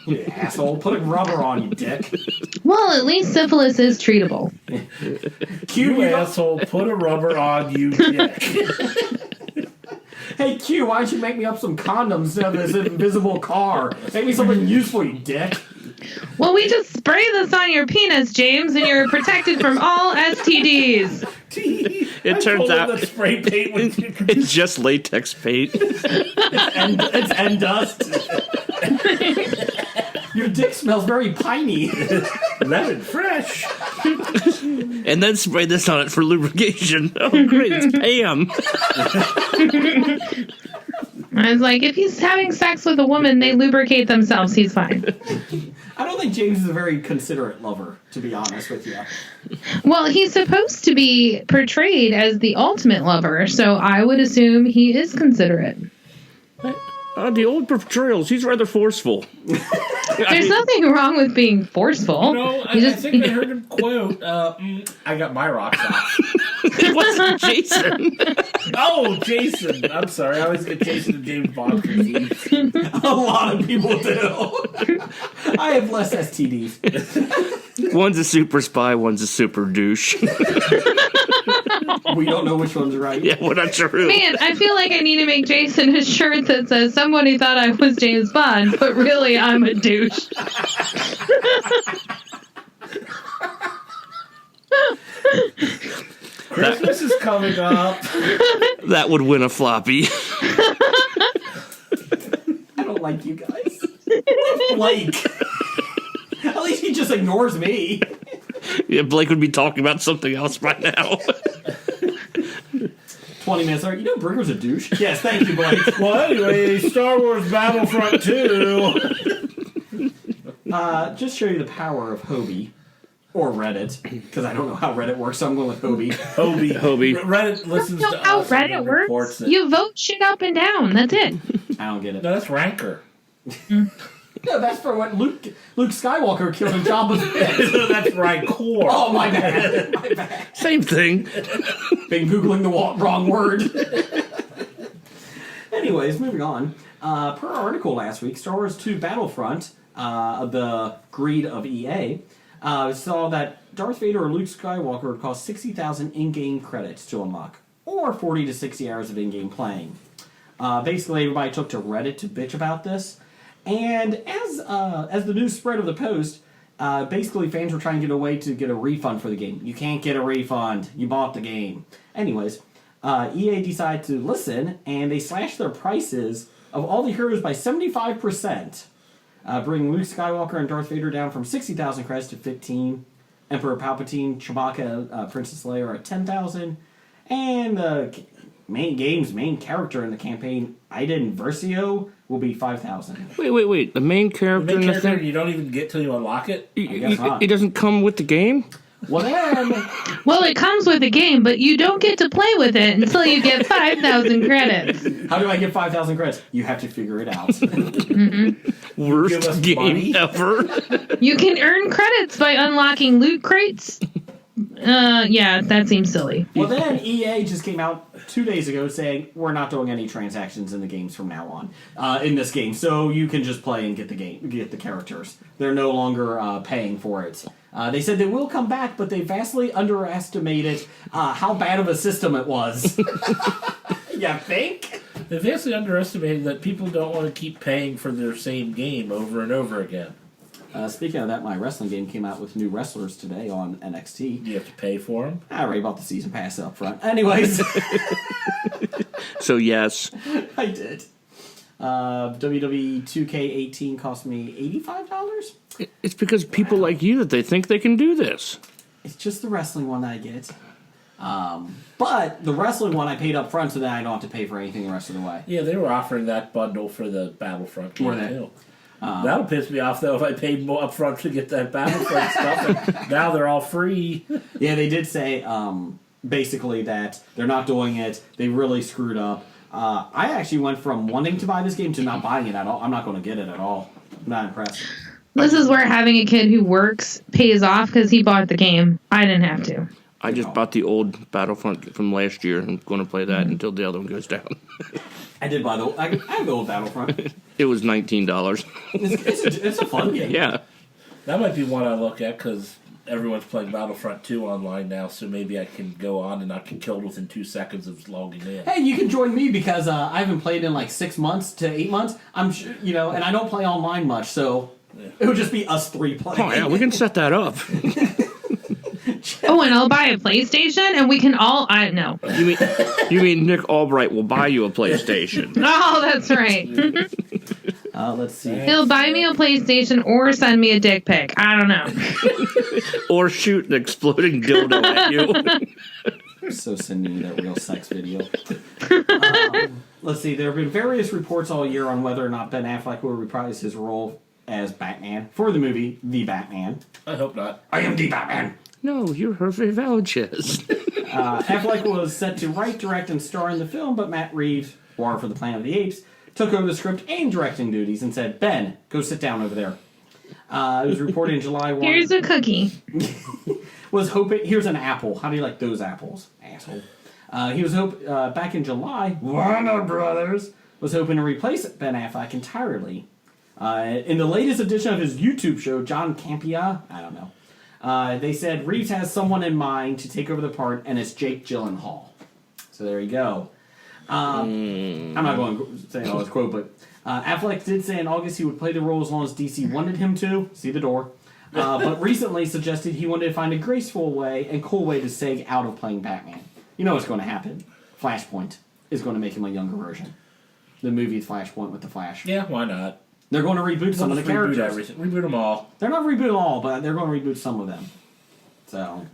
[SPEAKER 4] You asshole. Put a rubber on, you dick.
[SPEAKER 6] Well, at least syphilis is treatable.
[SPEAKER 4] Q,
[SPEAKER 7] You asshole, put a rubber on, you dick.
[SPEAKER 4] Hey, Q, why don't you make me up some condoms instead of this invisible car? Make me something useful, you dick.
[SPEAKER 6] Well, we just spray this on your penis, James, and you're protected from all STDs.
[SPEAKER 5] It turns out
[SPEAKER 7] that spray paint with
[SPEAKER 5] it's just latex paint.
[SPEAKER 4] It's end dust. Your dick smells very piney.
[SPEAKER 7] lemon fresh.
[SPEAKER 5] And then spray this on it for lubrication. Oh, great. It's Pam.
[SPEAKER 6] I was like, if he's having sex with a woman, they lubricate themselves. He's fine.
[SPEAKER 4] I don't think James is a very considerate lover, to be honest with you.
[SPEAKER 6] Well, he's supposed to be portrayed as the ultimate lover, so I would assume he is considerate.
[SPEAKER 5] The old portrayals, he's rather forceful.
[SPEAKER 6] There's nothing wrong with being forceful.
[SPEAKER 7] No, I think I heard him quote, I got my rocks off.
[SPEAKER 5] It wasn't Jason.
[SPEAKER 7] Oh, Jason. I'm sorry. I always get Jason and James Bond confused.
[SPEAKER 4] A lot of people do. I have less STDs.
[SPEAKER 5] One's a super spy, one's a super douche.
[SPEAKER 4] We don't know which one's right.
[SPEAKER 5] Yeah, we're not sure who.
[SPEAKER 6] Man, I feel like I need to make Jason a shirt that says somebody thought I was James Bond, but really I'm a douche.
[SPEAKER 7] Christmas is coming up.
[SPEAKER 5] That would win a floppy.
[SPEAKER 4] I don't like you guys. Blake. At least he just ignores me.
[SPEAKER 5] Yeah, Blake would be talking about something else by now.
[SPEAKER 4] 20 minutes later, you know Brigger's a douche? Yes, thank you, Blake.
[SPEAKER 7] Well, anyway, Star Wars Battlefront 2.
[SPEAKER 4] Just show you the power of Hobie. Or Reddit. Because I don't know how Reddit works, so I'm going with Hobie.
[SPEAKER 5] Hobie.
[SPEAKER 7] Reddit listens
[SPEAKER 6] That's
[SPEAKER 7] to
[SPEAKER 6] not how
[SPEAKER 7] us. and
[SPEAKER 6] Reddit
[SPEAKER 7] then reports
[SPEAKER 6] works.
[SPEAKER 7] it.
[SPEAKER 6] You vote shit up and down. That's it.
[SPEAKER 4] I don't get it.
[SPEAKER 7] No, that's Ranker.
[SPEAKER 4] No, that's for what Luke Skywalker killed in Jabba's pit.
[SPEAKER 7] No, that's Rancor.
[SPEAKER 4] Oh, my bad. My bad.
[SPEAKER 5] Same thing.
[SPEAKER 4] Been Googling the wrong word. Anyways, moving on. Per our article last week, Star Wars 2 Battlefront, the greed of EA, saw that Darth Vader or Luke Skywalker would cost 60,000 in-game credits to unlock, or 40 to 60 hours of in-game playing. Basically, everybody took to Reddit to bitch about this, and as the news spread of the post, basically fans were trying to get a way to get a refund for the game. You can't get a refund. You bought the game. Anyways, EA decided to listen, and they slashed their prices of all the heroes by 75%, bringing Luke Skywalker and Darth Vader down from 60,000 credits to 15, Emperor Palpatine, Chewbacca, Princess Leia are at 10,000, and the main character in the campaign, Iden Versio, will be 5,000.
[SPEAKER 5] Wait. The main character
[SPEAKER 7] The main
[SPEAKER 5] in the
[SPEAKER 7] character
[SPEAKER 5] thing?
[SPEAKER 7] you don't even get till you unlock it?
[SPEAKER 4] guess not.
[SPEAKER 5] It doesn't come with the game?
[SPEAKER 4] Well, then,
[SPEAKER 6] Well, it comes with a game, but you don't get to play with it until you get 5,000 credits.
[SPEAKER 4] how do I get 5,000 credits? You have to figure it out.
[SPEAKER 7] Give us
[SPEAKER 5] Worst game
[SPEAKER 7] money.
[SPEAKER 5] ever.
[SPEAKER 6] You can earn credits by unlocking loot crates. Yeah, that seems silly.
[SPEAKER 4] Well, then EA just came out 2 days ago saying we're not doing any transactions in the games from now on in this game, so you can just play and get the characters. They're no longer paying for it. They said they will come back, but they vastly underestimated how bad of a system it was. You think?
[SPEAKER 7] They vastly underestimated that people don't want to keep paying for their same game over and over again.
[SPEAKER 4] Speaking of that, my wrestling game came out with new wrestlers today on NXT.
[SPEAKER 7] Do you have to pay for them?
[SPEAKER 4] I already bought the season pass up front. Anyways,
[SPEAKER 5] So yes,
[SPEAKER 4] I did. WWE 2K18 cost me $85.
[SPEAKER 5] it's because people like you that they think they can do this.
[SPEAKER 4] It's just the wrestling one that I get. But the wrestling one I paid up front, so that I don't have to pay for anything the rest of the way.
[SPEAKER 7] Yeah, they were offering that bundle for the Battlefront game
[SPEAKER 4] Were they?
[SPEAKER 7] too. That'll piss me off though if I paid more up front to get that Battlefront stuff. And now they're all free.
[SPEAKER 4] Yeah, they did say basically that they're not doing it. They really screwed up. I actually went from wanting to buy this game to not buying it at all. I'm not going to get it at all. I'm not impressed.
[SPEAKER 6] This is where having a kid who works pays off because he bought the game. I didn't have to.
[SPEAKER 5] I just bought the old Battlefront from last year. I'm going to play that until the other one goes down.
[SPEAKER 4] I did buy I have the old Battlefront.
[SPEAKER 5] It was $19.
[SPEAKER 4] It's a fun game.
[SPEAKER 5] Yeah.
[SPEAKER 7] That might be one I look at because everyone's playing Battlefront 2 online now, so maybe I can go on and not get killed within 2 seconds of logging in.
[SPEAKER 4] Hey, you can join me because I haven't played in like 6 months to 8 months. I'm sure, and I don't play online much, so it would just be us three playing.
[SPEAKER 5] Oh yeah, we can set that up.
[SPEAKER 6] Oh, and I'll buy a PlayStation, and we can all. No.
[SPEAKER 5] You mean Nick Albright will buy you a PlayStation?
[SPEAKER 6] Oh, that's right.
[SPEAKER 4] Let's see.
[SPEAKER 6] He'll buy me a PlayStation or send me a dick pic. I don't know.
[SPEAKER 5] Or shoot an exploding dildo at you?
[SPEAKER 4] So send me that real sex video. Let's see. There have been various reports all year on whether or not Ben Affleck will reprise his role as Batman for the movie The Batman.
[SPEAKER 7] I hope not.
[SPEAKER 4] I am the Batman.
[SPEAKER 5] No, you're Hervé Villagers.
[SPEAKER 4] Affleck was set to write, direct, and star in the film, but Matt Reeves, War for the Planet of the Apes, took over the script and directing duties and said, Ben, go sit down over there. It was reported in July 1.
[SPEAKER 6] Here's a cookie.
[SPEAKER 4] Was hoping, here's an apple. How do you like those apples, asshole? He was back in July, Warner Brothers was hoping to replace Ben Affleck entirely. In the latest edition of his YouTube show, John Campea, I don't know, they said Reeves has someone in mind to take over the part, and it's Jake Gyllenhaal. So there you go. I'm not going to say all his quote, but Affleck did say in August he would play the role as long as DC wanted him to. See the door. But recently suggested he wanted to find a graceful way and cool way to seg out of playing Batman. You know what's going to happen. Flashpoint is going to make him a younger version. The movie Flashpoint with the Flash.
[SPEAKER 7] Yeah, why not?
[SPEAKER 4] They're going to reboot some of the characters.
[SPEAKER 7] Reboot everything. Reboot them all.
[SPEAKER 4] They're not rebooting all, but they're going to reboot some of them. So,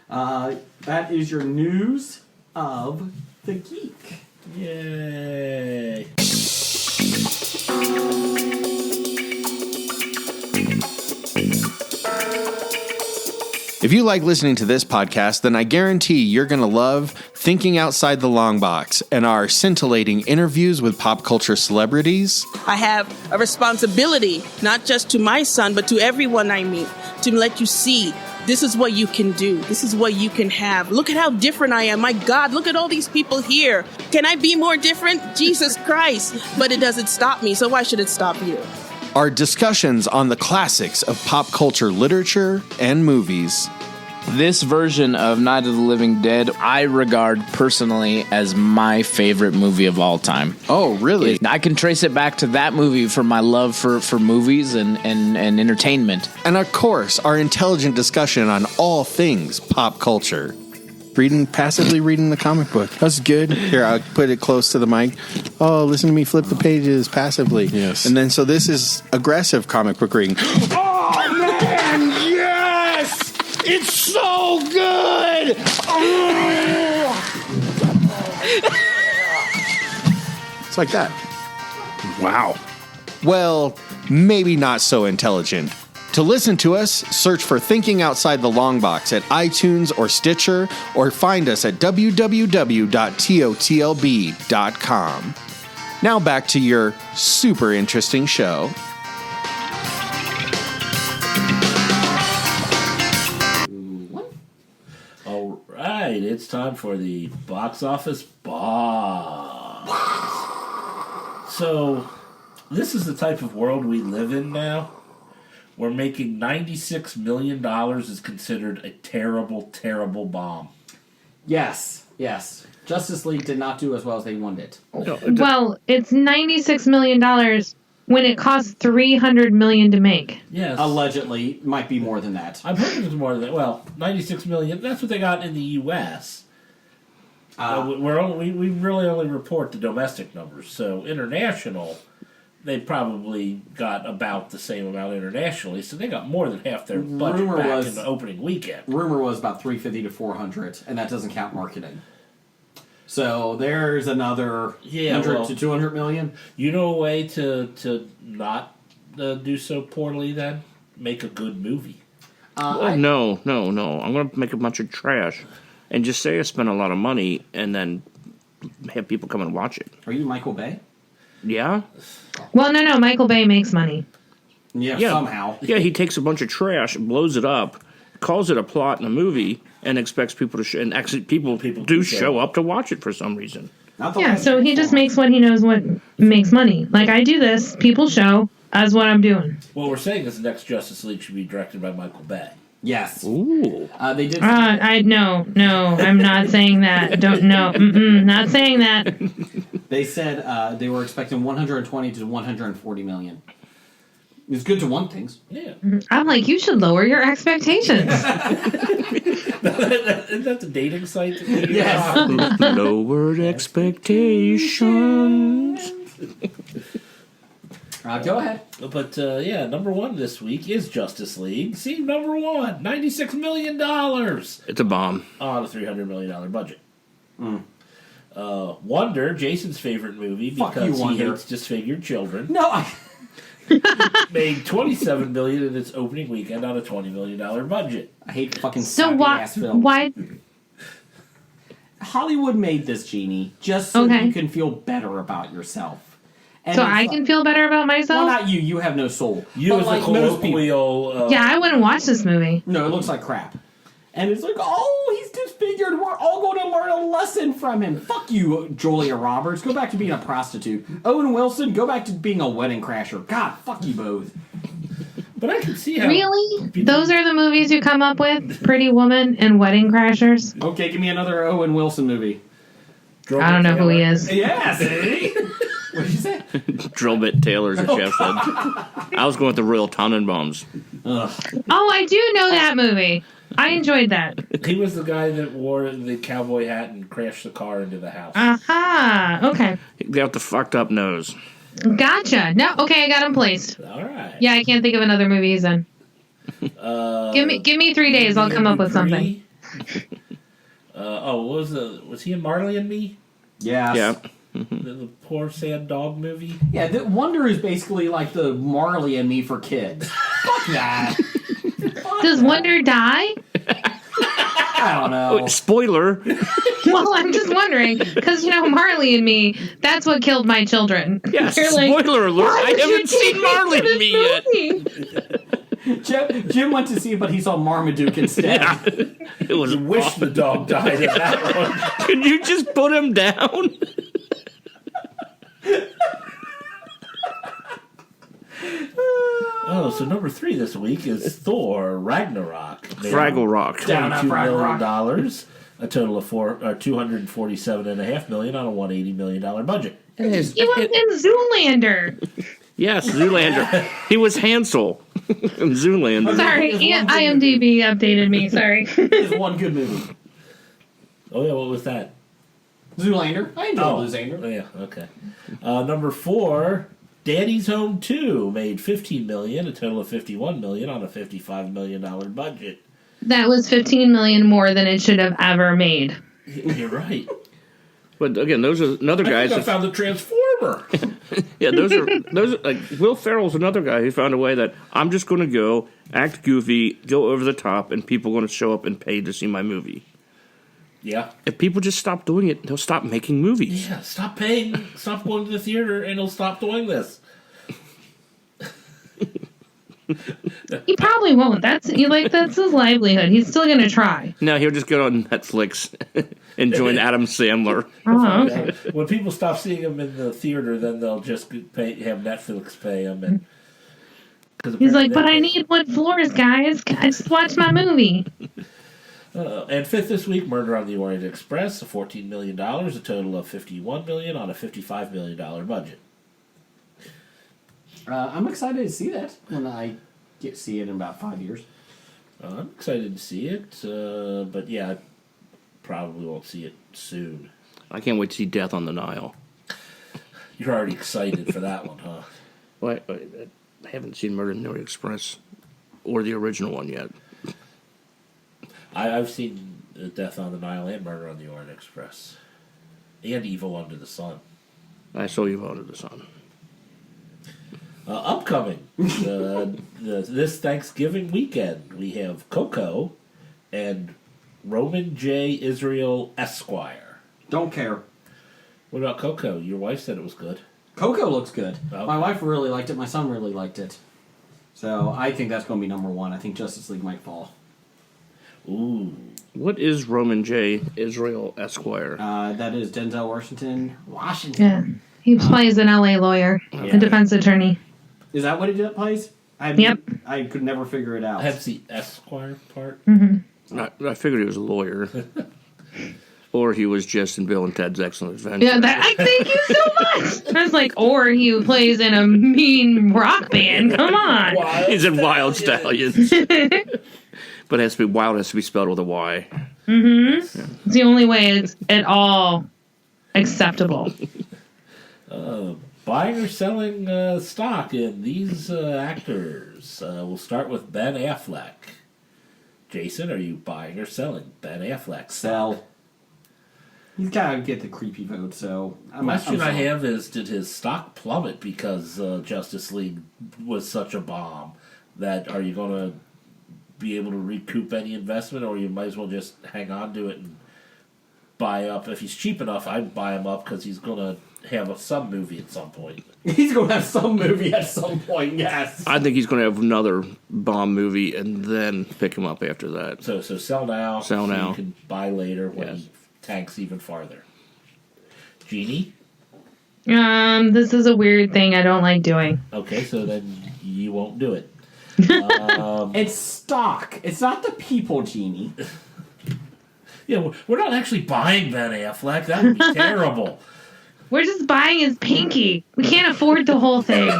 [SPEAKER 4] that is your news of the geek.
[SPEAKER 7] Yay.
[SPEAKER 2] If you like listening to this podcast, then I guarantee you're going to love Thinking Outside the Long Box and our scintillating interviews with pop culture celebrities.
[SPEAKER 9] I have a responsibility, not just to my son, but to everyone I meet, to let you see this is what you can do. This is what you can have. Look at how different I am. My God, look at all these people here. Can I be more different? Jesus Christ. But it doesn't stop me, so why should it stop you?
[SPEAKER 2] Our discussions on the classics of pop culture literature and movies.
[SPEAKER 10] This version of Night of the Living Dead, I regard personally as my favorite movie of all time.
[SPEAKER 2] Oh, really?
[SPEAKER 10] I can trace it back to that movie for my love for movies and entertainment.
[SPEAKER 2] And of course, our intelligent discussion on all things pop culture. Passively reading the comic book. That's good. Here, I'll put it close to the mic. Oh, listen to me flip the pages passively. Yes. And then, so this is aggressive comic book reading. Oh, man, yes! It's so good! It's like that. Wow. Well, maybe not so intelligent.
[SPEAKER 11] To listen to us, search for Thinking Outside the Long Box at iTunes or Stitcher, or find us at www.totlb.com. Now back to your super interesting show.
[SPEAKER 7] All right, it's time for the box office box. So, this is the type of world we live in now. Where making $96 million is considered a terrible, terrible bomb.
[SPEAKER 4] Yes. Justice League did not do as well as they wanted.
[SPEAKER 6] Well, it's $96 million when it costs $300 million to make.
[SPEAKER 7] Yes.
[SPEAKER 4] Allegedly, might be more than that.
[SPEAKER 7] I'm hoping it's more than that. Well, $96 million, that's what they got in the U.S. We really only report the domestic numbers. So international, they probably got about the same amount internationally. So they got more than half their budget back in the opening weekend.
[SPEAKER 4] Rumor was about 350 to 400, and that doesn't count marketing. So there's another 100 to 200 million.
[SPEAKER 7] You know a way to not do so poorly then? Make a good movie.
[SPEAKER 5] No. I'm going to make a bunch of trash and just say I spent a lot of money and then have people come and watch it.
[SPEAKER 4] Are you Michael Bay?
[SPEAKER 5] Yeah?
[SPEAKER 6] Well, no. Michael Bay makes money.
[SPEAKER 4] Yeah, somehow.
[SPEAKER 5] Yeah, he takes a bunch of trash, blows it up, calls it a plot in a movie, and expects people to and actually people do show up to watch it for some reason.
[SPEAKER 6] Yeah, so he just makes what he knows what makes money. Like, I do this, people show, as what I'm doing.
[SPEAKER 7] What we're saying is the next Justice League should be directed by Michael Bay.
[SPEAKER 4] Yes.
[SPEAKER 5] Ooh.
[SPEAKER 4] They did.
[SPEAKER 6] No, I'm not saying that. Not saying that.
[SPEAKER 4] They said they were expecting 120 to 140 million. It's good to want things.
[SPEAKER 7] Yeah.
[SPEAKER 6] I'm like, you should lower your expectations.
[SPEAKER 7] Isn't that the dating site?
[SPEAKER 4] Yes.
[SPEAKER 5] Lowered expectations.
[SPEAKER 4] Go ahead.
[SPEAKER 7] But number one this week is Justice League. See, number one, $96 million
[SPEAKER 5] It's a bomb.
[SPEAKER 7] on a $300 million budget. Wonder, Jason's favorite movie,
[SPEAKER 4] Fuck
[SPEAKER 7] because
[SPEAKER 4] you,
[SPEAKER 7] he
[SPEAKER 4] Wonder.
[SPEAKER 7] hates disfigured children,
[SPEAKER 4] No,
[SPEAKER 7] made $27 million in its opening weekend on a $20 million budget.
[SPEAKER 4] I hate fucking
[SPEAKER 6] So
[SPEAKER 4] sappy ass films.
[SPEAKER 6] why?
[SPEAKER 4] Hollywood made this, Jeannie, just so
[SPEAKER 6] Okay.
[SPEAKER 4] you can feel better about yourself. And
[SPEAKER 6] So
[SPEAKER 4] it's
[SPEAKER 6] I
[SPEAKER 4] like-
[SPEAKER 6] can feel better about
[SPEAKER 4] Well,
[SPEAKER 6] myself?
[SPEAKER 4] not you. You have no soul.
[SPEAKER 7] You
[SPEAKER 4] But
[SPEAKER 7] as
[SPEAKER 4] like
[SPEAKER 7] a
[SPEAKER 4] most people.
[SPEAKER 7] colloquial...
[SPEAKER 6] Yeah, I wouldn't watch this movie.
[SPEAKER 4] No, it looks like crap. And it's like, oh, he's disfigured. We're all going to learn a lesson from him. Fuck you, Julia Roberts. Go back to being a prostitute. Owen Wilson, go back to being a wedding crasher. God, fuck you both.
[SPEAKER 7] But I can see how...
[SPEAKER 6] Really? Those are the movies you come up with? Pretty Woman and Wedding Crashers?
[SPEAKER 4] Okay, give me another Owen Wilson movie.
[SPEAKER 6] I don't know who he is.
[SPEAKER 4] Yeah, see? What did you say?
[SPEAKER 5] Drill bit Taylor's a chef said. I was going with the Royal Tannenbaums.
[SPEAKER 6] Oh, I do know that movie. I enjoyed that.
[SPEAKER 7] He was the guy that wore the cowboy hat and crashed the car into the house.
[SPEAKER 6] Aha. Okay.
[SPEAKER 5] Got the fucked up nose.
[SPEAKER 6] Gotcha. No, okay, I got him placed.
[SPEAKER 7] All right.
[SPEAKER 6] Yeah, I can't think of another movie he's in. Give me 3 days. I'll come up with something.
[SPEAKER 7] What was he in Marley and Me?
[SPEAKER 4] Yes.
[SPEAKER 5] Yeah.
[SPEAKER 7] The poor sad dog movie?
[SPEAKER 4] Yeah, Wonder is basically like the Marley and Me for kids. Fuck that.
[SPEAKER 6] Does Wonder die?
[SPEAKER 4] I don't know.
[SPEAKER 5] Spoiler.
[SPEAKER 6] Well, I'm just wondering because Marley and Me. That's what killed my children.
[SPEAKER 5] Yes.
[SPEAKER 6] You're like,
[SPEAKER 5] Spoiler alert.
[SPEAKER 6] "Why
[SPEAKER 5] I
[SPEAKER 6] did you
[SPEAKER 5] haven't seen
[SPEAKER 6] take me
[SPEAKER 5] Marley
[SPEAKER 6] to
[SPEAKER 5] and Me yet.
[SPEAKER 6] this movie?"
[SPEAKER 4] Jim went to see it, but he saw Marmaduke instead.
[SPEAKER 5] Yeah. It was.
[SPEAKER 7] I wish the dog died in that one.
[SPEAKER 5] Could you just put him down?
[SPEAKER 7] Oh, so number 3 this week is Thor Ragnarok.
[SPEAKER 5] Fraggle Rock.
[SPEAKER 4] Down on
[SPEAKER 7] $22
[SPEAKER 4] Fraggle
[SPEAKER 7] million, a total of $247.5 million on a $180 million budget.
[SPEAKER 6] He was in Zoolander.
[SPEAKER 5] Yes, Zoolander. He was Hansel in Zoolander.
[SPEAKER 6] Sorry, IMDb updated me. Sorry.
[SPEAKER 4] It's one good movie.
[SPEAKER 7] Oh yeah, what was that?
[SPEAKER 4] Zoolander. I enjoyed Zoolander.
[SPEAKER 7] Oh yeah, okay. Number 4, Daddy's Home 2 made $15 million, a total of $51 million on a $55 million budget.
[SPEAKER 6] That was $15 million more than it should have ever made.
[SPEAKER 7] You're right.
[SPEAKER 5] But again, those are another
[SPEAKER 7] I
[SPEAKER 5] guys.
[SPEAKER 7] think I found the Transformers humor.
[SPEAKER 5] Yeah, those are like Will Ferrell's another guy who found a way that I'm just going to go act goofy, go over the top, and people are going to show up and pay to see my movie.
[SPEAKER 7] Yeah.
[SPEAKER 5] If people just stop doing it, they'll stop making movies.
[SPEAKER 7] Yeah, stop paying, stop going to the theater, and he'll stop doing this.
[SPEAKER 6] He probably won't. That's his livelihood. He's still gonna try.
[SPEAKER 5] No, he'll just go on Netflix and join Adam Sandler.
[SPEAKER 6] Oh, okay.
[SPEAKER 7] When people stop seeing him in the theater, then they'll just have Netflix pay him. And
[SPEAKER 6] He's like, but I need wood floors, guys. I just watched my movie.
[SPEAKER 7] And fifth this week, Murder on the Orient Express, $14 million, a total of $51 million on a $55 million budget.
[SPEAKER 4] I'm excited to see that when I see it in about 5 years.
[SPEAKER 7] I'm excited to see it, but yeah, I probably won't see it soon.
[SPEAKER 5] I can't wait to see Death on the Nile.
[SPEAKER 7] You're already excited for that one, huh?
[SPEAKER 5] Well, I haven't seen Murder on the Orient Express or the original one yet.
[SPEAKER 7] I've seen Death on the Nile and Murder on the Orient Express. And Evil Under the Sun.
[SPEAKER 5] I saw Evil Under the Sun.
[SPEAKER 7] Upcoming this Thanksgiving weekend, we have Coco and Roman J. Israel Esquire.
[SPEAKER 4] Don't care.
[SPEAKER 7] What about Coco? Your wife said it was good.
[SPEAKER 4] Coco looks good.
[SPEAKER 7] Oh.
[SPEAKER 4] My wife really liked it. My son really liked it. So I think that's going to be number one. I think Justice League might fall.
[SPEAKER 7] Ooh.
[SPEAKER 5] What is Roman J. Israel Esquire?
[SPEAKER 4] That is Denzel Washington.
[SPEAKER 6] Yeah, he plays an LA lawyer, a defense attorney.
[SPEAKER 4] Is that what he plays?
[SPEAKER 6] Yep.
[SPEAKER 4] I could never figure it out.
[SPEAKER 7] That's the Esquire part?
[SPEAKER 6] Mm-hmm.
[SPEAKER 5] I figured he was a lawyer. Or he was just in Bill and Ted's Excellent Adventure.
[SPEAKER 6] Yeah, I thank you so much. I was like, or he plays in a mean rock band. Come on.
[SPEAKER 5] He's in Wild Stallions. But it has to be Wild has to be spelled with a Y.
[SPEAKER 6] Mm-hmm. Yeah. It's the only way it's at all acceptable.
[SPEAKER 7] Buying or selling stock in these actors. We'll start with Ben Affleck. Jason, are you buying or selling Ben Affleck?
[SPEAKER 4] Sell. He's got to get the creepy vote, so...
[SPEAKER 7] The question I have is, did his stock plummet because Justice League was such a bomb? That are you going to be able to recoup any investment, or you might as well just hang on to it and buy up? If he's cheap enough, I'd buy him up because he's going to have some movie at some point.
[SPEAKER 4] He's going to have some movie at some point, yes.
[SPEAKER 5] I think he's going to have another bomb movie and then pick him up after that.
[SPEAKER 7] So sell now.
[SPEAKER 5] Sell now.
[SPEAKER 7] You can buy later when he tanks even farther. Jeannie?
[SPEAKER 6] This is a weird thing I don't like doing.
[SPEAKER 7] Okay, so then you won't do it.
[SPEAKER 4] It's stock. It's not the people, Jeannie.
[SPEAKER 7] Yeah, we're not actually buying Ben Affleck. That would be terrible.
[SPEAKER 6] We're just buying his pinky. We can't afford the whole thing.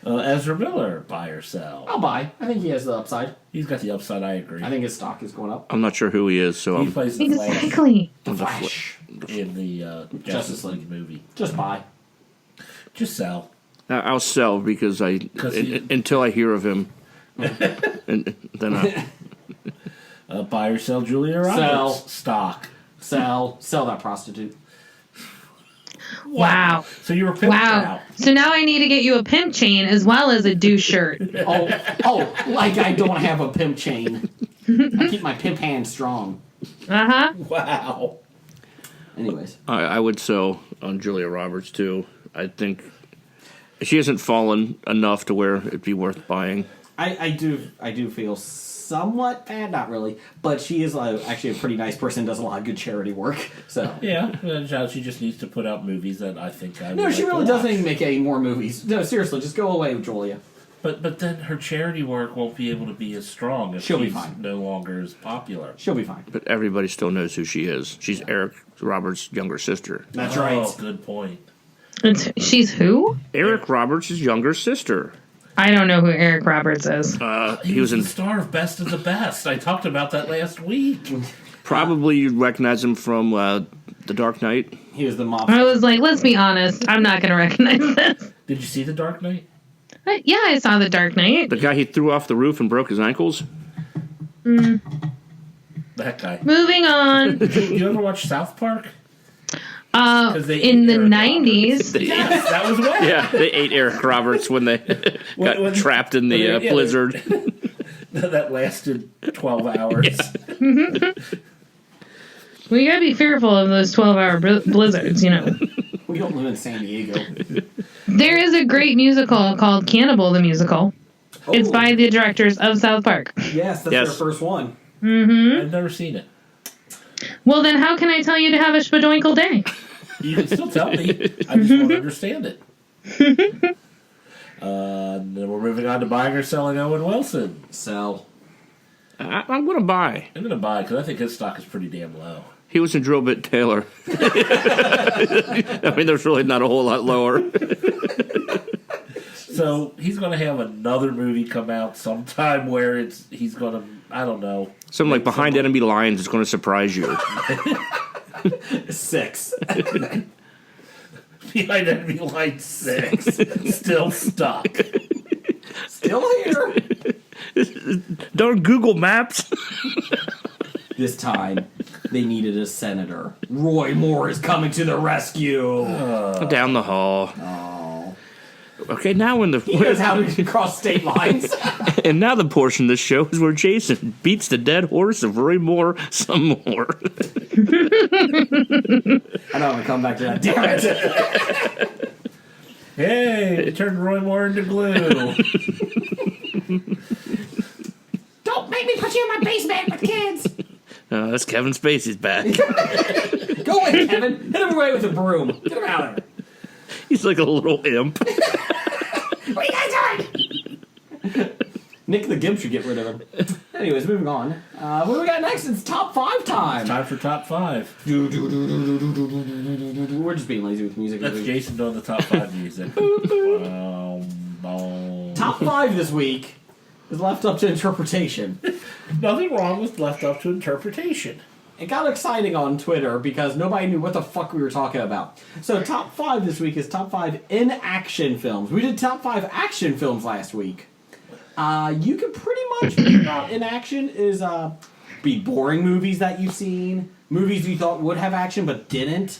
[SPEAKER 7] Ezra Miller, buy or sell?
[SPEAKER 4] I'll buy. I think he has the upside.
[SPEAKER 7] He's got the upside, I agree.
[SPEAKER 4] I think his stock is going up.
[SPEAKER 5] I'm not sure who he is, so
[SPEAKER 7] He plays the
[SPEAKER 6] Exactly.
[SPEAKER 7] Flash in the Justice League movie.
[SPEAKER 4] Just buy.
[SPEAKER 7] Just sell.
[SPEAKER 5] I'll sell because until I hear of him, and then
[SPEAKER 7] buy or sell Julia Roberts.
[SPEAKER 4] Sell.
[SPEAKER 7] Stock.
[SPEAKER 4] Sell that prostitute.
[SPEAKER 6] Wow.
[SPEAKER 7] So you're a pimp now.
[SPEAKER 6] So now I need to get you a pimp chain as well as a douche shirt.
[SPEAKER 4] Oh, like I don't have a pimp chain. I keep my pimp hand strong.
[SPEAKER 6] Uh-huh.
[SPEAKER 7] Wow.
[SPEAKER 4] Anyways.
[SPEAKER 5] I would sell on Julia Roberts too. I think she hasn't fallen enough to where it'd be worth buying.
[SPEAKER 4] I do feel somewhat bad, not really, but she is actually a pretty nice person, does a lot of good charity work. So
[SPEAKER 7] Yeah, she just needs to put out movies that I think I
[SPEAKER 4] no,
[SPEAKER 7] would
[SPEAKER 4] she
[SPEAKER 7] like
[SPEAKER 4] really
[SPEAKER 7] to
[SPEAKER 4] doesn't
[SPEAKER 7] watch.
[SPEAKER 4] even make any more movies. No, seriously, just go away, Julia.
[SPEAKER 7] But then her charity work won't be able to be as strong if
[SPEAKER 4] She'll be
[SPEAKER 7] she's
[SPEAKER 4] fine.
[SPEAKER 7] no longer as popular.
[SPEAKER 4] She'll be fine.
[SPEAKER 5] But everybody still knows who she is. She's Eric Roberts' younger sister.
[SPEAKER 4] That's right.
[SPEAKER 7] Oh, good point.
[SPEAKER 6] She's who?
[SPEAKER 5] Eric Roberts' younger sister.
[SPEAKER 6] I don't know who Eric Roberts is.
[SPEAKER 7] He was the star of Best of the Best. I talked about that last week.
[SPEAKER 5] Probably you'd recognize him from The Dark Knight.
[SPEAKER 4] He was the mob.
[SPEAKER 6] I was like, let's be honest. I'm not going to recognize this.
[SPEAKER 7] Did you see The Dark Knight?
[SPEAKER 6] Yeah, I saw The Dark Knight.
[SPEAKER 5] The guy he threw off the roof and broke his ankles?
[SPEAKER 7] That guy.
[SPEAKER 6] Moving on.
[SPEAKER 7] Did you ever watch South Park?
[SPEAKER 3] they
[SPEAKER 6] In the
[SPEAKER 3] ate Eric
[SPEAKER 6] 90s.
[SPEAKER 3] Yes, that was what.
[SPEAKER 5] Yeah, they ate Eric Roberts when they got trapped in the blizzard.
[SPEAKER 3] That lasted 12 hours.
[SPEAKER 6] Well, you gotta be fearful of those 12-hour blizzards, you know.
[SPEAKER 4] We don't live in San Diego.
[SPEAKER 6] There is a great musical called Cannibal the Musical.
[SPEAKER 4] Oh.
[SPEAKER 6] It's by the directors of South Park.
[SPEAKER 4] Yes, that's their first one.
[SPEAKER 6] Mm-hmm.
[SPEAKER 3] I've never seen it.
[SPEAKER 6] Well, then how can I tell you to have a spadoinkle day?
[SPEAKER 3] You can still tell me. I just won't understand it. Then we're moving on to buying or selling Owen Wilson.
[SPEAKER 4] Sell.
[SPEAKER 5] I'm going to buy.
[SPEAKER 3] I'm going to buy because I think his stock is pretty damn low.
[SPEAKER 5] He was in Drill Bit Taylor. I mean, there's really not a whole lot lower.
[SPEAKER 3] So he's going to have another movie come out sometime where he's going to, I don't know.
[SPEAKER 5] Something like Behind Enemy Lines is going to surprise you.
[SPEAKER 4] 6.
[SPEAKER 3] Behind Enemy Lines 6. Still stuck.
[SPEAKER 4] Still here.
[SPEAKER 5] Darn Google Maps.
[SPEAKER 4] This time, they needed a senator. Roy Moore is coming to the rescue.
[SPEAKER 5] Down the hall.
[SPEAKER 4] Oh.
[SPEAKER 5] Okay, now in the...
[SPEAKER 4] He knows how to cross state lines.
[SPEAKER 5] And now the portion of the show is where Jason beats the dead horse of Roy Moore some more.
[SPEAKER 4] I don't want to come back to that. Damn it.
[SPEAKER 3] Hey, it turned Roy Moore into glue.
[SPEAKER 8] Don't make me put you in my basement with kids.
[SPEAKER 5] That's Kevin Spacey's back.
[SPEAKER 4] Go in, Kevin. Hit him away with a broom. Get him out of there.
[SPEAKER 5] He's like a little imp.
[SPEAKER 8] What are you guys doing?
[SPEAKER 4] Nick the Gimp should get rid of him. Anyways, moving on. What do we got next? It's top 5 time.
[SPEAKER 3] Time for top 5.
[SPEAKER 4] We're just being lazy with music.
[SPEAKER 3] That's Jason doing the top 5 music.
[SPEAKER 4] Top 5 this week is left up to interpretation.
[SPEAKER 3] Nothing wrong with left up to interpretation.
[SPEAKER 4] It got exciting on Twitter because nobody knew what the fuck we were talking about. So top 5 this week is top 5 in-action films. We did top 5 action films last week. You can pretty much figure out in action is be boring movies that you've seen, movies you thought would have action but didn't.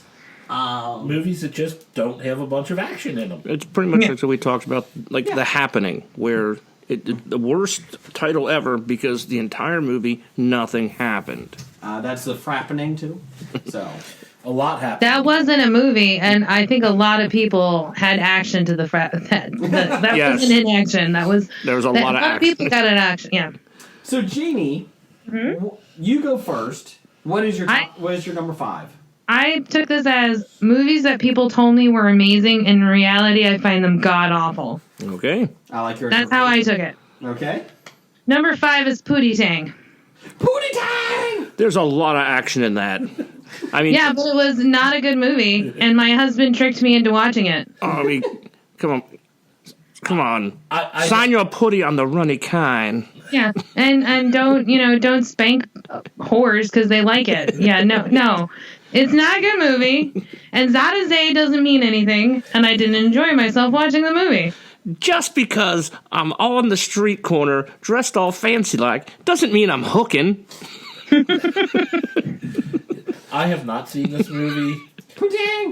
[SPEAKER 3] Movies that just don't have a bunch of action in them.
[SPEAKER 5] It's pretty much like what we talked about, like The Happening, where the worst title ever because the entire movie, nothing happened.
[SPEAKER 4] That's the frappening too. So
[SPEAKER 3] a lot happened.
[SPEAKER 6] That wasn't a movie, and I think a lot of people had action to the that
[SPEAKER 5] Yes.
[SPEAKER 6] wasn't in action. There was
[SPEAKER 5] a lot of action.
[SPEAKER 6] People got an action. Yeah.
[SPEAKER 4] So Jeannie, you go first. What is your number 5?
[SPEAKER 6] I took this as movies that people told me were amazing. In reality, I find them god awful.
[SPEAKER 5] Okay.
[SPEAKER 4] I like your.
[SPEAKER 6] That's how I took it.
[SPEAKER 4] Okay.
[SPEAKER 6] Number 5 is Pootie Tang.
[SPEAKER 4] Pootie Tang!
[SPEAKER 5] There's a lot of action in that. I mean,
[SPEAKER 6] yeah, but it was not a good movie, and my husband tricked me into watching it.
[SPEAKER 5] I mean, come on. Sign your putty on the runny kind.
[SPEAKER 6] Yeah, and don't spank whores because they like it. Yeah, no. It's not a good movie, and Zada Zay doesn't mean anything, and I didn't enjoy myself watching the movie.
[SPEAKER 5] Just because I'm on the street corner, dressed all fancy like, doesn't mean I'm hooking.
[SPEAKER 3] I have not seen this movie,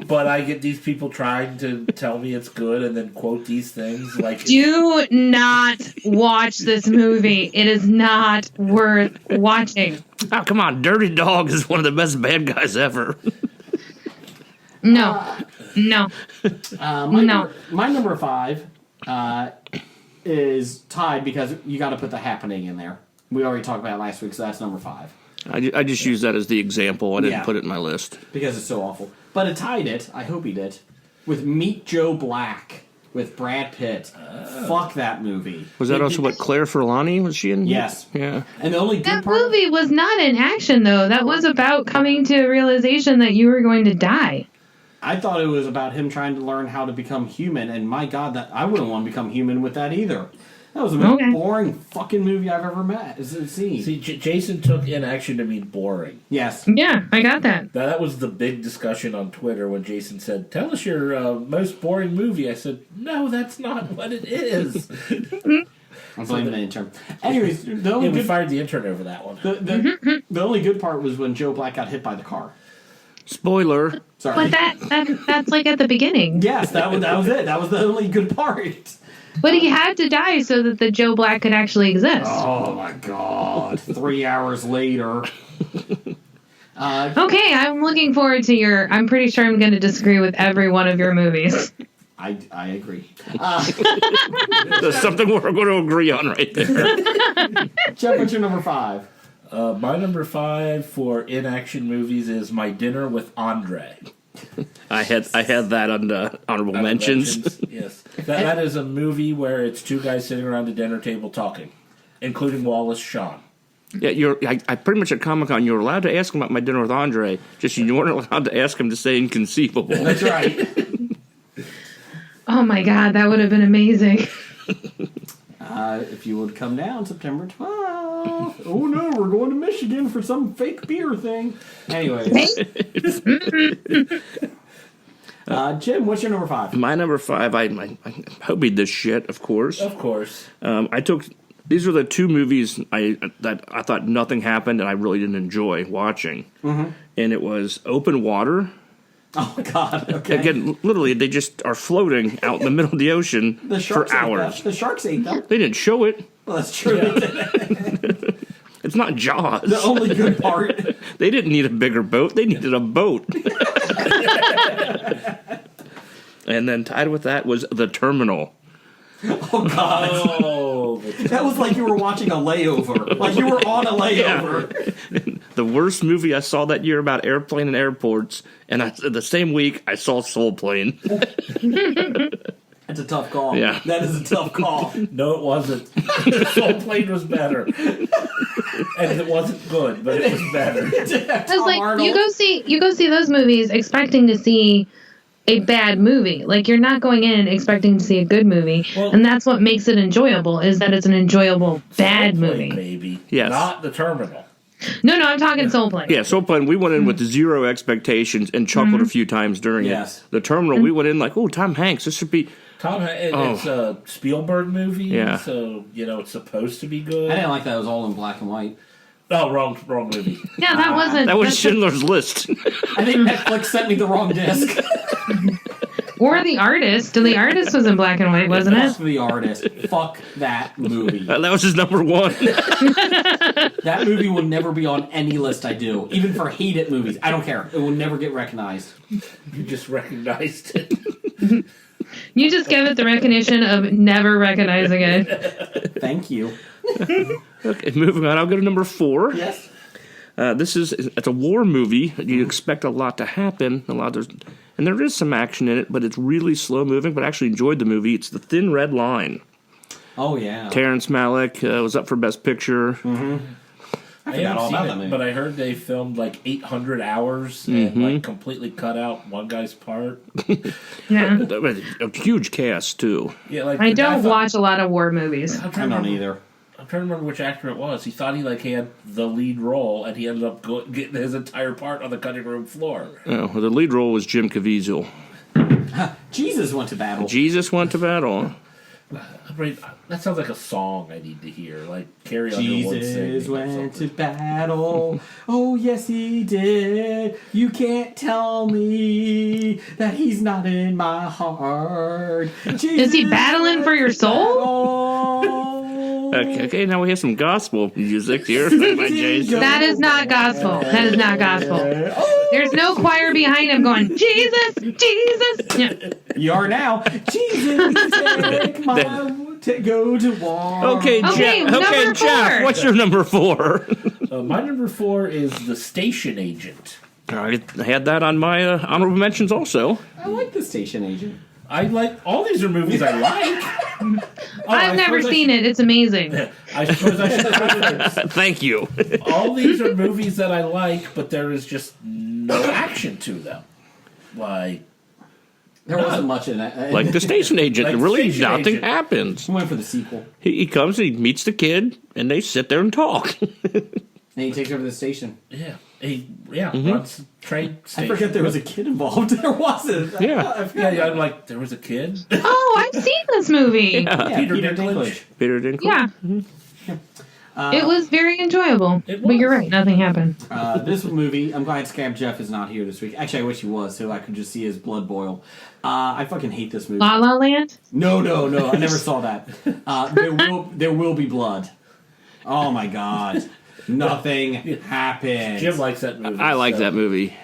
[SPEAKER 3] but I get these people trying to tell me it's good and then quote these things like...
[SPEAKER 6] Do not watch this movie. It is not worth watching.
[SPEAKER 5] Oh, come on. Dirty Dog is one of the best bad guys ever.
[SPEAKER 6] No.
[SPEAKER 4] My number 5 is tied because you got to put The Happening in there. We already talked about it last week, so that's number 5.
[SPEAKER 5] I just used that as the example. I didn't put it in my list.
[SPEAKER 4] Because it's so awful. But it tied it, I hope he did, with Meet Joe Black with Brad Pitt. Fuck that movie.
[SPEAKER 5] Was that also what Claire Forlani was she in?
[SPEAKER 4] Yes.
[SPEAKER 5] Yeah.
[SPEAKER 4] And the only good
[SPEAKER 6] That
[SPEAKER 4] part...
[SPEAKER 6] movie was not in action, though. That was about coming to a realization that you were going to die.
[SPEAKER 4] I thought it was about him trying to learn how to become human, and my God, that I wouldn't want to become human with that either. That was the most boring fucking movie I've ever seen.
[SPEAKER 3] See, Jason took inaction to mean boring.
[SPEAKER 4] Yes.
[SPEAKER 6] Yeah, I got that.
[SPEAKER 3] That was the big discussion on Twitter when Jason said, "Tell us your most boring movie." I said, "No, that's not what it is."
[SPEAKER 4] I'm blaming the intern. Anyways,
[SPEAKER 3] we fired the intern over that one.
[SPEAKER 4] The only good part was when Joe Black got hit by the car.
[SPEAKER 5] Spoiler.
[SPEAKER 4] Sorry.
[SPEAKER 6] But that's like at the beginning.
[SPEAKER 4] Yes, that was it. That was the only good part.
[SPEAKER 6] But he had to die so that the Joe Black could actually exist.
[SPEAKER 4] Oh my god. 3 hours later.
[SPEAKER 6] Okay, I'm looking forward to your... I'm pretty sure I'm going to disagree with every one of your movies.
[SPEAKER 4] I agree.
[SPEAKER 5] There's something we're going to agree on right there.
[SPEAKER 4] Jeff, what's your number 5?
[SPEAKER 7] My number 5 for in-action movies is My Dinner with Andre.
[SPEAKER 5] I had that on the honorable mentions.
[SPEAKER 7] Yes. That is a movie where it's two guys sitting around the dinner table talking, including Wallace Shawn.
[SPEAKER 5] Yeah, I pretty much at Comic-Con, you were allowed to ask him about My Dinner with Andre, just you weren't allowed to ask him to say inconceivable.
[SPEAKER 4] That's right.
[SPEAKER 6] Oh my god, that would have been amazing.
[SPEAKER 4] If you would come down September 12th. Oh no, we're going to Michigan for some fake beer thing. Anyways. Jim, what's your number 5?
[SPEAKER 5] My number 5, I hobied this shit, of course.
[SPEAKER 7] Of course.
[SPEAKER 5] These were the two movies that I thought nothing happened and I really didn't enjoy watching. Mm-hmm. And it was Open Water.
[SPEAKER 4] Oh, God. Okay.
[SPEAKER 5] Again, literally, they just are floating out in the middle of the ocean for hours.
[SPEAKER 4] The sharks ate them.
[SPEAKER 5] They didn't show it.
[SPEAKER 4] Well, that's true. Yeah.
[SPEAKER 5] It's not Jaws.
[SPEAKER 4] The only good part.
[SPEAKER 5] They didn't need a bigger boat. They needed a boat. And then tied with that was The Terminal.
[SPEAKER 4] Oh, God.
[SPEAKER 7] Oh,
[SPEAKER 4] that was like you were watching a layover. Like you were on a layover.
[SPEAKER 5] Yeah. The worst movie I saw that year about airplane and airports, and the same week I saw Soul Plane.
[SPEAKER 4] That's a tough call.
[SPEAKER 5] Yeah.
[SPEAKER 4] That is a tough call.
[SPEAKER 7] No, it wasn't. Soul Plane was better. And it wasn't good, but it was better.
[SPEAKER 6] Because like you go see those movies expecting to see a bad movie. Like you're not going in expecting to see a good movie, and that's what makes it enjoyable. Is that it's an enjoyable bad movie?
[SPEAKER 7] Baby.
[SPEAKER 5] Yes.
[SPEAKER 7] Not The Terminal.
[SPEAKER 6] No, I'm talking Soul Plane.
[SPEAKER 5] Yeah, Soul Plane. We went in with zero expectations and chuckled a few times during it. The Terminal. We went in like, oh, Tom Hanks. This should be.
[SPEAKER 7] It's a Spielberg movie,
[SPEAKER 5] yeah.
[SPEAKER 7] So it's supposed to be good.
[SPEAKER 4] I didn't like that. It was all in black and white.
[SPEAKER 7] Oh, wrong movie.
[SPEAKER 6] Yeah, that wasn't.
[SPEAKER 5] That was Schindler's List.
[SPEAKER 4] I think Netflix sent me the wrong disc.
[SPEAKER 6] Or The Artist. The Artist was in black and white, wasn't it?
[SPEAKER 4] The Artist. Fuck that movie.
[SPEAKER 5] That was his number 1.
[SPEAKER 4] That movie will never be on any list I do, even for hated movies. I don't care. It will never get recognized.
[SPEAKER 7] You just recognized it.
[SPEAKER 6] You just give it the recognition of never recognizing it.
[SPEAKER 4] Thank you.
[SPEAKER 5] Okay, moving on. I'll go to number 4.
[SPEAKER 4] Yes.
[SPEAKER 5] It's a war movie. You expect a lot to happen. And there is some action in it, but it's really slow moving. But I actually enjoyed the movie. It's The Thin Red Line.
[SPEAKER 4] Oh yeah.
[SPEAKER 5] Terrence Malick was up for Best Picture.
[SPEAKER 4] Mm-hmm.
[SPEAKER 7] I haven't seen it, but I heard they filmed like 800 hours and like completely cut out one guy's part.
[SPEAKER 6] Yeah.
[SPEAKER 5] A huge cast too.
[SPEAKER 7] Yeah, like
[SPEAKER 6] I don't watch a lot of war movies.
[SPEAKER 4] I don't either.
[SPEAKER 7] I'm trying to remember which actor it was. He thought he had the lead role, and he ended up getting his entire part on the cutting room floor.
[SPEAKER 5] Oh, the lead role was Jim Caviezel.
[SPEAKER 4] Jesus went to battle.
[SPEAKER 5] Jesus went to battle.
[SPEAKER 7] That sounds like a song I need to hear. Like Carrie Underwood singing.
[SPEAKER 4] Jesus went to battle. Oh, yes, he did. You can't tell me that he's not in my heart.
[SPEAKER 6] Is he battling for your soul?
[SPEAKER 5] Okay, now we have some gospel music here. By Jason.
[SPEAKER 6] That is not gospel. That is not gospel. There's no choir behind him going, Jesus, Jesus. Yeah.
[SPEAKER 4] You are now. Jesus, take my go to war.
[SPEAKER 5] Okay, Jeff, what's your number 4?
[SPEAKER 7] My number 4 is The Station Agent.
[SPEAKER 5] I had that on my honorable mentions also.
[SPEAKER 4] I like The Station Agent.
[SPEAKER 7] I like all these are movies I like.
[SPEAKER 6] I've never seen it. It's amazing.
[SPEAKER 7] I suppose I should preface.
[SPEAKER 5] Thank you.
[SPEAKER 7] All these are movies that I like, but there is just no action to them. Like
[SPEAKER 4] there wasn't much in it.
[SPEAKER 5] Like The Station Agent. Really, nothing happens.
[SPEAKER 4] I went for the sequel.
[SPEAKER 5] He comes, he meets the kid, and they sit there and talk.
[SPEAKER 4] And he takes over the station.
[SPEAKER 7] Yeah. Runs train station.
[SPEAKER 4] I forget there was a kid involved. There wasn't.
[SPEAKER 5] Yeah.
[SPEAKER 7] I'm like, there was a kid?
[SPEAKER 6] Oh, I've seen this movie.
[SPEAKER 5] Yeah.
[SPEAKER 7] Peter Dinklage.
[SPEAKER 5] Peter Dinklage.
[SPEAKER 6] Yeah. It was very enjoyable. But you're right, nothing happened.
[SPEAKER 4] This movie, I'm glad Scab Jeff is not here this week. Actually, I wish he was, so I could just see his blood boil. I fucking hate this movie.
[SPEAKER 6] La La Land?
[SPEAKER 4] No, I never saw that. There will be blood. Oh my god. Nothing happened.
[SPEAKER 7] Jim likes that movie.
[SPEAKER 5] I like that movie.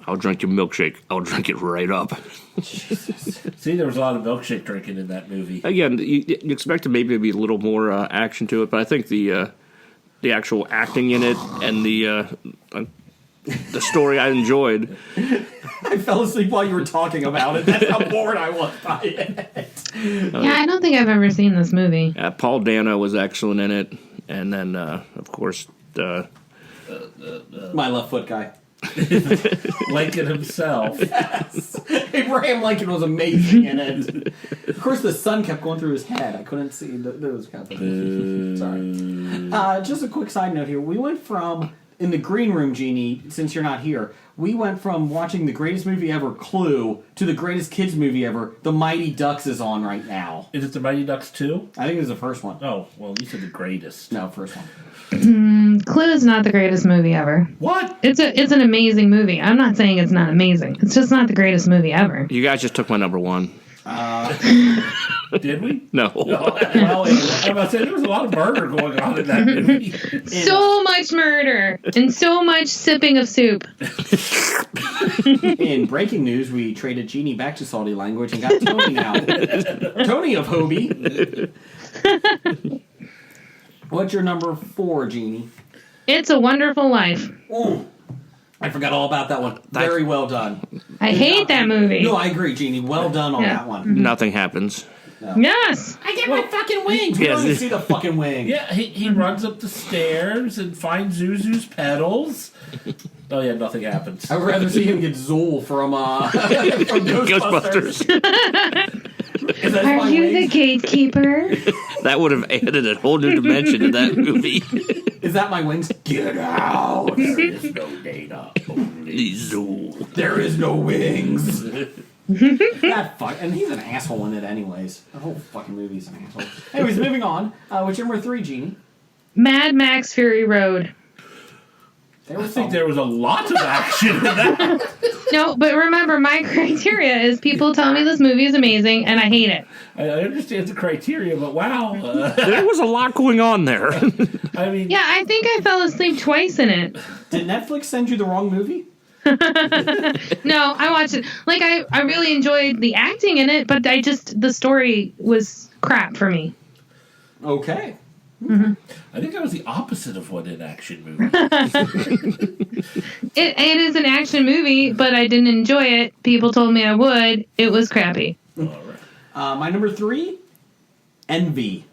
[SPEAKER 5] I'll drink your milkshake. I'll drink it right up.
[SPEAKER 7] See, there was a lot of milkshake drinking in that movie.
[SPEAKER 5] Again, you expect it maybe to be a little more action to it, but I think the actual acting in it and the story I enjoyed.
[SPEAKER 4] I fell asleep while you were talking about it. That's how bored I was by it.
[SPEAKER 6] Yeah, I don't think I've ever seen this movie.
[SPEAKER 5] Paul Dano was excellent in it, and then of course
[SPEAKER 4] my left foot guy.
[SPEAKER 7] Lincoln himself.
[SPEAKER 4] Yes. Abraham Lincoln was amazing in it. Of course, the sun kept going through his head. I couldn't see those kind of Sorry. Just a quick side note here. We went from, in the green room, Jeannie, since you're not here, we went from watching the greatest movie ever, Clue, to the greatest kids movie ever, The Mighty Ducks is on right now.
[SPEAKER 7] Is it The Mighty Ducks 2?
[SPEAKER 4] I think it was the first one.
[SPEAKER 7] Oh, well, you said the greatest.
[SPEAKER 4] No, first one.
[SPEAKER 6] Clue is not the greatest movie ever.
[SPEAKER 7] What?
[SPEAKER 6] It's an amazing movie. I'm not saying it's not amazing. It's just not the greatest movie ever.
[SPEAKER 5] You guys just took my number one.
[SPEAKER 7] Did we?
[SPEAKER 5] No.
[SPEAKER 7] Well, I'm about to say there was a lot of murder going on in that movie.
[SPEAKER 6] So much murder and so much sipping of soup.
[SPEAKER 4] In breaking news, we traded Jeannie back to Saudi language and got Tony now. Tony of Hobie. What's your number 4, Jeannie?
[SPEAKER 6] It's a Wonderful Life.
[SPEAKER 4] Oh, I forgot all about that one. Very well done.
[SPEAKER 6] I hate that movie.
[SPEAKER 4] No, I agree, Jeannie. Well done on that one.
[SPEAKER 5] Nothing happens.
[SPEAKER 4] No.
[SPEAKER 6] Yes.
[SPEAKER 8] I get my fucking wings.
[SPEAKER 4] We don't even see the fucking wing.
[SPEAKER 7] Yeah, he runs up the stairs and finds Zuzu's pedals. Oh yeah, nothing happens.
[SPEAKER 4] I would rather see him get Zool from Ghostbusters.
[SPEAKER 6] Are you the gatekeeper?
[SPEAKER 5] That would have added a whole new dimension to that movie.
[SPEAKER 4] Is that my wings? Get out!
[SPEAKER 7] There is no data.
[SPEAKER 4] There is no wings. That fuck, and he's an asshole in it, anyways. The whole fucking movie's an asshole. Anyways, moving on. What's your number 3, Jeannie?
[SPEAKER 6] Mad Max Fury Road.
[SPEAKER 7] I think there was a lot of action in that.
[SPEAKER 6] No, but remember, my criteria is people tell me this movie is amazing, and I hate it.
[SPEAKER 7] I understand the criteria, but wow.
[SPEAKER 5] There was a lot going on there.
[SPEAKER 7] I mean...
[SPEAKER 6] Yeah, I think I fell asleep twice in it.
[SPEAKER 4] Did Netflix send you the wrong movie?
[SPEAKER 6] No, I watched it. Like, I really enjoyed the acting in it, but the story was crap for me.
[SPEAKER 4] Okay.
[SPEAKER 6] Mm-hmm.
[SPEAKER 7] I think that was the opposite of what an action movie.
[SPEAKER 6] It is an action movie, but I didn't enjoy it. People told me I would. It was crappy.
[SPEAKER 7] All right.
[SPEAKER 4] My number 3, Envy.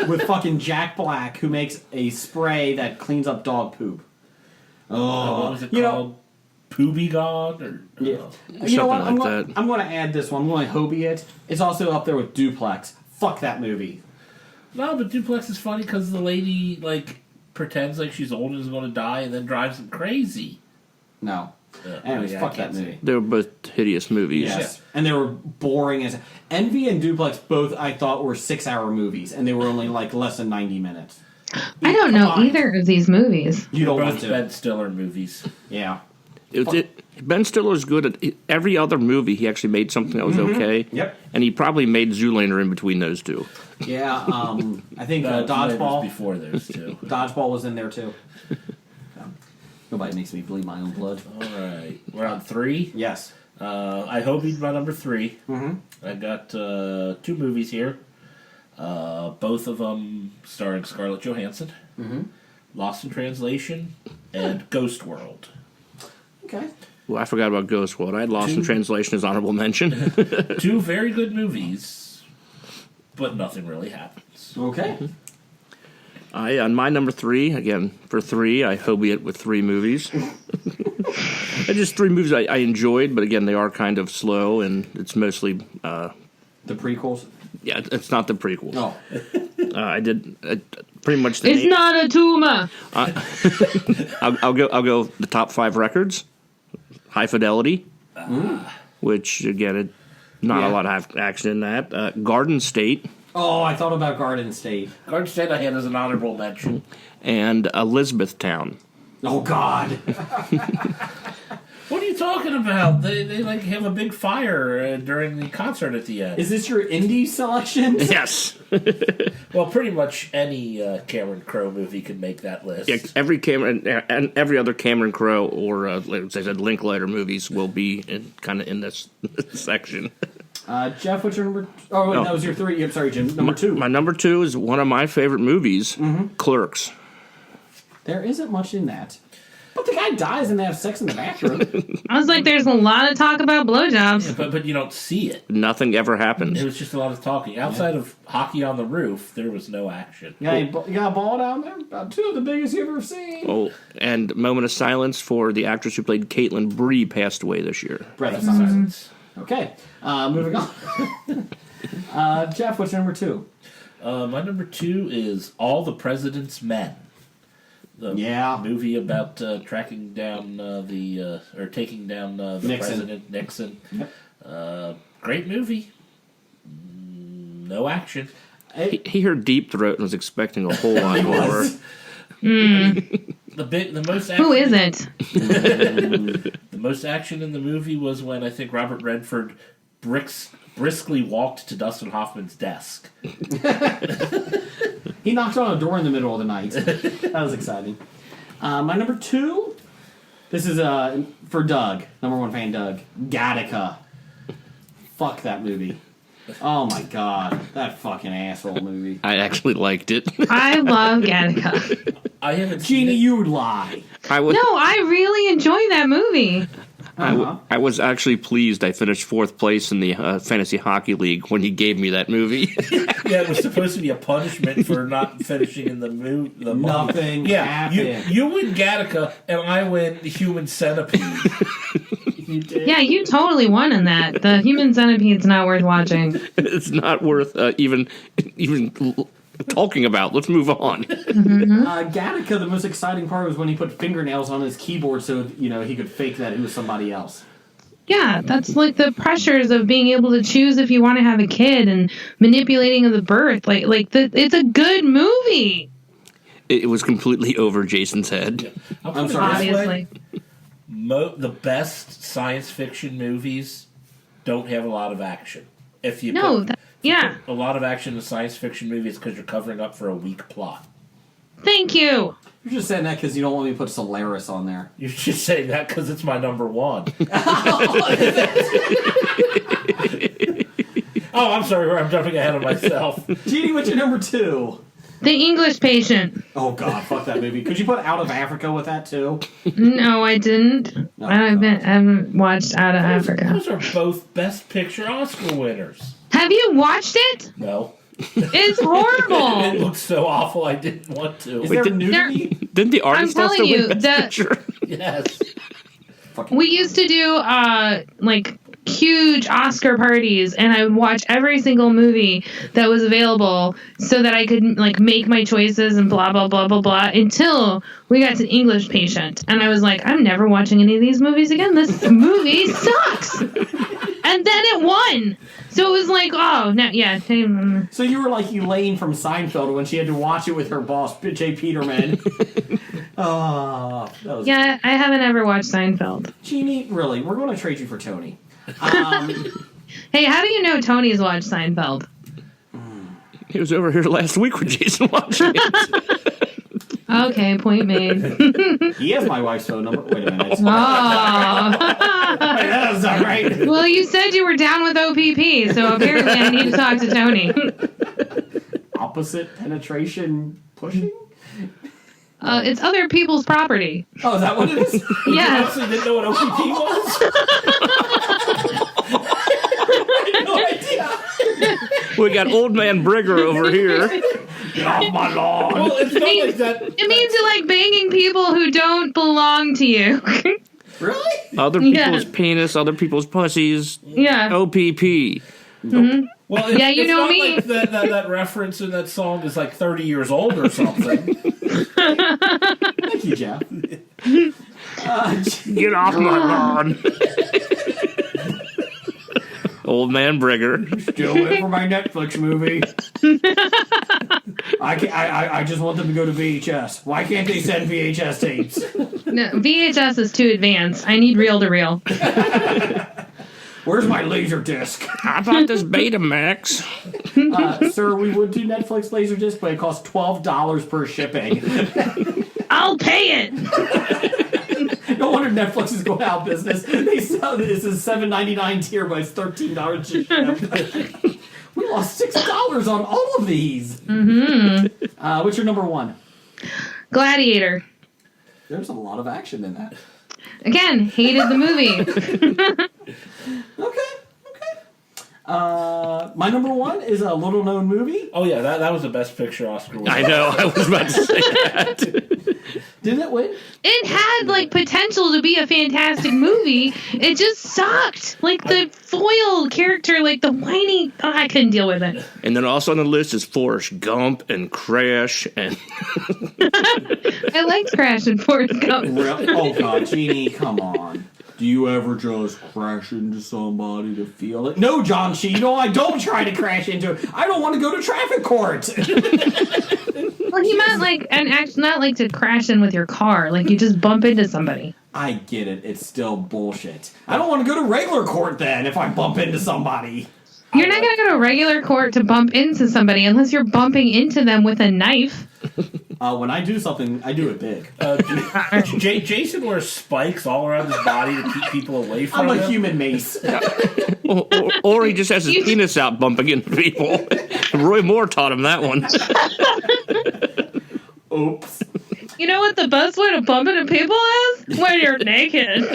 [SPEAKER 4] With fucking Jack Black, who makes a spray that cleans up dog poop. Oh,
[SPEAKER 7] what was it called? Poopy God? Or,
[SPEAKER 4] yeah.
[SPEAKER 5] You know what?
[SPEAKER 4] I'm going to add this one. I'm going to Hobie it. It's also up there with Duplex. Fuck that movie.
[SPEAKER 7] No, but Duplex is funny because the lady, like, pretends like she's old and is going to die and then drives him crazy.
[SPEAKER 4] No. Anyways, fuck that movie.
[SPEAKER 5] They were both hideous movies.
[SPEAKER 4] Yes. And they were boring as... Envy and Duplex both, I thought, were 6-hour movies, and they were only, like, less than 90 minutes.
[SPEAKER 6] I don't know either of these movies.
[SPEAKER 4] You don't
[SPEAKER 7] Both
[SPEAKER 4] want to.
[SPEAKER 7] Ben Stiller movies.
[SPEAKER 4] Yeah.
[SPEAKER 5] Ben Stiller's good at every other movie. He actually made something that was okay.
[SPEAKER 4] Yep.
[SPEAKER 5] And he probably made Zoolander in between those two.
[SPEAKER 4] Yeah, I think
[SPEAKER 7] That was
[SPEAKER 4] Dodgeball.
[SPEAKER 7] before those two.
[SPEAKER 4] Dodgeball was in there, too. Nobody makes me bleed my own blood.
[SPEAKER 7] All right. We're on 3?
[SPEAKER 4] Yes.
[SPEAKER 7] I hope he's my number 3.
[SPEAKER 4] Mm-hmm.
[SPEAKER 7] I got 2 movies here. Both of them starring Scarlett Johansson.
[SPEAKER 4] Mm-hmm.
[SPEAKER 7] Lost in Translation and Ghost World.
[SPEAKER 4] Okay.
[SPEAKER 5] Well, I forgot about Ghost World. I had Lost in Translation as honorable mention.
[SPEAKER 7] 2 very good movies, but nothing really happens.
[SPEAKER 4] Okay.
[SPEAKER 5] On my number 3, again, for 3, I Hobie it with 3 movies. Just 3 movies I enjoyed, but again, they are kind of slow, and it's mostly...
[SPEAKER 4] the prequels?
[SPEAKER 5] Yeah, it's not the prequels.
[SPEAKER 4] No.
[SPEAKER 5] I did pretty much the...
[SPEAKER 6] It's not a tumor!
[SPEAKER 5] I'll go the top 5 records. High Fidelity, which, again, not a lot of action in that. Garden State.
[SPEAKER 4] Oh, I thought about Garden State.
[SPEAKER 7] Garden State I had as an honorable mention.
[SPEAKER 5] And Elizabethtown.
[SPEAKER 4] Oh, God.
[SPEAKER 7] What are you talking about? They like have a big fire during the concert at the end.
[SPEAKER 4] Is this your indie selection?
[SPEAKER 5] Yes.
[SPEAKER 7] Well, pretty much any Cameron Crowe movie could make that list.
[SPEAKER 5] Yeah, every Cameron and every other Cameron Crowe or like I said, Linklater movies will be kind of in this section.
[SPEAKER 4] Jeff, what's your number? Oh, wait, that was your 3. I'm sorry, Jim. Number 2.
[SPEAKER 5] My number 2 is one of my favorite movies, Clerks.
[SPEAKER 4] There isn't much in that. But the guy dies and they have sex in the bathroom.
[SPEAKER 6] I was like, there's a lot of talk about blowjobs.
[SPEAKER 7] Yeah, but you don't see it.
[SPEAKER 5] Nothing ever happens.
[SPEAKER 7] It was just a lot of talking. Outside of Hockey on the Roof, there was no action.
[SPEAKER 4] Yeah, you got a ball down there? About 2 of the biggest you've ever seen.
[SPEAKER 5] Oh, and moment of silence for the actress who played Caitlin Bree passed away this year.
[SPEAKER 4] Breath of silence. Okay, moving on. Jeff, what's your number 2?
[SPEAKER 7] My number 2 is All the President's Men. The movie about tracking down taking down the
[SPEAKER 4] Nixon.
[SPEAKER 7] President Nixon.
[SPEAKER 4] Yep.
[SPEAKER 7] Great movie. No action.
[SPEAKER 5] He heard Deep Throat and was expecting a whole lot more.
[SPEAKER 7] The most action,
[SPEAKER 6] Who isn't?
[SPEAKER 7] The most action in the movie was when I think Robert Redford briskly walked to Dustin Hoffman's desk.
[SPEAKER 4] He knocked on a door in the middle of the night. That was exciting. My number 2, this is for Doug, number 1 fan Doug. Gattaca. Fuck that movie. Oh my god, that fucking asshole movie.
[SPEAKER 5] I actually liked it.
[SPEAKER 6] I love Gattaca.
[SPEAKER 7] I haven't
[SPEAKER 4] Jeannie, you lie.
[SPEAKER 5] I was
[SPEAKER 6] No, I really enjoy that movie.
[SPEAKER 5] I was actually pleased I finished 4th place in the Fantasy Hockey League when he gave me that movie.
[SPEAKER 7] Yeah, it was supposed to be a punishment for not finishing in the movie.
[SPEAKER 4] Nothing happened.
[SPEAKER 7] You win Gattaca, and I win the Human Centipede.
[SPEAKER 4] You did.
[SPEAKER 6] Yeah, you totally won in that. The Human Centipede's not worth watching.
[SPEAKER 5] It's not worth even talking about. Let's move on.
[SPEAKER 4] Gattaca, the most exciting part was when he put fingernails on his keyboard so he could fake that it was somebody else.
[SPEAKER 6] Yeah, that's like the pressures of being able to choose if you want to have a kid and manipulating of the birth. It's a good movie.
[SPEAKER 5] It was completely over Jason's head.
[SPEAKER 7] I'm
[SPEAKER 4] sorry.
[SPEAKER 6] Obviously.
[SPEAKER 7] The best science fiction movies don't have a lot of action. If you
[SPEAKER 6] No, yeah.
[SPEAKER 7] put a lot of action in science fiction movies because you're covering up for a weak plot.
[SPEAKER 6] Thank you.
[SPEAKER 4] You're just saying that because you don't want me to put Solaris on there.
[SPEAKER 7] You're just saying that because it's my number 1. Oh, I'm sorry, I'm jumping ahead of myself.
[SPEAKER 4] Jeannie, what's your number 2?
[SPEAKER 6] The English Patient.
[SPEAKER 4] Oh god, fuck that movie. Could you put Out of Africa with that too?
[SPEAKER 6] No, I didn't. I haven't watched Out of Africa.
[SPEAKER 7] Those are both Best Picture Oscar winners.
[SPEAKER 6] Have you watched it?
[SPEAKER 7] No.
[SPEAKER 6] It's
[SPEAKER 7] It
[SPEAKER 6] horrible.
[SPEAKER 7] looks so awful, I didn't want to.
[SPEAKER 4] Is there nudity?
[SPEAKER 5] Didn't the artist
[SPEAKER 6] I'm
[SPEAKER 5] also
[SPEAKER 6] telling you,
[SPEAKER 5] win Best Picture?
[SPEAKER 7] Yes.
[SPEAKER 6] We used to do huge Oscar parties, and I would watch every single movie that was available so that I could make my choices and blah blah blah blah blah until we got to English Patient, and I was like, I'm never watching any of these movies again. This movie sucks. And then it won. So it was like, oh no, yeah.
[SPEAKER 4] So you were like Elaine from Seinfeld when she had to watch it with her boss, Jay Peterman. Oh, that was...
[SPEAKER 6] Yeah, I haven't ever watched Seinfeld.
[SPEAKER 4] Jeannie, really, we're going to trade you for Tony.
[SPEAKER 6] Hey, how do you know Tony's watched Seinfeld?
[SPEAKER 5] He was over here last week with Jason watching it.
[SPEAKER 6] Okay, point made.
[SPEAKER 4] He has my wife's phone number. Wait a minute.
[SPEAKER 6] Oh.
[SPEAKER 4] That was not right.
[SPEAKER 6] Well, you said you were down with OPP, so apparently I need to talk to Tony.
[SPEAKER 4] Opposite penetration pushing?
[SPEAKER 6] It's other people's property.
[SPEAKER 4] Oh, is that what it is?
[SPEAKER 7] You
[SPEAKER 6] Yes.
[SPEAKER 7] honestly didn't know what OPP was?
[SPEAKER 4] I had no idea.
[SPEAKER 5] We got old man Brigger over here.
[SPEAKER 4] Get off my lawn.
[SPEAKER 7] Well, it's not like that.
[SPEAKER 6] It means you like banging people who don't belong to you.
[SPEAKER 4] Really?
[SPEAKER 5] Other people's penis, other people's pussies.
[SPEAKER 6] Yeah.
[SPEAKER 5] OPP.
[SPEAKER 6] Mm-hmm.
[SPEAKER 7] Well,
[SPEAKER 6] Yeah, you
[SPEAKER 7] it's
[SPEAKER 6] know
[SPEAKER 7] not
[SPEAKER 6] me.
[SPEAKER 7] like that reference in that song is like 30 years old or something.
[SPEAKER 4] Thank you, Jeff.
[SPEAKER 5] Get off my lawn. Old man Brigger.
[SPEAKER 4] Still wait for my Netflix movie. I just want them to go to VHS. Why can't they send VHS tapes?
[SPEAKER 6] No, VHS is too advanced. I need reel to reel.
[SPEAKER 4] Where's my laser disc?
[SPEAKER 5] How about this Betamax?
[SPEAKER 4] Sir, we would do Netflix laser disc, but it costs $12 per shipping.
[SPEAKER 6] I'll pay it.
[SPEAKER 4] No wonder Netflix is going out of business. They sell this is $7.99 tier, but it's $13 to ship. We lost $6 on all of these.
[SPEAKER 6] Mm-hmm.
[SPEAKER 4] What's your number one?
[SPEAKER 6] Gladiator.
[SPEAKER 4] There's a lot of action in that.
[SPEAKER 6] Again, hated the movie.
[SPEAKER 4] Okay. My number one is a little known movie.
[SPEAKER 7] Oh yeah, that was the best picture Oscar winner.
[SPEAKER 5] I know. I was about to say that.
[SPEAKER 4] Didn't it win?
[SPEAKER 6] It had like potential to be a fantastic movie. It just sucked. Like the foil character, like the whiny. Oh, I couldn't deal with it.
[SPEAKER 5] And then also on the list is Forrest Gump and Crash and.
[SPEAKER 6] I liked Crash and Forrest Gump.
[SPEAKER 4] Really? Oh God, Jeannie, come on. Do you ever just crash into somebody to feel it? No, John Cheadle, I don't try to crash into it. I don't want to go to traffic court.
[SPEAKER 6] Well, he meant like an act, not like to crash in with your car. Like you just bump into somebody.
[SPEAKER 4] I get it. It's still bullshit. I don't want to go to regular court then if I bump into somebody.
[SPEAKER 6] You're not going to go to regular court to bump into somebody unless you're bumping into them with a knife.
[SPEAKER 4] When I do something, I do it big.
[SPEAKER 7] Jason wears spikes all around his body to keep people away from
[SPEAKER 4] I'm
[SPEAKER 7] him.
[SPEAKER 4] a human mace.
[SPEAKER 5] or he just has his penis out bumping into people. Roy Moore taught him that one.
[SPEAKER 4] Oops.
[SPEAKER 6] You know what the best way to bump into people is? When you're naked.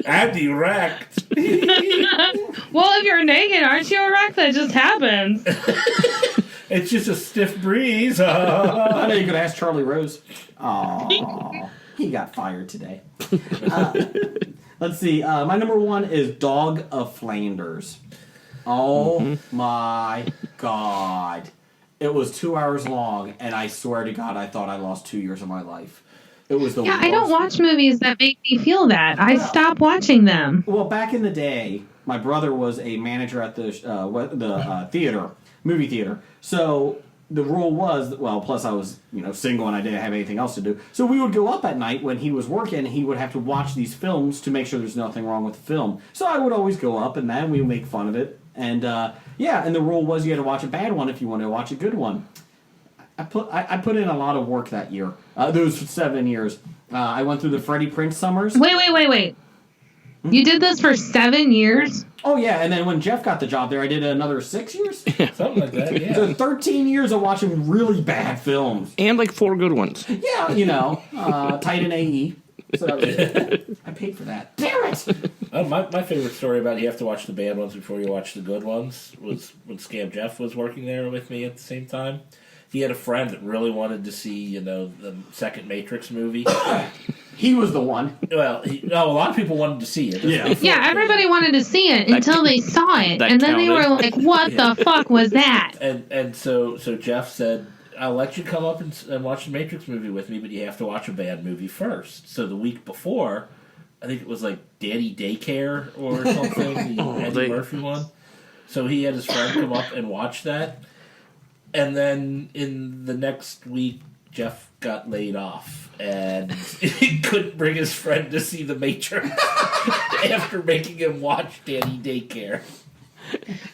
[SPEAKER 7] And erect.
[SPEAKER 6] Well, if you're naked, aren't you erect? That just happens.
[SPEAKER 7] It's just a stiff breeze.
[SPEAKER 4] I know you could ask Charlie Rose. Aww. He got fired today. Let's see. My number one is Dog of Flanders. Oh my God. It was 2 hours long, and I swear to God, I thought I lost 2 years of my life. It was the
[SPEAKER 6] Yeah,
[SPEAKER 4] worst.
[SPEAKER 6] I don't watch movies that make me feel that. I stop watching them.
[SPEAKER 4] Well, back in the day, my brother was a manager at the theater, movie theater. So the rule was, well, plus I was, single and I didn't have anything else to do. So we would go up at night when he was working. He would have to watch these films to make sure there's nothing wrong with the film. So I would always go up, and then we would make fun of it. And and the rule was you had to watch a bad one if you wanted to watch a good one. I put in a lot of work that year. Those 7 years. I went through the Freddie Prinze summers.
[SPEAKER 6] Wait. You did this for 7 years?
[SPEAKER 4] Oh, yeah, and then when Jeff got the job there, I did another 6 years?
[SPEAKER 7] Something like that, yeah.
[SPEAKER 4] So 13 years of watching really bad films.
[SPEAKER 5] And like 4 good ones.
[SPEAKER 4] Yeah, Titan AE. So that was it. I paid for that. Damn it!
[SPEAKER 7] My favorite story about you have to watch the bad ones before you watch the good ones was when Scam Jeff was working there with me at the same time. He had a friend that really wanted to see, the second Matrix movie.
[SPEAKER 4] He was the one.
[SPEAKER 7] Well, a lot of people wanted to see it.
[SPEAKER 6] Yeah, everybody wanted to see it until they saw it. And then they were like, what the fuck was that?
[SPEAKER 7] And so Jeff said, I'll let you come up and watch the Matrix movie with me, but you have to watch a bad movie first. So the week before, I think it was like Daddy Daycare or something, the Eddie Murphy one. So he had his friend come up and watch that. And then in the next week, Jeff got laid off. And he couldn't bring his friend to see The Matrix after making him watch Daddy Daycare.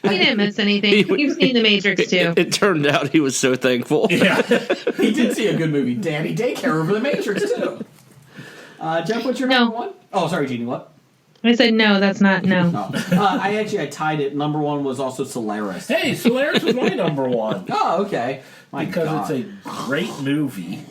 [SPEAKER 6] He didn't miss anything. You've seen The Matrix too.
[SPEAKER 5] It turned out he was so thankful.
[SPEAKER 7] Yeah.
[SPEAKER 4] He did see a good movie, Daddy Daycare, over The Matrix, too. Jeff, what's your number one? Oh, sorry, Jeannie, what?
[SPEAKER 6] I said no, that's not no.
[SPEAKER 4] I tied it. Number one was also Solaris.
[SPEAKER 7] Hey, Solaris was my number one.
[SPEAKER 4] Oh, okay.
[SPEAKER 7] Because it's a great movie.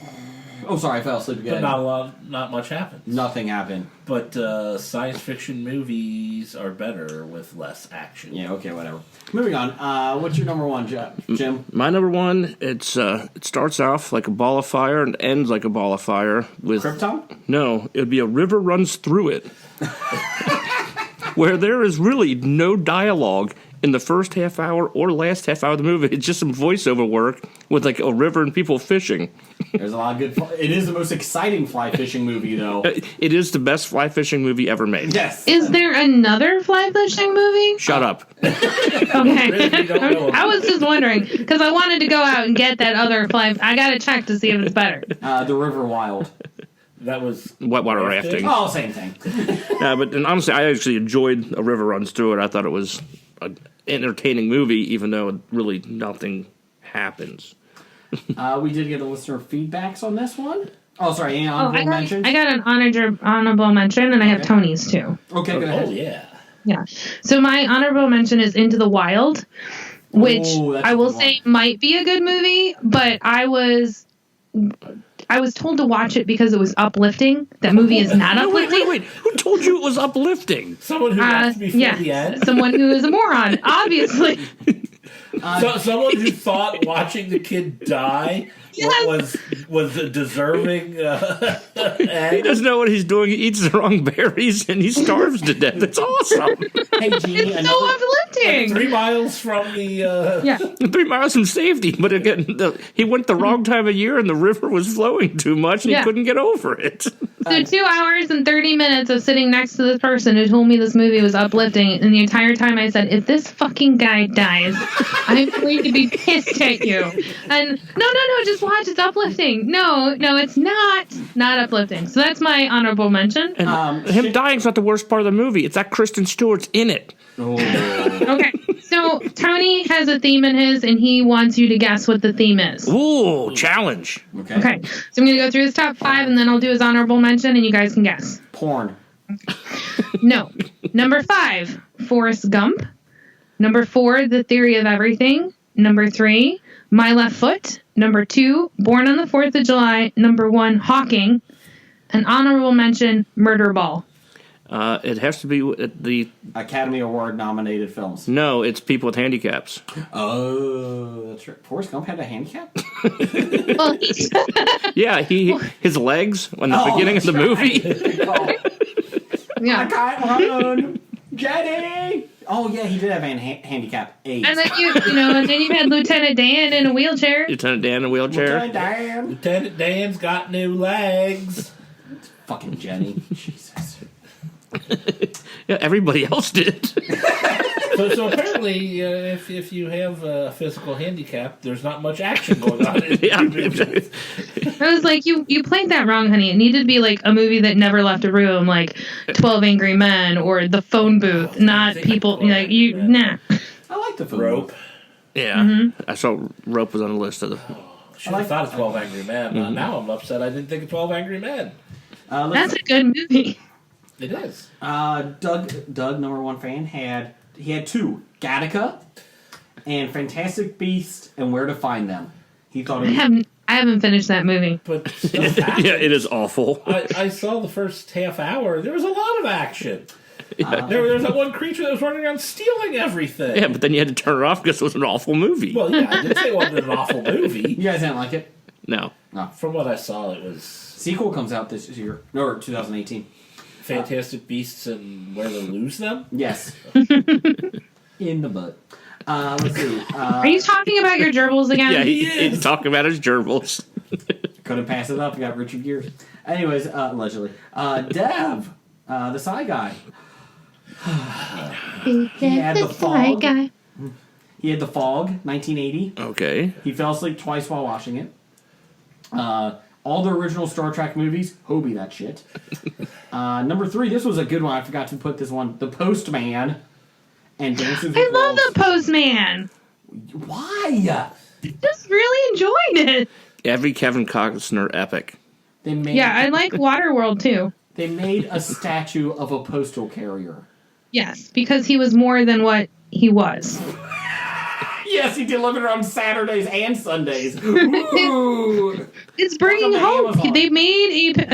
[SPEAKER 4] Oh, sorry, I fell asleep again.
[SPEAKER 7] But not much happens.
[SPEAKER 4] Nothing happened.
[SPEAKER 7] But science fiction movies are better with less action.
[SPEAKER 4] Yeah, okay, whatever. Moving on. What's your number one, Jim?
[SPEAKER 5] My number one, it starts off like a ball of fire and ends like a ball of fire with
[SPEAKER 4] Krypton?
[SPEAKER 5] No, it would be A River Runs Through It. Where there is really no dialogue in the first half hour or last half hour of the movie. It's just some voiceover work with like a river and people fishing.
[SPEAKER 4] There's a lot of good. It is the most exciting fly fishing movie, though.
[SPEAKER 5] It is the best fly fishing movie ever made.
[SPEAKER 4] Yes.
[SPEAKER 6] Is there another fly fishing movie?
[SPEAKER 5] Shut up.
[SPEAKER 6] Okay. I was just wondering because I wanted to go out and get that other fly. I gotta check to see if it's better.
[SPEAKER 4] The River Wild.
[SPEAKER 7] That was
[SPEAKER 5] Whitewater rafting.
[SPEAKER 4] Oh, same thing.
[SPEAKER 5] And honestly, I actually enjoyed A River Runs Through It. I thought it was an entertaining movie, even though really nothing happens.
[SPEAKER 4] We did get a listener feedbacks on this one. Oh, sorry, any honorable mentions?
[SPEAKER 6] I got an honorable mention, and I have Tony's too.
[SPEAKER 4] Okay, go ahead.
[SPEAKER 7] Oh, yeah.
[SPEAKER 6] Yeah. So my honorable mention is Into the Wild, which
[SPEAKER 4] that's
[SPEAKER 6] I
[SPEAKER 4] a
[SPEAKER 6] will
[SPEAKER 4] good
[SPEAKER 6] say might be a good movie, but I was told to watch it because it was uplifting. That movie is not uplifting.
[SPEAKER 5] Wait. Who told you it was uplifting?
[SPEAKER 7] Someone who watched before the end?
[SPEAKER 6] Someone who is a moron, obviously.
[SPEAKER 7] Someone who thought watching the kid die was a deserving
[SPEAKER 5] He doesn't know what he's doing. He eats the wrong berries and he starves to death. It's awesome.
[SPEAKER 4] Hey, Jeannie,
[SPEAKER 6] So uplifting.
[SPEAKER 7] 3 miles from the
[SPEAKER 5] 3 miles from safety, but again, he went the wrong time of year and the river was flowing too much and he couldn't get over it.
[SPEAKER 6] So 2 hours and 30 minutes of sitting next to this person who told me this movie was uplifting, and the entire time I said, if this fucking guy dies, I'm going to be pissed at you. And no, just watch, it's uplifting. No, it's not uplifting. So that's my honorable mention.
[SPEAKER 5] And him dying's not the worst part of the movie. It's that Kristen Stewart's in it.
[SPEAKER 6] Okay, so Tony has a theme in his, and he wants you to guess what the theme is.
[SPEAKER 5] Ooh, challenge.
[SPEAKER 6] Okay, so I'm going to go through his top 5, and then I'll do his honorable mention, and you guys can guess.
[SPEAKER 4] Porn.
[SPEAKER 6] No. Number 5, Forrest Gump. Number 4, The Theory of Everything. Number 3, My Left Foot. Number 2, Born on the 4th of July. Number 1, Hawking. An honorable mention, Murder Ball.
[SPEAKER 5] It has to be the
[SPEAKER 4] Academy Award nominated films.
[SPEAKER 5] No, it's people with handicaps.
[SPEAKER 4] Oh, that's right. Forrest Gump had a handicap?
[SPEAKER 6] Well,
[SPEAKER 5] Yeah, his legs in the beginning of the movie.
[SPEAKER 6] yeah.
[SPEAKER 4] I can't run. Jenny! Oh, yeah, he did have a handicap. AIDS.
[SPEAKER 6] And then you had Lieutenant Dan in a wheelchair.
[SPEAKER 5] Lieutenant Dan in a wheelchair.
[SPEAKER 7] Lieutenant Dan's got new legs.
[SPEAKER 4] Fucking Jenny. Jesus.
[SPEAKER 5] Yeah, everybody else did.
[SPEAKER 7] So apparently, if you have a physical handicap, there's not much action going on.
[SPEAKER 6] I was like, you played that wrong, honey. It needed to be like a movie that never left a room, like 12 Angry Men or The Phone Booth, not people like you. Nah.
[SPEAKER 4] I like the phone
[SPEAKER 7] Rope.
[SPEAKER 4] booth.
[SPEAKER 5] Yeah, I saw Rope was on the list of the.
[SPEAKER 7] Should have thought of 12 Angry Men. Now I'm upset I didn't think of 12 Angry Men.
[SPEAKER 6] That's a good movie.
[SPEAKER 7] It is.
[SPEAKER 4] Doug, number 1 fan, had 2, Gattaca and Fantastic Beasts and Where to Find Them. He thought it was...
[SPEAKER 6] I haven't finished that movie.
[SPEAKER 7] But
[SPEAKER 5] Yeah, it is awful.
[SPEAKER 7] I saw the first half hour. There was a lot of action. There was that one creature that was running around stealing everything.
[SPEAKER 5] Yeah, but then you had to turn it off because it was an awful movie.
[SPEAKER 7] Well, yeah, I didn't say it wasn't an awful movie.
[SPEAKER 4] You guys didn't like it?
[SPEAKER 5] No.
[SPEAKER 7] From what I saw, it was...
[SPEAKER 4] Sequel comes out this year. No, 2018.
[SPEAKER 7] Fantastic Beasts and Where to Lose Them?
[SPEAKER 4] Yes. In the butt. Let's see.
[SPEAKER 6] Are you talking about your gerbils again?
[SPEAKER 5] Yeah, he's talking about his gerbils.
[SPEAKER 4] Couldn't pass it up. You got Richard Gere. Anyways, allegedly. Dev, the Psy guy. He had The Fog. He had The Fog, 1980.
[SPEAKER 5] Okay.
[SPEAKER 4] He fell asleep twice while watching it. All the original Star Trek movies. Hobie that shit. Number 3, this was a good one. I forgot to put this one. The Postman and Dances with
[SPEAKER 6] I love
[SPEAKER 4] Wolves.
[SPEAKER 6] The Postman.
[SPEAKER 4] Why?
[SPEAKER 6] Just really enjoyed it.
[SPEAKER 5] Every Kevin Costner epic.
[SPEAKER 4] They made,
[SPEAKER 6] Yeah, I like Waterworld too.
[SPEAKER 4] They made a statue of a postal carrier.
[SPEAKER 6] Yes, because he was more than what he was.
[SPEAKER 4] Yes, he delivered on Saturdays and Sundays. Ooh.
[SPEAKER 6] It's bringing
[SPEAKER 4] Welcome to
[SPEAKER 6] hope.
[SPEAKER 4] Amazon.
[SPEAKER 6] They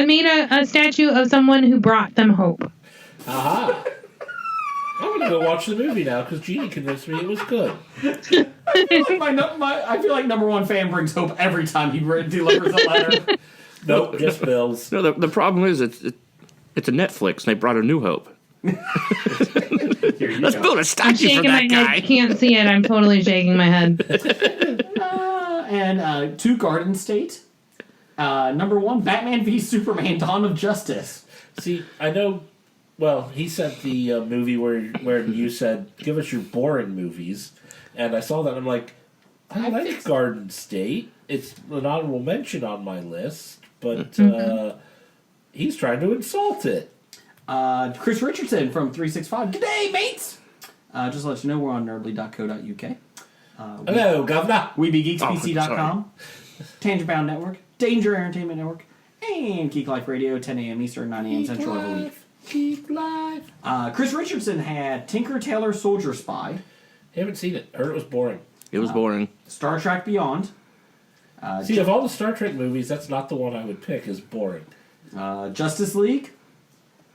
[SPEAKER 6] made a statue of someone who brought them hope.
[SPEAKER 7] Aha. I'm going to go watch the movie now because Jeannie convinced me it was good.
[SPEAKER 4] I feel like number 1 fan brings hope every time he delivers a letter.
[SPEAKER 7] Nope, just Bills.
[SPEAKER 5] No, the problem is it's a Netflix and they brought a New Hope. Let's build a
[SPEAKER 6] I'm
[SPEAKER 5] statue for
[SPEAKER 6] shaking
[SPEAKER 5] that
[SPEAKER 6] my
[SPEAKER 5] guy.
[SPEAKER 6] head. You can't see it. I'm totally shaking my head.
[SPEAKER 4] And 2 Garden State. Number 1, Batman v Superman: Dawn of Justice.
[SPEAKER 7] See, I know. Well, he sent the movie where you said, "Give us your boring movies," and I saw that. And I'm like, I like Garden State. It's an honorable mention on my list, but he's trying to insult it.
[SPEAKER 4] Chris Richardson from 365. G'day, mates! Just to let you know, we're on nerdly.co.uk.
[SPEAKER 7] Hello, Governor.
[SPEAKER 4] WeBeGeeksPC.com. Tangent Bound Network. Danger Entertainment Network. And Geek Life Radio, 10 a.m. Eastern, 9 a.m. Central of the week.
[SPEAKER 7] Geek Life.
[SPEAKER 4] Chris Richardson had Tinker Tailor Soldier Spy.
[SPEAKER 7] Haven't seen it. Heard it was boring.
[SPEAKER 5] It was boring.
[SPEAKER 4] Star Trek Beyond.
[SPEAKER 7] See, of all the Star Trek movies, that's not the one I would pick as boring.
[SPEAKER 4] Justice League.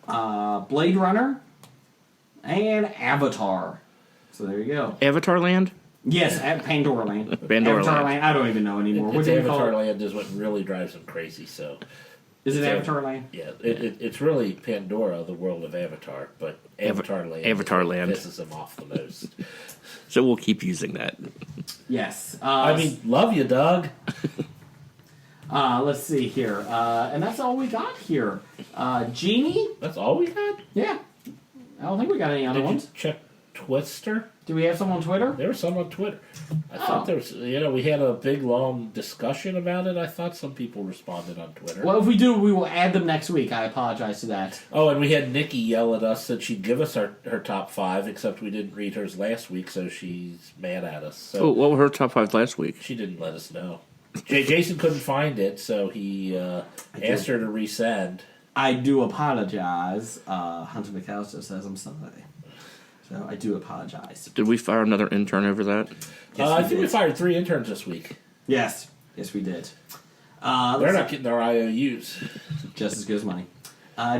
[SPEAKER 4] Blade Runner. And Avatar. So there you go.
[SPEAKER 5] Avatar Land?
[SPEAKER 4] Yes, at Pandora Land.
[SPEAKER 5] Pandora
[SPEAKER 4] Avatar
[SPEAKER 5] Land.
[SPEAKER 4] Land. I don't even know anymore.
[SPEAKER 7] It's Avatar Land is what really drives them crazy. So,
[SPEAKER 4] is it Avatar Land?
[SPEAKER 7] Yeah, it's really Pandora, the world of Avatar, but Avatar Land.
[SPEAKER 5] Avatar Land
[SPEAKER 7] pisses them off the most.
[SPEAKER 5] So we'll keep using that.
[SPEAKER 4] Yes.
[SPEAKER 7] I mean, love you, Doug.
[SPEAKER 4] Let's see here, and that's all we got here. Genie.
[SPEAKER 7] That's all we got.
[SPEAKER 4] Yeah. I don't think we got any other ones.
[SPEAKER 7] You check Twister.
[SPEAKER 4] Do we have some on Twitter?
[SPEAKER 7] There was some on Twitter. I thought there was, we had a big long discussion about it. I thought some people responded on Twitter.
[SPEAKER 4] Well, if we do, we will add them next week. I apologize to that.
[SPEAKER 7] Oh, and we had Nikki yell at us that she'd give us her top 5, except we didn't read hers last week, so she's mad at us. So
[SPEAKER 5] what were her top 5 last week?
[SPEAKER 7] She didn't let us know. Jason couldn't find it, so he asked her to resend.
[SPEAKER 4] I do apologize. Hunter McAllister says I'm sorry. So I do apologize.
[SPEAKER 5] Did we fire another intern over that?
[SPEAKER 4] Yes,
[SPEAKER 7] I think we fired 3 interns this week.
[SPEAKER 4] Yes. Yes, we did.
[SPEAKER 7] They're not getting their IOUs.
[SPEAKER 4] Just as good as money.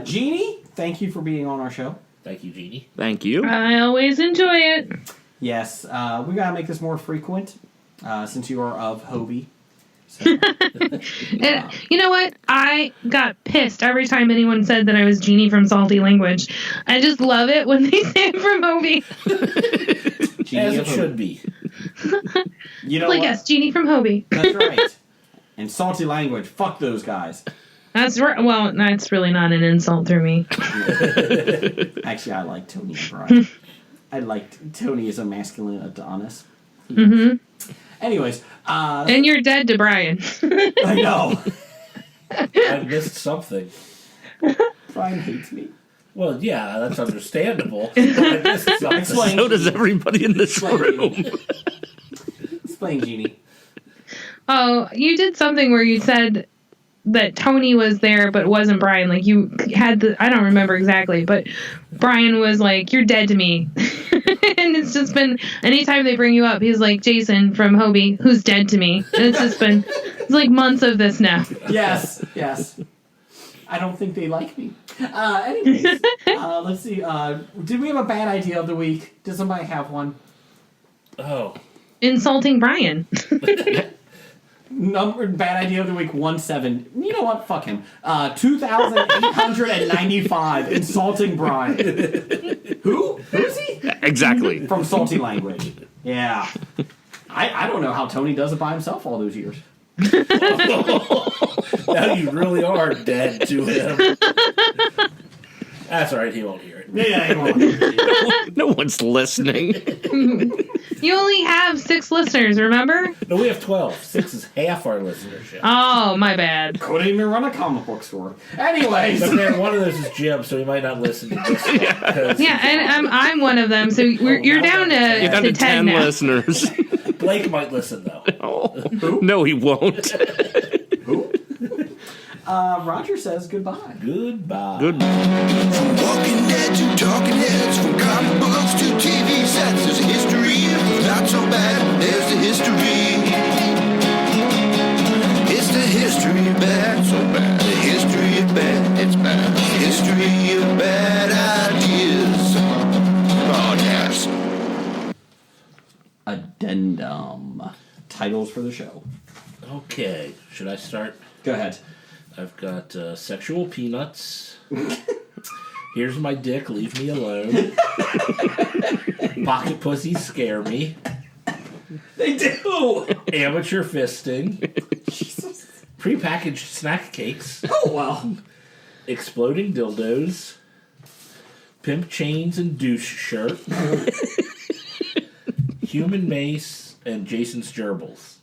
[SPEAKER 4] Jeannie, thank you for being on our show.
[SPEAKER 7] Thank you, Jeannie.
[SPEAKER 5] Thank you.
[SPEAKER 6] I always enjoy it.
[SPEAKER 4] Yes, we gotta make this more frequent since you are of Hobie. So,
[SPEAKER 6] And you know what? I got pissed every time anyone said that I was Jeannie from Salty Language. I just love it when they say it from Hobie.
[SPEAKER 7] As it should be.
[SPEAKER 4] You know
[SPEAKER 6] like,
[SPEAKER 4] what?
[SPEAKER 6] yes, Jeannie from Hobie.
[SPEAKER 4] That's right. And Salty Language, fuck those guys.
[SPEAKER 6] That's right. Well, that's really not an insult through me.
[SPEAKER 4] Actually, I like Tony O'Brien. I liked Tony as a masculine Adonis.
[SPEAKER 6] Mm-hmm.
[SPEAKER 4] Anyways,
[SPEAKER 6] and you're dead to Brian.
[SPEAKER 4] I know.
[SPEAKER 7] I missed something.
[SPEAKER 4] Brian hates me.
[SPEAKER 7] Well, yeah, that's understandable. But I missed something.
[SPEAKER 4] Explain.
[SPEAKER 5] So does everybody in this room.
[SPEAKER 4] Explain, Jeannie.
[SPEAKER 6] Oh, you did something where you said that Tony was there, but it wasn't Brian. Like, you had I don't remember exactly, but Brian was like, you're dead to me. And it's just been, anytime they bring you up, he's like, Jason from Hobie, who's dead to me. And it's just been, it's like months of this now.
[SPEAKER 4] Yes, yes. I don't think they like me. Anyways, let's see. Did we have a bad idea of the week? Does somebody have one?
[SPEAKER 7] Oh.
[SPEAKER 6] Insulting Brian.
[SPEAKER 4] Bad idea of the week 17. You know what? Fuck him. 2,895 insulting Brian. Who? Who's he?
[SPEAKER 5] Exactly.
[SPEAKER 4] From Salty Language. Yeah. I don't know how Tony does it by himself all those years.
[SPEAKER 7] Now you really are dead to him. That's all right. He won't hear it.
[SPEAKER 4] Yeah, he won't hear it.
[SPEAKER 5] No one's listening.
[SPEAKER 6] You only have 6 listeners, remember?
[SPEAKER 7] No, we have 12. 6 is half our listenership.
[SPEAKER 6] Oh, my bad.
[SPEAKER 4] Couldn't even run a comic book store. Anyways.
[SPEAKER 7] But man, one of those is Jim, so he might not listen to this.
[SPEAKER 6] Yeah, and I'm one of them, so you're down to,
[SPEAKER 5] You're down to 10
[SPEAKER 6] now.
[SPEAKER 5] listeners.
[SPEAKER 7] Blake might listen, though.
[SPEAKER 5] Oh. No, he won't.
[SPEAKER 4] Roger says goodbye.
[SPEAKER 7] Goodbye.
[SPEAKER 2] From Walking Dead to Talking Heads, from comic books to TV sets, there's a history. Not so bad, there's the history. It's the history of bad, so bad. The history of bad, it's bad. The history of bad ideas. Podcast.
[SPEAKER 4] Addendum. Titles for the show.
[SPEAKER 7] Okay. Should I start?
[SPEAKER 4] Go ahead.
[SPEAKER 7] I've got Sexual Peanuts. Here's My Dick, Leave Me Alone. Pocket Pussies Scare Me.
[SPEAKER 4] They do!
[SPEAKER 7] Amateur Fisting.
[SPEAKER 4] Jesus.
[SPEAKER 7] Prepackaged snack cakes.
[SPEAKER 4] Oh, well.
[SPEAKER 7] Exploding dildos. Pimp chains and douche shirt. Human mace and Jason's gerbils.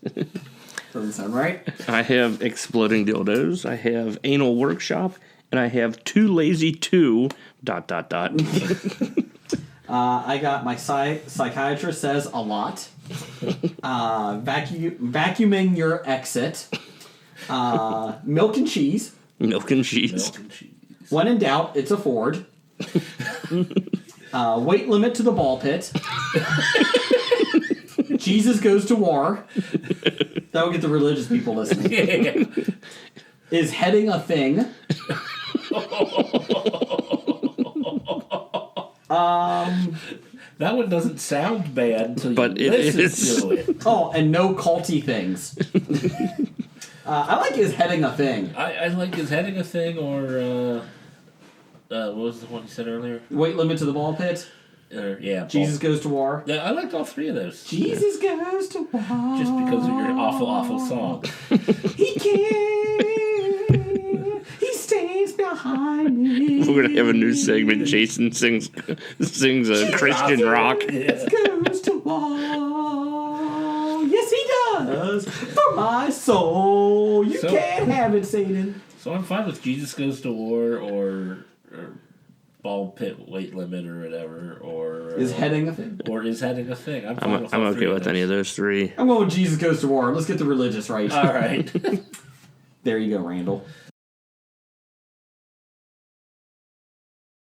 [SPEAKER 4] Doesn't sound right.
[SPEAKER 5] I have exploding dildos. I have anal workshop, and I have too lazy to ...
[SPEAKER 4] I got my psychiatrist says a lot. Vacuuming your exit. Milk and cheese.
[SPEAKER 5] Milk and cheese.
[SPEAKER 7] Milk and cheese.
[SPEAKER 4] When in doubt, it's a Ford. Weight limit to the ball pit. Jesus goes to war. That will get the religious people listening. Is heading a thing.
[SPEAKER 7] That one doesn't sound bad until you
[SPEAKER 5] But it
[SPEAKER 7] listen
[SPEAKER 5] is.
[SPEAKER 7] to it.
[SPEAKER 4] Oh, and no culty things. I like is heading a thing.
[SPEAKER 7] I like is heading a thing or what was the one you said earlier?
[SPEAKER 4] Weight limit to the ball pit.
[SPEAKER 7] Yeah.
[SPEAKER 4] Jesus goes to war.
[SPEAKER 7] Yeah, I liked all three of those.
[SPEAKER 4] Jesus goes to war.
[SPEAKER 7] Just because of your awful song.
[SPEAKER 4] He can't. He stays behind me.
[SPEAKER 5] We're gonna have a new segment. Jason sings a Christian rock.
[SPEAKER 4] Goes to war. Yes, he does. For my soul. You
[SPEAKER 7] So-
[SPEAKER 4] can't have it, Satan.
[SPEAKER 7] So I'm fine with Jesus Goes to War or ball pit weight limit or whatever or
[SPEAKER 4] Is heading a thing.
[SPEAKER 7] or is heading a thing. I'm fine
[SPEAKER 5] I'm
[SPEAKER 7] with all
[SPEAKER 5] okay
[SPEAKER 7] three
[SPEAKER 5] with
[SPEAKER 7] of
[SPEAKER 5] any of those three.
[SPEAKER 4] I'm going with Jesus goes to war. Let's get the religious right.
[SPEAKER 7] those. All right.
[SPEAKER 4] There you go, Randall.